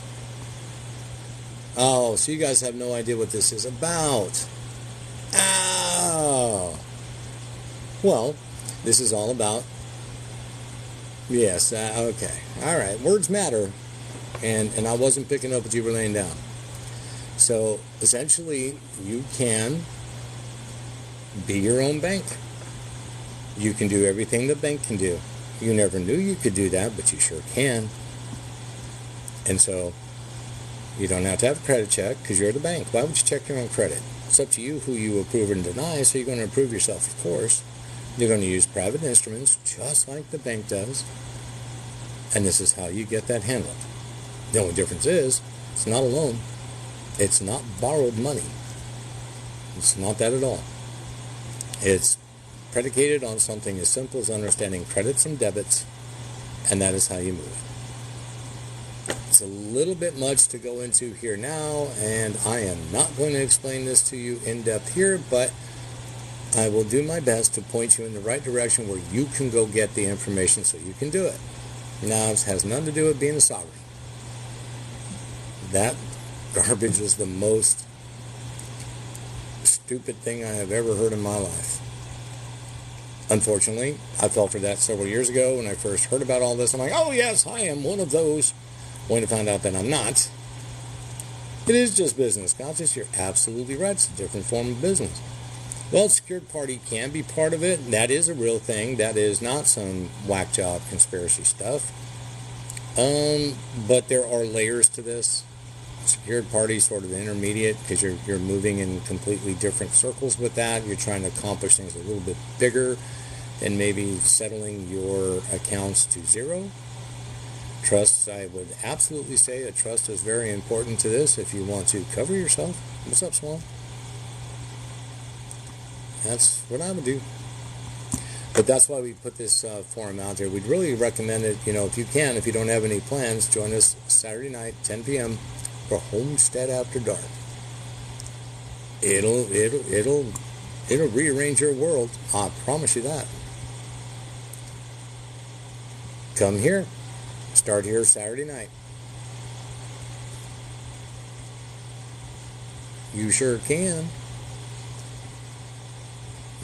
Oh, so you guys have no idea what this is about. Oh. Well, this is all about... Yes, okay. All right. Words matter. And I wasn't picking up what you were laying down. So, essentially, you can be your own bank. You can do everything the bank can do. You never knew you could do that, but you sure can. And so, you don't have to have a credit check because you're the bank. Why would you check your own credit? It's up to you who you approve and deny, so you're going to approve yourself, of course. You're going to use private instruments just like the bank does. And this is how you get that handled. The only difference is, it's not a loan. It's not borrowed money. It's not that at all. It's predicated on something as simple as understanding credits and debits, and that is how you move. It's a little bit much to go into here now, and I am not going to explain this to you in depth here, but I will do my best to point you in the right direction where you can go get the information so you can do it. Now, it has nothing to do with being a sovereign. That garbage is the most stupid thing I have ever heard in my life. Unfortunately, I fell for that several years ago when I first heard about all this. I'm like, oh yes, I am one of those. Only to find out that I'm not. It is just business, Conscious. You're absolutely right. It's a different form of business. Well, secured party can be part of it. That is a real thing. That is not some whack job conspiracy stuff. But there are layers to this. Secured party is sort of intermediate because you're moving in completely different circles with that. You're trying to accomplish things a little bit bigger than maybe settling your accounts to zero. Trusts, I would absolutely say a trust is very important to this if you want to cover yourself. What's up, Swan? That's what I would do. But that's why we put this forum out there. We'd really recommend it, if you can, if you don't have any plans, join us Saturday night, 10 p.m. for Homestead After Dark. It'll rearrange your world. I promise you that. Come here. Start here Saturday night. You sure can.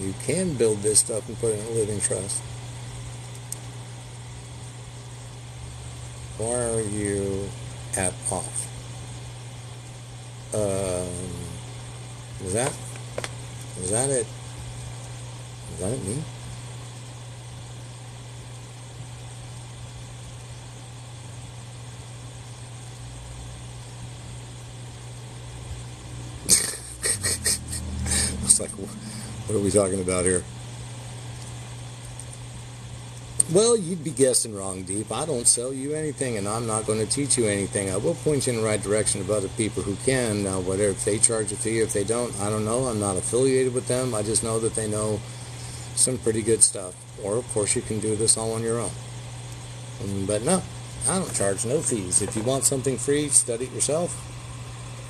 You can build this stuff and put it in a living trust. Why are you at off? Is that it? Is that it, me? It's like, what are we talking about here? Well, you'd be guessing wrong, Deep. I don't sell you anything, and I'm not going to teach you anything. I will point you in the right direction of other people who can. Now, whether if they charge a fee, if they don't, I don't know. I'm not affiliated with them. I just know that they know some pretty good stuff. Or, of course, you can do this all on your own. But no, I don't charge no fees. If you want something free, study it yourself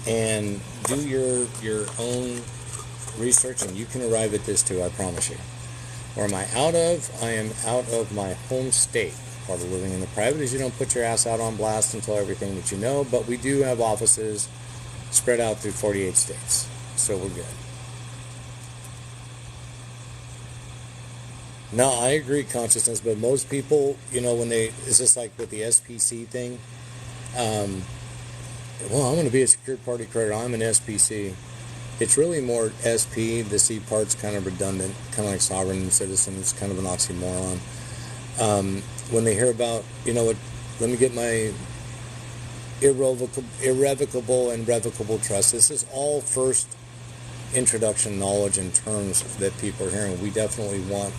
and do your own research, and you can arrive at this too, I promise you. Where am I out of? I am out of my home state. Part of living in the private is you don't put your ass out on blast and tell everything that you know, but we do have offices spread out through 48 states, so we're good. No, I agree, consciousness, but most people, it's just like with the SPC thing. Well, I'm going to be a secured party creditor. I'm an SPC. It's really more SP. The C part's kind of redundant, kind of like sovereign and citizen. It's kind of an oxymoron. When they hear about, you know what, let me get my irrevocable and revocable trust. This is all first introduction knowledge and terms that people are hearing. We definitely want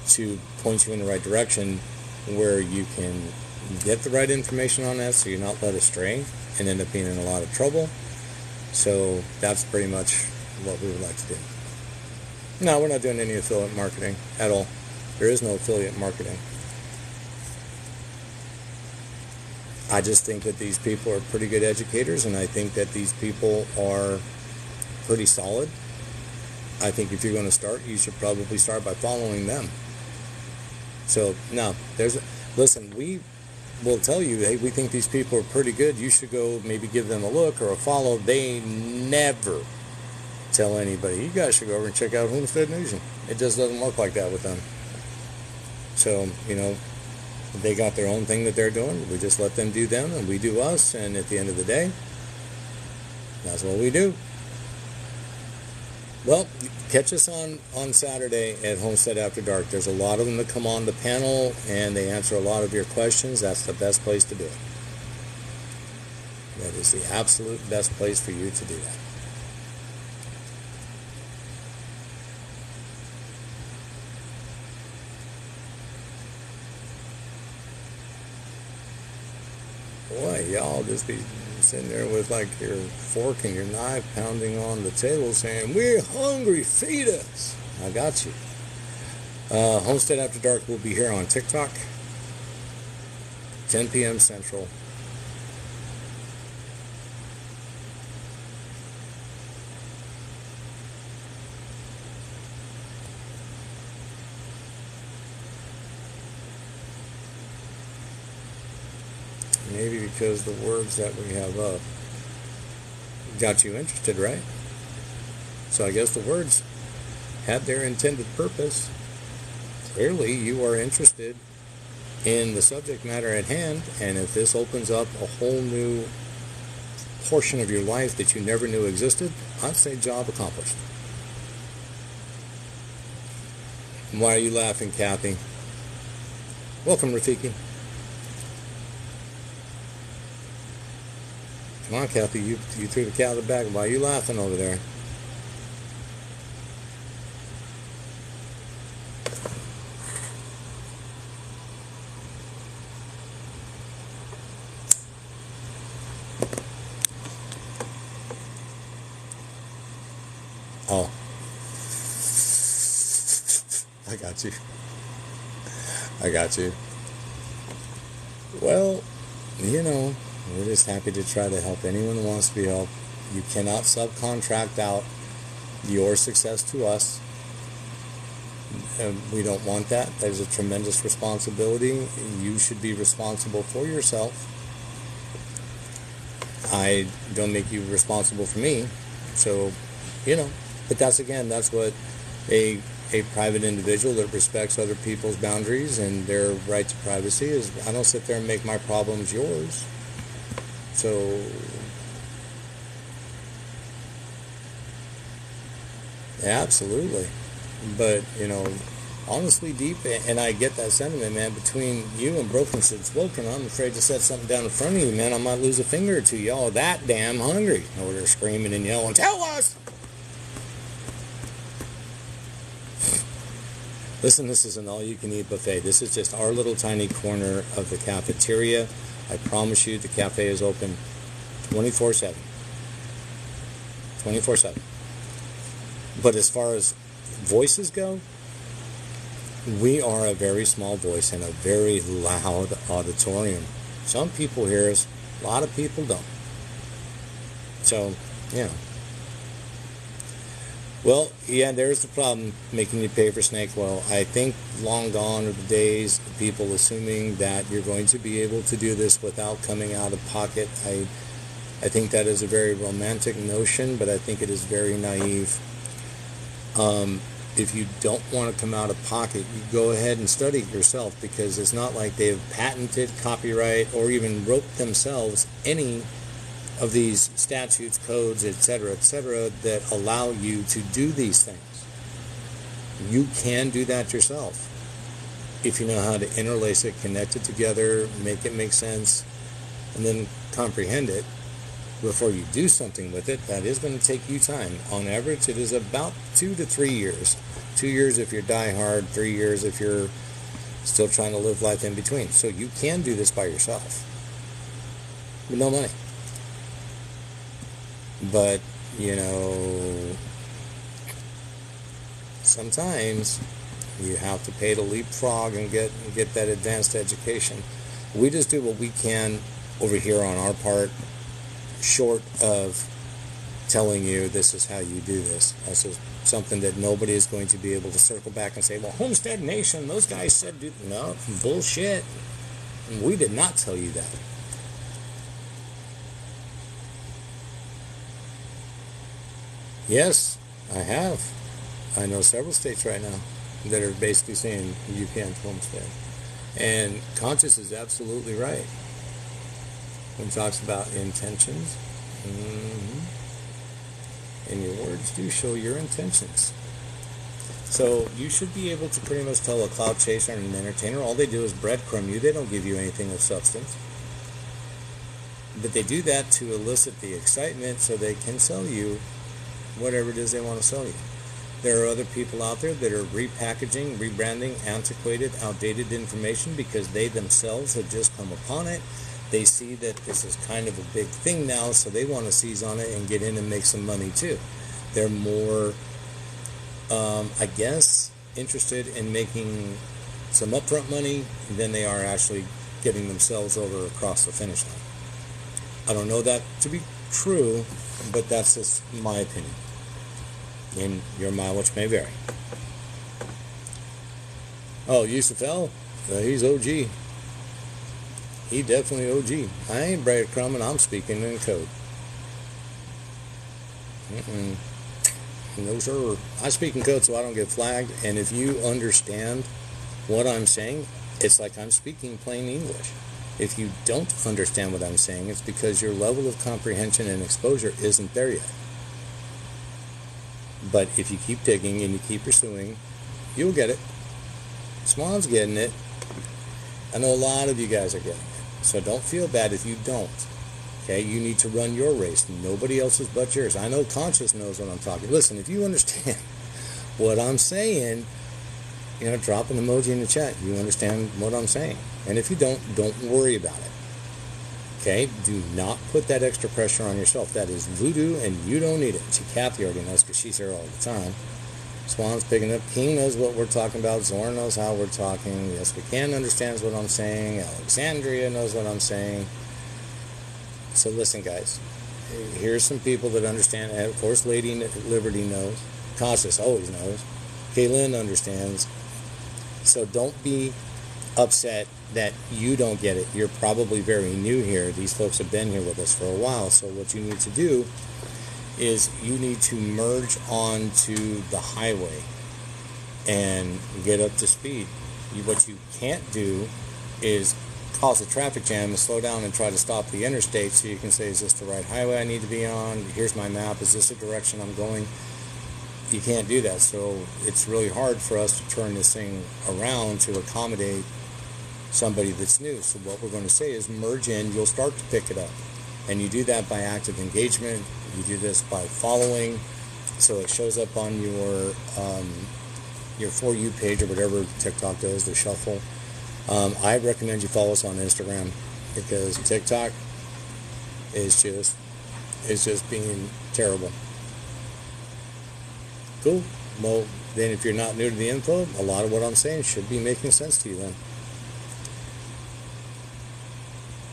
to point you in the right direction where you can get the right information on that so you're not led astray and end up being in a lot of trouble. So that's pretty much what we would like to do. No, we're not doing any affiliate marketing at all. There is no affiliate marketing. I just think that these people are pretty good educators, and I think that these people are pretty solid. I think if you're going to start, you should probably start by following them. So, no, listen, we will tell you, hey, we think these people are pretty good. You should go maybe give them a look or a follow. They never tell anybody, you guys should go over and check out Homestead Nation. It just doesn't work like that with them. So, you know, they got their own thing that they're doing. We just let them do them, and we do us. And at the end of the day, that's what we do. Well, catch us on Saturday at Homestead After Dark. There's a lot of them that come on the panel, and they answer a lot of your questions. That's the best place to do it. That is the absolute best place for you to do that. Boy, y'all just be sitting there with like your fork and your knife pounding on the table saying, we're hungry, feed us. I got you. Homestead After Dark will be here on TikTok, 10 p.m. Central. Maybe because the words that we have up got you interested, right? So I guess the words had their intended purpose. Clearly, you are interested in the subject matter at hand, and if this opens up a whole new portion of your life that you never knew existed, I'd say job accomplished. Why are you laughing, Kathy? Welcome, Rafiki. Come on, Kathy, you threw the cat out the bag. Why are you laughing over there? Oh. I got you. I got you. Well, you know, we're just happy to try to help anyone who wants to be helped. You cannot subcontract out your success to us. We don't want that. There's a tremendous responsibility. You should be responsible for yourself. I don't make you responsible for me. So, you know, but that's what a private individual that respects other people's boundaries and their right to privacy is. I don't sit there and make my problems yours. So, absolutely. But, you know, honestly, deep, and I get that sentiment, man, between you and Broken Said Spoken, I'm afraid to set something down in front of you, man. I might lose a finger or two. Y'all are that damn hungry. Over there screaming and yelling, tell us! Listen, this is an all-you-can-eat buffet. This is just our little tiny corner of the cafeteria. I promise you the cafe is open 24/7. 24/7. But as far as voices go, we are a very small voice in a very loud auditorium. Some people hear us, a lot of people don't. So, you know. Well, yeah, there's the problem, making you pay for snake oil. I think long gone are the days of people assuming that you're going to be able to do this without coming out of pocket. I think that is a very romantic notion, but I think it is very naive. If you don't want to come out of pocket, you go ahead and study it yourself, because it's not like they've patented, copyright, or even wrote themselves any of these statutes, codes, etc., that allow you to do these things. You can do that yourself if you know how to interlace it, connect it together, make it make sense, and then comprehend it before you do something with it. That is going to take you time. On average, it is about 2 to 3 years. 2 years if you're die hard, 3 years if you're still trying to live life in between. So you can do this by yourself with no money. But, sometimes you have to pay to leapfrog and get that advanced education. We just do what we can over here on our part, short of telling you this is how you do this. This is something that nobody is going to be able to circle back and say, well, Homestead Nation, those guys said, no, bullshit. We did not tell you that. Yes, I have. I know several states right now that are basically saying you can't homestead. And Conscious is absolutely right when he talks about intentions. And your words do show your intentions. So you should be able to pretty much tell a cloud chaser and an entertainer, all they do is breadcrumb you. They don't give you anything of substance. But they do that to elicit the excitement so they can sell you whatever it is they want to sell you. There are other people out there that are repackaging, rebranding antiquated, outdated information because they themselves have just come upon it. They see that this is kind of a big thing now, so they want to seize on it and get in and make some money too. They're more, interested in making some upfront money than they are actually getting themselves over across the finish line. I don't know that to be true, but that's just my opinion. And your mileage may vary. Oh, Yusuf L, he's OG. He definitely OG. I ain't breadcrumbing, I'm speaking in code. No, sir. I speak in code so I don't get flagged. And if you understand what I'm saying, it's like I'm speaking plain English. If you don't understand what I'm saying, it's because your level of comprehension and exposure isn't there yet. But if you keep digging and you keep pursuing, you'll get it. Swan's getting it. I know a lot of you guys are getting it. So don't feel bad if you don't. Okay, you need to run your race. Nobody else's but yours. I know Conscious knows what I'm talking. Listen, if you understand what I'm saying, drop an emoji in the chat. You understand what I'm saying. And if you don't worry about it. Okay, do not put that extra pressure on yourself. That is voodoo, and you don't need it. See, Kathy already knows because she's here all the time. Swan's picking up. King knows what we're talking about. Zorn knows how we're talking. Yes, we can understands what I'm saying. Alexandria knows what I'm saying. So listen, guys. Here's some people that understand. And of course, Lady Liberty knows. Cautious always knows. Kaylin understands. So don't be upset that you don't get it. You're probably very new here. These folks have been here with us for a while. So what you need to do is you need to merge onto the highway and get up to speed. What you can't do is cause a traffic jam and slow down and try to stop the interstate so you can say, is this the right highway I need to be on? Here's my map. Is this the direction I'm going? You can't do that. So it's really hard for us to turn this thing around to accommodate somebody that's new. So what we're going to say is merge in. You'll start to pick it up. And you do that by active engagement. You do this by following. So it shows up on your For You page or whatever TikTok does, the shuffle. I recommend you follow us on Instagram because TikTok is just being terrible. Cool. Well, then if you're not new to the info, a lot of what I'm saying should be making sense to you then.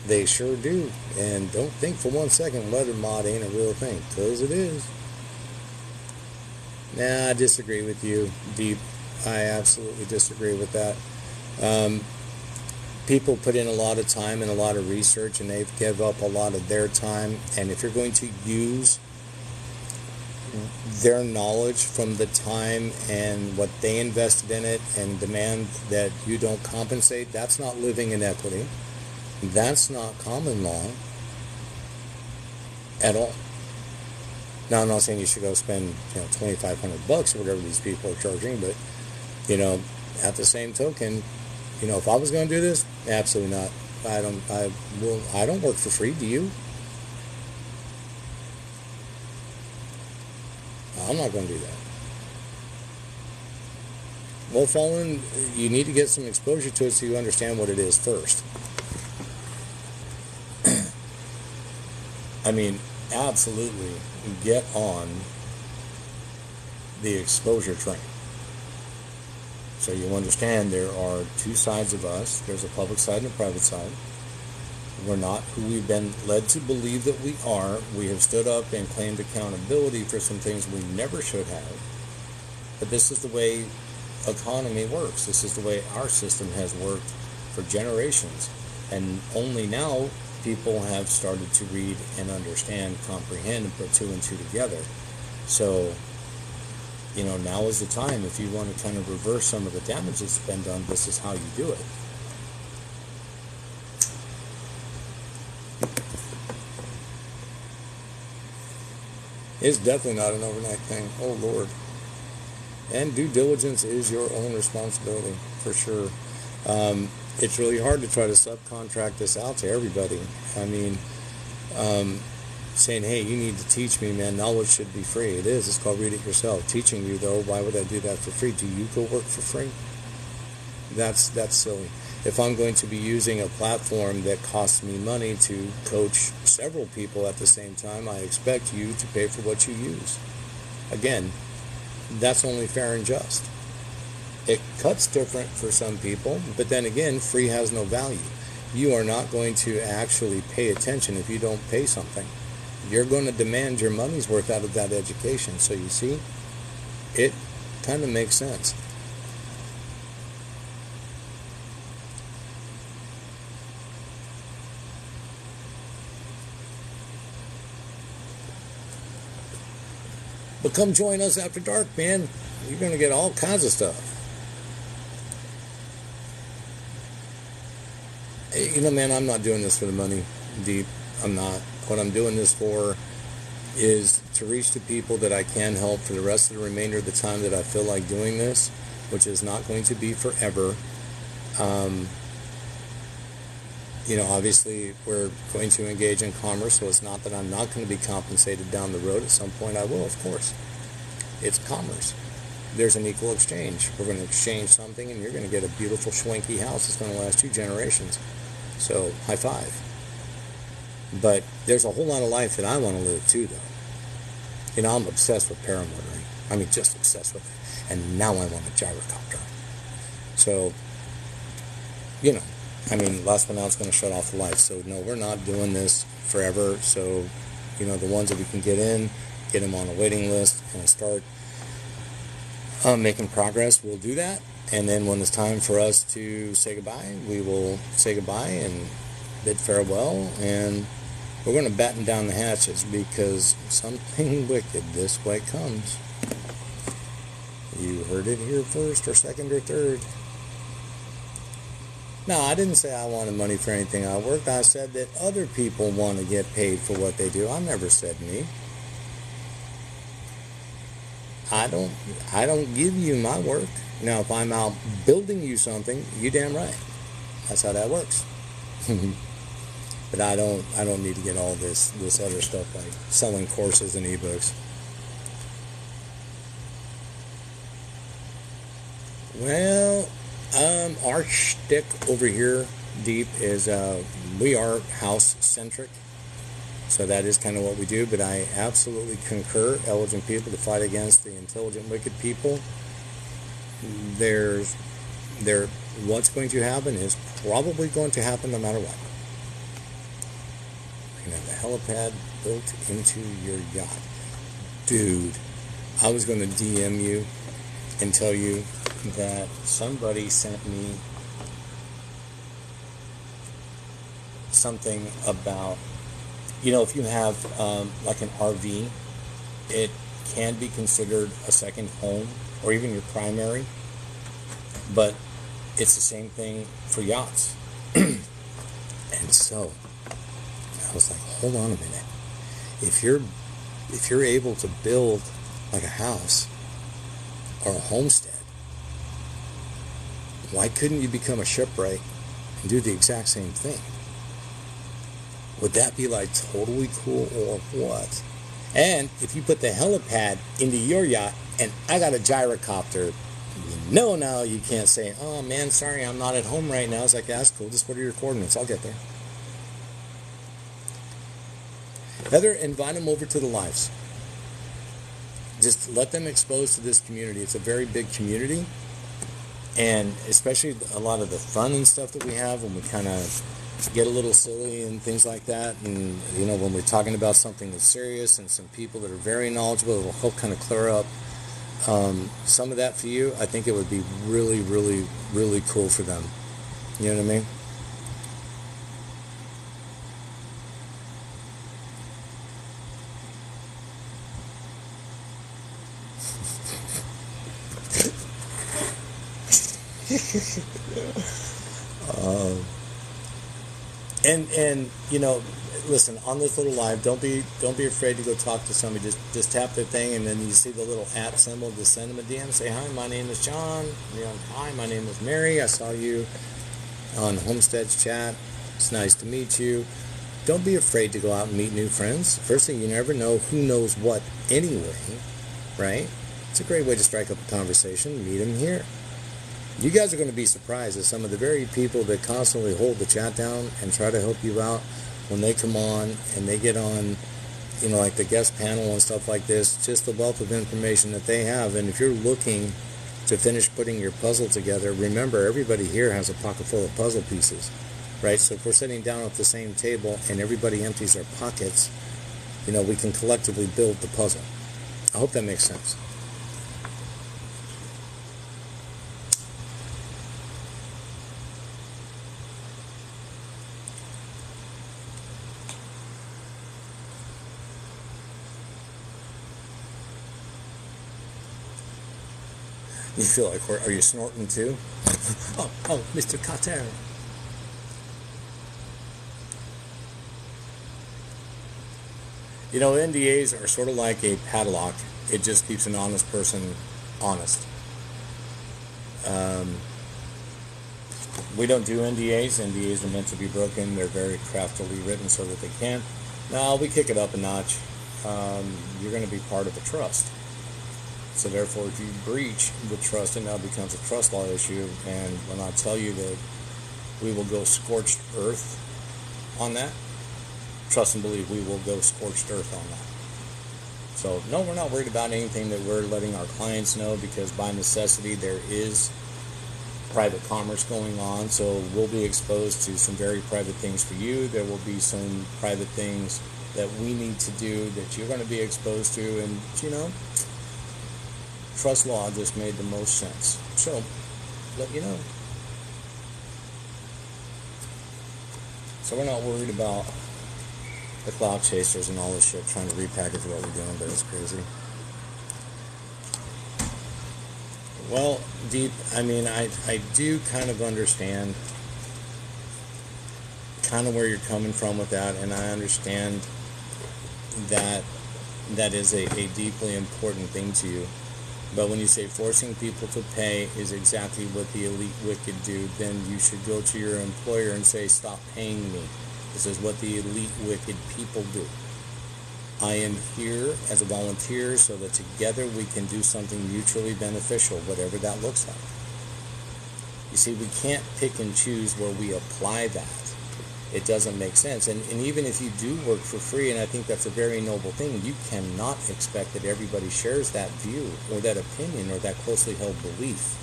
They sure do. And don't think for 1 second letter mod ain't a real thing, because it is. Nah, I disagree with you, Deep. I absolutely disagree with that. People put in a lot of time and a lot of research, and they've given up a lot of their time. And if you're going to use their knowledge from the time and what they invested in it and demand that you don't compensate, that's not living in equity. That's not common law. at all. Now, I'm not saying you should go spend, $2,500 or whatever these people are charging, but, at the same token, if I was going to do this, absolutely not. I don't work for free. Do you? I'm not going to do that. Well, following, you need to get some exposure to it so you understand what it is first. I mean, absolutely get on the exposure train. So you understand there are two sides of us. There's a public side and a private side. We're not who we've been led to believe that we are. We have stood up and claimed accountability for some things we never should have. But this is the way economy works. This is the way our system has worked for generations. And only now people have started to read and understand, comprehend, and put two and two together. So, now is the time. If you want to kind of reverse some of the damage that's been done, this is how you do it. It's definitely not an overnight thing. Oh, Lord. And due diligence is your own responsibility, for sure. It's really hard to try to subcontract this out to everybody. I mean, saying, hey, you need to teach me, man. Knowledge should be free. It is. It's called read it yourself. Teaching you, though, why would I do that for free? Do you go work for free? That's silly. If I'm going to be using a platform that costs me money to coach several people at the same time, I expect you to pay for what you use. Again, that's only fair and just. It cuts different for some people, but then again, free has no value. You are not going to actually pay attention if you don't pay something. You're going to demand your money's worth out of that education. So you see, it kind of makes sense. But come join us after dark, man. You're going to get all kinds of stuff. Man, I'm not doing this for the money, Deep. I'm not. What I'm doing this for is to reach the people that I can help for the rest of the remainder of the time that I feel like doing this, which is not going to be forever. Obviously we're going to engage in commerce, so it's not that I'm not going to be compensated down the road. At some point I will, of course. It's commerce. There's an equal exchange. We're going to exchange something, and you're going to get a beautiful, schwanky house that's going to last 2 generations. So, high five. But there's a whole lot of life that I want to live, too, though. I'm obsessed with paramotoring. I mean, just obsessed with it. And now I want a gyrocopter. So, last one out's going to shut off the lights. So, no, we're not doing this forever. So, the ones that we can get in, get them on a waiting list, and start making progress, we'll do that. And then when it's time for us to say goodbye, we will say goodbye and bid farewell. And we're going to batten down the hatches because something wicked this way comes. You heard it here first or second or third. No, I didn't say I wanted money for anything I worked. I said that other people want to get paid for what they do. I never said me. I don't give you my work. Now, if I'm out building you something, you damn right. That's how that works. But I don't need to get all this other stuff like selling courses and ebooks. Well, our shtick over here, Deep, is we are house-centric. So that is kind of what we do, but I absolutely concur, intelligent people to fight against the intelligent, wicked people. What's going to happen is probably going to happen no matter what. You're going to have a helipad built into your yacht. Dude, I was going to DM you and tell you that somebody sent me something about, if you have like an RV, it can be considered a second home or even your primary, but it's the same thing for yachts. And so I was like, hold on a minute. if you're able to build like a house or a homestead, why couldn't you become a shipwright and do the exact same thing? Would that be like totally cool or what? And if you put the helipad into your yacht and I got a gyrocopter, now you can't say, oh man, sorry, I'm not at home right now. It's like, yeah, that's cool. Just what are your coordinates? I'll get there. Heather, invite them over to the lives. Just let them expose to this community. It's a very big community. And especially a lot of the fun and stuff that we have when we kind of get a little silly and things like that. And, you know, when we're talking about something that's serious and some people that are very knowledgeable, it will help kind of clear up some of that for you. I think it would be really, really, really cool for them. You know what I mean? And you know, listen, on this little live, don't be afraid to go talk to somebody. Just tap their thing, and then you see the little @ symbol. Just send them a DM. Say, hi, my name is John. You know, hi, my name is Mary. I saw you on Homestead's chat. It's nice to meet you. Don't be afraid to go out and meet new friends. First thing, you never know who knows what anyway, right? It's a great way to strike up a conversation. Meet them here. You guys are going to be surprised at some of the very people that constantly hold the chat down and try to help you out when they come on and they get on, you know, like the guest panel and stuff like this, just the wealth of information that they have. And if you're looking to finish putting your puzzle together, remember, everybody here has a pocket full of puzzle pieces, right? So if we're sitting down at the same table and everybody empties their pockets, you know, we can collectively build the puzzle. I hope that makes sense. You feel like, are you snorting too? oh, Mr. Carter. You know, NDAs are sort of like a padlock. It just keeps an honest person honest. We don't do NDAs. NDAs are meant to be broken. They're very craftily written so that they can. Now, we kick it up a notch. You're going to be part of the trust. So therefore, if you breach the trust, it now becomes a trust law issue. And when I tell you that we will go scorched earth on that, trust and believe we will go scorched earth on that. So no, we're not worried about anything that we're letting our clients know, because by necessity there is private commerce going on. So we'll be exposed to some very private things for you. There will be some private things that we need to do that you're going to be exposed to. And, you know, trust law just made the most sense. So, let you know. So we're not worried about the cloud chasers and all this shit trying to repackage what we're doing, but it's crazy. Well, Deep, I mean, I do kind of understand kind of where you're coming from with that, and I understand that that is a deeply important thing to you. But when you say forcing people to pay is exactly what the elite wicked do, then you should go to your employer and say, stop paying me. This is what the elite wicked people do. I am here as a volunteer so that together we can do something mutually beneficial, whatever that looks like. You see, we can't pick and choose where we apply that. It doesn't make sense. And even if you do work for free, and I think that's a very noble thing, you cannot expect that everybody shares that view or that opinion or that closely held belief.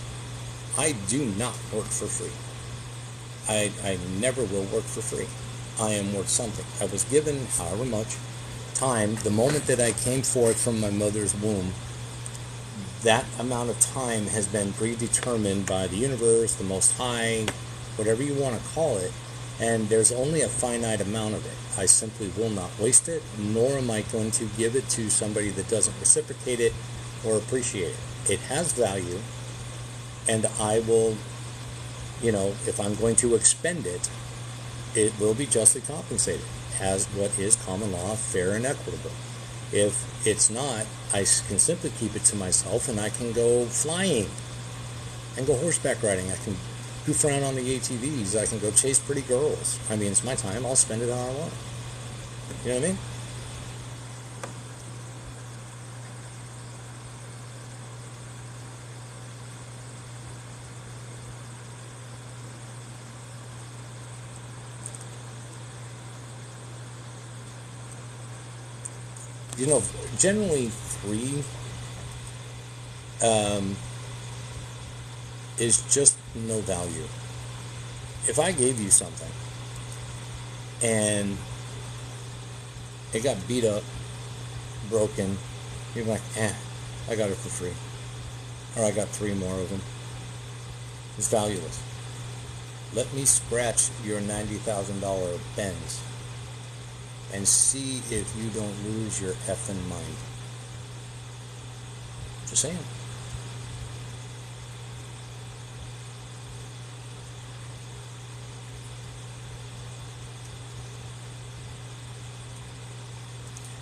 I do not work for free. I never will work for free. I am worth something. I was given however much time, the moment that I came forth from my mother's womb, that amount of time has been predetermined by the universe, the Most High, whatever you want to call it. And there's only a finite amount of it. I simply will not waste it, nor am I going to give it to somebody that doesn't reciprocate it or appreciate it. It has value, and I will, you know, if I'm going to expend it, it will be justly compensated. as what is common law, fair and equitable. If it's not, I can simply keep it to myself, and I can go flying and go horseback riding. I can goof around on the ATVs. I can go chase pretty girls. I mean, it's my time. I'll spend it how I want. You know what I mean? You know, generally free is just no value. If I gave you something and it got beat up, broken, you're like, I got it for free. Or I got 3 more of them. It's valueless. Let me scratch your $90,000 Benz and see if you don't lose your effing mind. Just saying.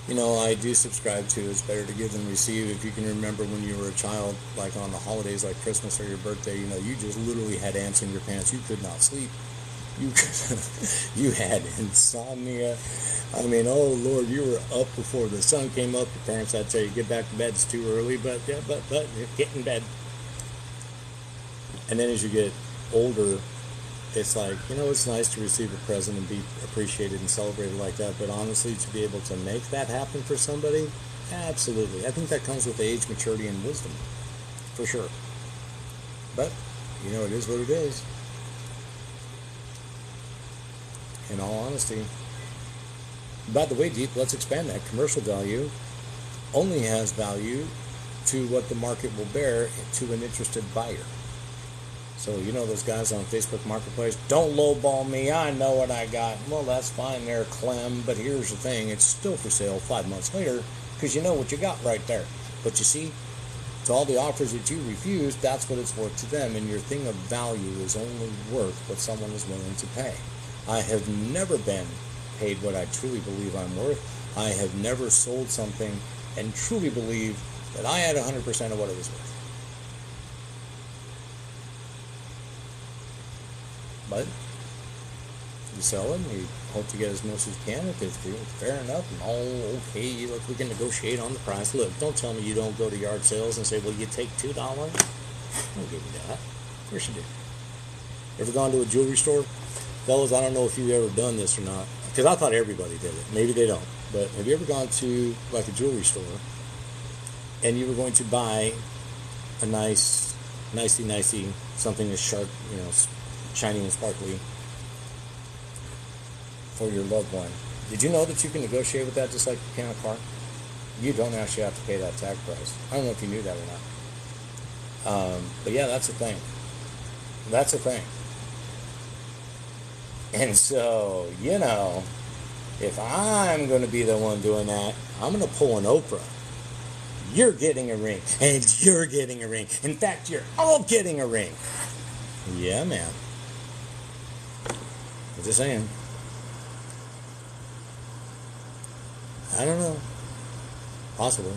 You know, I do subscribe to It's Better to Give Than Receive. If you can remember when you were a child, like on the holidays like Christmas or your birthday, you know, you just literally had ants in your pants. You could not sleep. You had insomnia. I mean, oh Lord, you were up before the sun came up. Your parents had to tell you, get back to bed, it's too early, but get in bed. And then as you get older, it's like, you know, it's nice to receive a present and be appreciated and celebrated like that, but honestly, to be able to make that happen for somebody, absolutely. I think that comes with age, maturity, and wisdom, for sure. But, you know, it is what it is. In all honesty. By the way, Deep, let's expand that. Commercial value only has value to what the market will bear to an interested buyer. So, you know those guys on Facebook Marketplace, don't lowball me, I know what I got. Well, that's fine there, Clem, but here's the thing, it's still for sale 5 months later, because you know what you got right there. But you see, to all the offers that you refuse, that's what it's worth to them, and your thing of value is only worth what someone is willing to pay. I have never been paid what I truly believe I'm worth. I have never sold something and truly believed that I had 100% of what it was worth. But you sell it and you hope to get as much as you can. If it's fair enough, and okay, look, we can negotiate on the price. Look, don't tell me you don't go to yard sales and say, well, you take $2. I don't give you that. Of course you do. Ever gone to a jewelry store? Fellas, I don't know if you've ever done this or not, because I thought everybody did it. Maybe they don't. But have you ever gone to like a jewelry store and you were going to buy a nicey, something that's sharp, you know, shiny and sparkly for your loved one? Did you know that you can negotiate with that just like you can a car? You don't actually have to pay that tag price. I don't know if you knew that or not. But yeah, that's a thing. That's a thing. And so, you know, if I'm going to be the one doing that, I'm going to pull an Oprah. You're getting a ring, and you're getting a ring. In fact, you're all getting a ring. Yeah, man. I'm just saying. I don't know. Possible.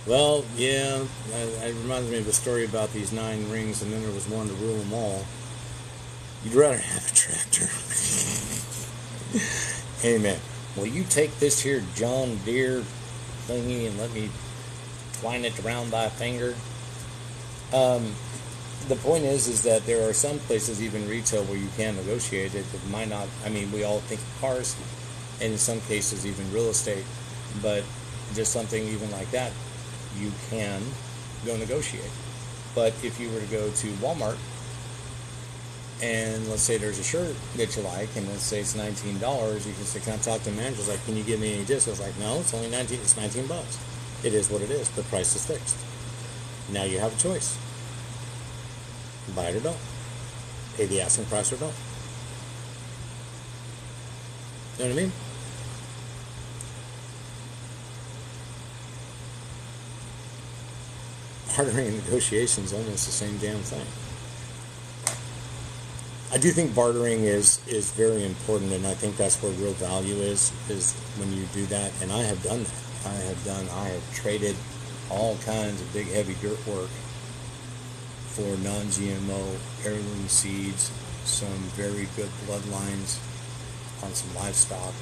Well, yeah, it reminds me of a story about these 9 rings, and then there was one to rule them all. You'd rather have a tractor. Hey, man, will you take this here John Deere thingy and let me twine it around thy finger? The point is that there are some places, even retail, where you can negotiate it. It might not, I mean, we all think of cars, and in some cases even real estate, but just something even like that, you can go negotiate. But if you were to go to Walmart and let's say there's a shirt that you like and let's say it's $19, you can say, can I talk to the manager? Like, can you give me any discounts? Like, no, it's only 19, it's $19. It is what it is. The price is fixed. Now you have a choice. Buy it or don't. Pay the asking price or don't. You know what I mean? Bartering and negotiation is almost the same damn thing. I do think bartering is very important, and I think that's where real value is when you do that. And I have done that. I have traded all kinds of big, heavy dirt work for non-GMO heirloom seeds, some very good bloodlines on some livestock.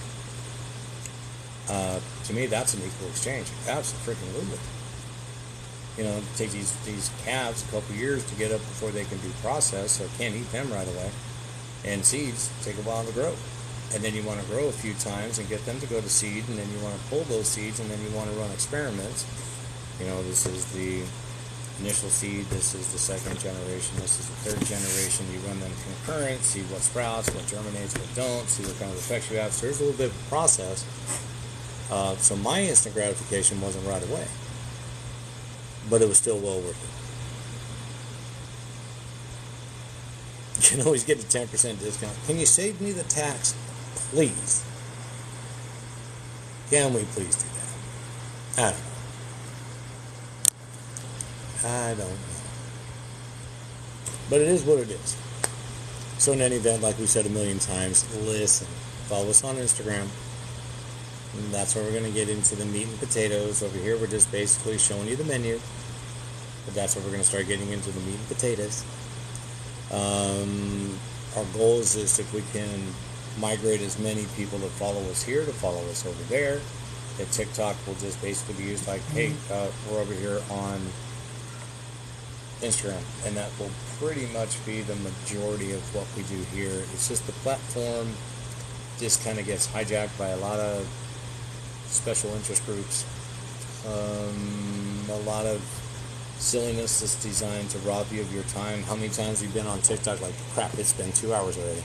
To me, that's an equal exchange. Absolutely. You know, it takes these calves a couple years to get up before they can be processed, so can't eat them right away. And seeds take a while to grow. And then you want to grow a few times and get them to go to seed, and then you want to pull those seeds, and then you want to run experiments. You know, this is the initial seed, this is the second generation, this is the third generation. You run them concurrent, see what sprouts, what germinates, what don't, see what kind of effects you have. So there's a little bit of a process. So my instant gratification wasn't right away, but it was still well worth it. You can always get a 10% discount. Can you save me the tax, please? Can we please do that? I don't know. But it is what it is. So in any event, like we said a million times, listen, follow us on Instagram. And that's where we're going to get into the meat and potatoes. Over here, we're just basically showing you the menu. But that's where we're going to start getting into the meat and potatoes. Our goal is this: if we can migrate as many people that follow us here to follow us over there, that TikTok will just basically be used like, hey, we're over here on Instagram, and that will pretty much be the majority of what we do here. It's just the platform just kind of gets hijacked by a lot of special interest groups, a lot of silliness that's designed to rob you of your time. How many times have you been on TikTok like, crap, it's been 2 hours already?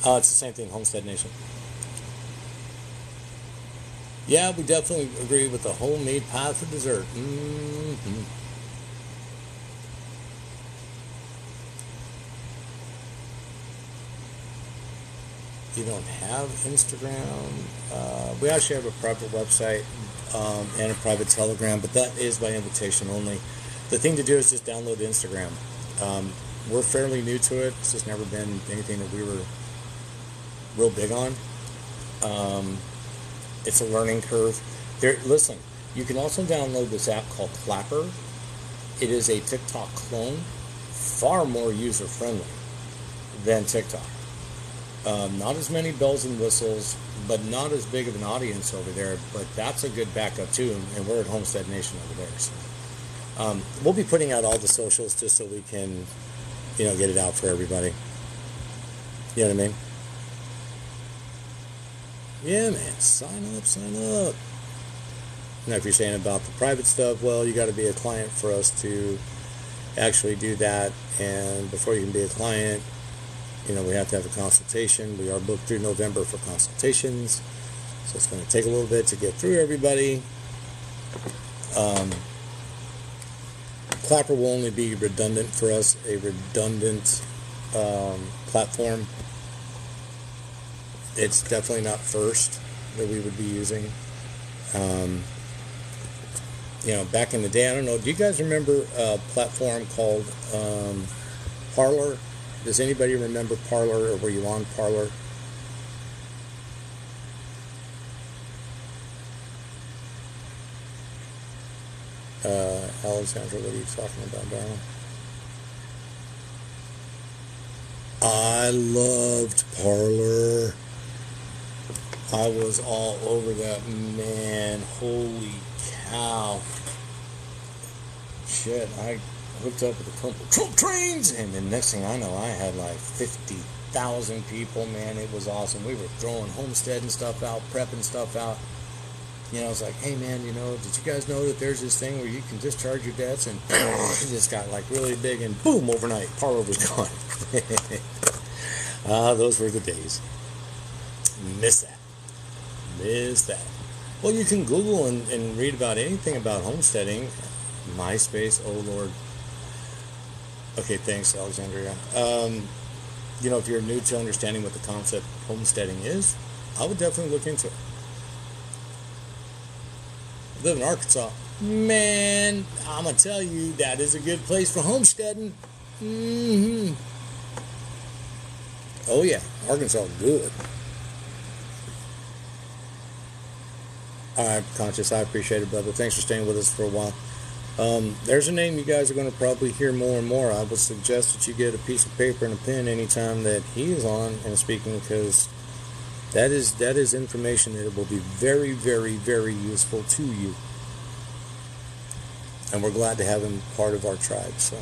It's the same thing, Homestead Nation. Yeah, we definitely agree with the homemade pie for dessert. Mm-hmm. You don't have Instagram. We actually have a private website and a private Telegram, but that is by invitation only. The thing to do is just download Instagram. We're fairly new to it. It's just never been anything that we were real big on. It's a learning curve. Listen, you can also download this app called Clapper. It is a TikTok clone, far more user-friendly than TikTok. Not as many bells and whistles, but not as big of an audience over there. But that's a good backup too, and we're at Homestead Nation over there. So we'll be putting out all the socials just so we can, get it out for everybody. You know what I mean? Yeah, man. Sign up. Now, if you're saying about the private stuff, well, you got to be a client for us to actually do that. And before you can be a client, we have to have a consultation. We are booked through November for consultations, so it's going to take a little bit to get through everybody. Clapper will only be redundant for us, a redundant platform. It's definitely not first that we would be using. Back in the day, I don't know, do you guys remember a platform called Parler? Does anybody remember Parler, or were you on Parler? Alexandra, what are you talking about, darling? I loved Parler. I was all over that, man. Holy cow. Shit, I hooked up with a couple Trump trains, and the next thing I know, I had like 50,000 people, man. It was awesome. We were throwing homestead and stuff out, prepping stuff out. I was like, hey, man, did you guys know that there's this thing where you can discharge your debts? And it just got like really big, and boom, overnight, Parler was gone. Those were the days. Miss that. Well, you can Google and read about anything about homesteading. MySpace, oh Lord. Okay, thanks, Alexandria. If you're new to understanding what the concept of homesteading is, I would definitely look into it. I live in Arkansas. Man, I'm going to tell you, that is a good place for homesteading. Mm-hmm. Oh yeah, Arkansas good. All right, Conscious, I appreciate it, brother. Thanks for staying with us for a while. There's a name you guys are going to probably hear more and more. I would suggest that you get a piece of paper and a pen anytime that he is on and speaking, because that is information that will be very, very, very useful to you. And we're glad to have him part of our tribe. So.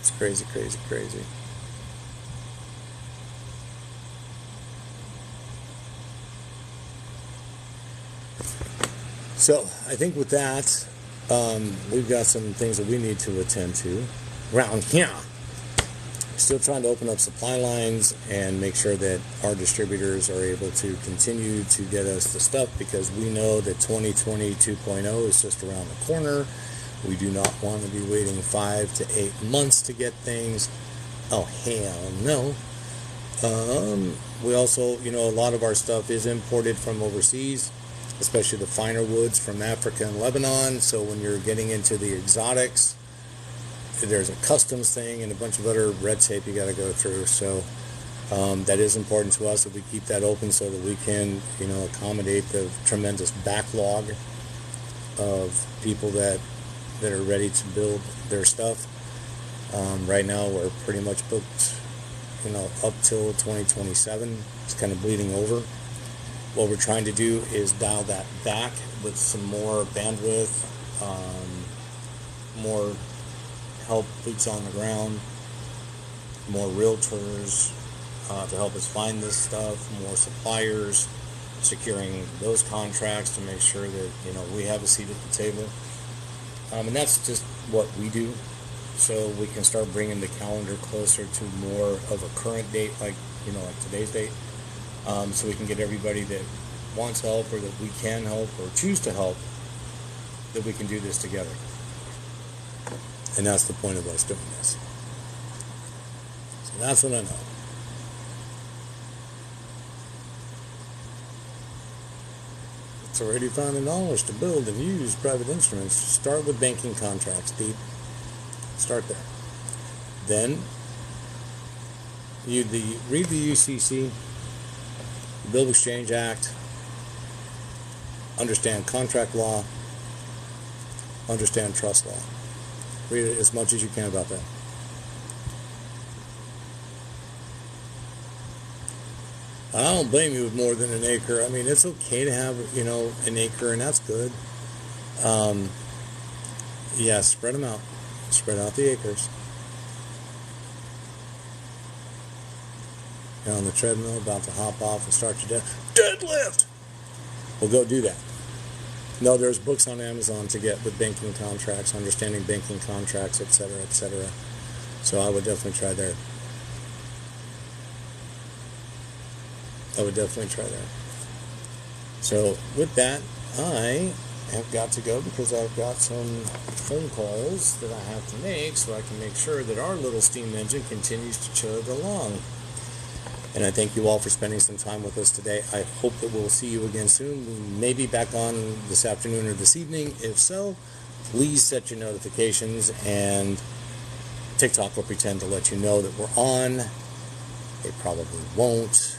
It's crazy, crazy, crazy. So I think with that, we've got some things that we need to attend to around here. Still trying to open up supply lines and make sure that our distributors are able to continue to get us the stuff, because we know that 2020 2.0 is just around the corner. We do not want to be waiting 5 to 8 months to get things. Oh, hell no. We also, a lot of our stuff is imported from overseas, especially the finer woods from Africa and Lebanon. So when you're getting into the exotics, there's a customs thing and a bunch of other red tape you got to go through. So that is important to us, that we keep that open so that we can, accommodate the tremendous backlog of people that are ready to build their stuff. Right now we're pretty much booked, up till 2027. It's kind of bleeding over. What we're trying to do is dial that back with some more bandwidth, more help, boots on the ground, more realtors to help us find this stuff, more suppliers, securing those contracts to make sure that, we have a seat at the table. And that's just what we do, so we can start bringing the calendar closer to more of a current date, like today's date, so we can get everybody that wants help or that we can help or choose to help, that we can do this together. And that's the point of us doing this. So that's what I know. It's already found knowledge to build and use private instruments. Start with banking contracts, Pete. Start there. Then read the UCC, the Bill of Exchange Act, understand contract law, understand trust law. Read it as much as you can about that. I don't blame you with more than an acre. I mean, it's okay to have, an acre, and that's good. Yeah, spread them out. Spread out the acres. You're on the treadmill, about to hop off and start your deadlift. Well, go do that. No, there's books on Amazon to get with banking contracts, understanding banking contracts, etc., etc. So I would definitely try there. So with that, I have got to go because I've got some phone calls that I have to make so I can make sure that our little steam engine continues to chug along. And I thank you all for spending some time with us today. I hope that we'll see you again soon. We may be back on this afternoon or this evening. If so, please set your notifications, and TikTok will pretend to let you know that we're on. They probably won't.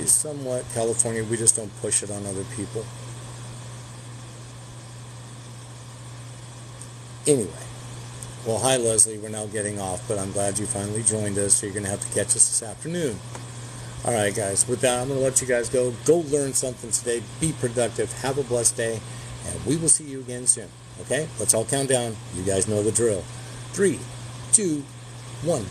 Somewhat California, we just don't push it on other people. Anyway, well, hi Leslie, we're now getting off, but I'm glad you finally joined us, so you're going to have to catch us this afternoon. All right, guys, with that, I'm going to let you guys go. Go learn something today. Be productive. Have a blessed day, and we will see you again soon. Okay? Let's all count down. You guys know the drill. 3, 2, 1.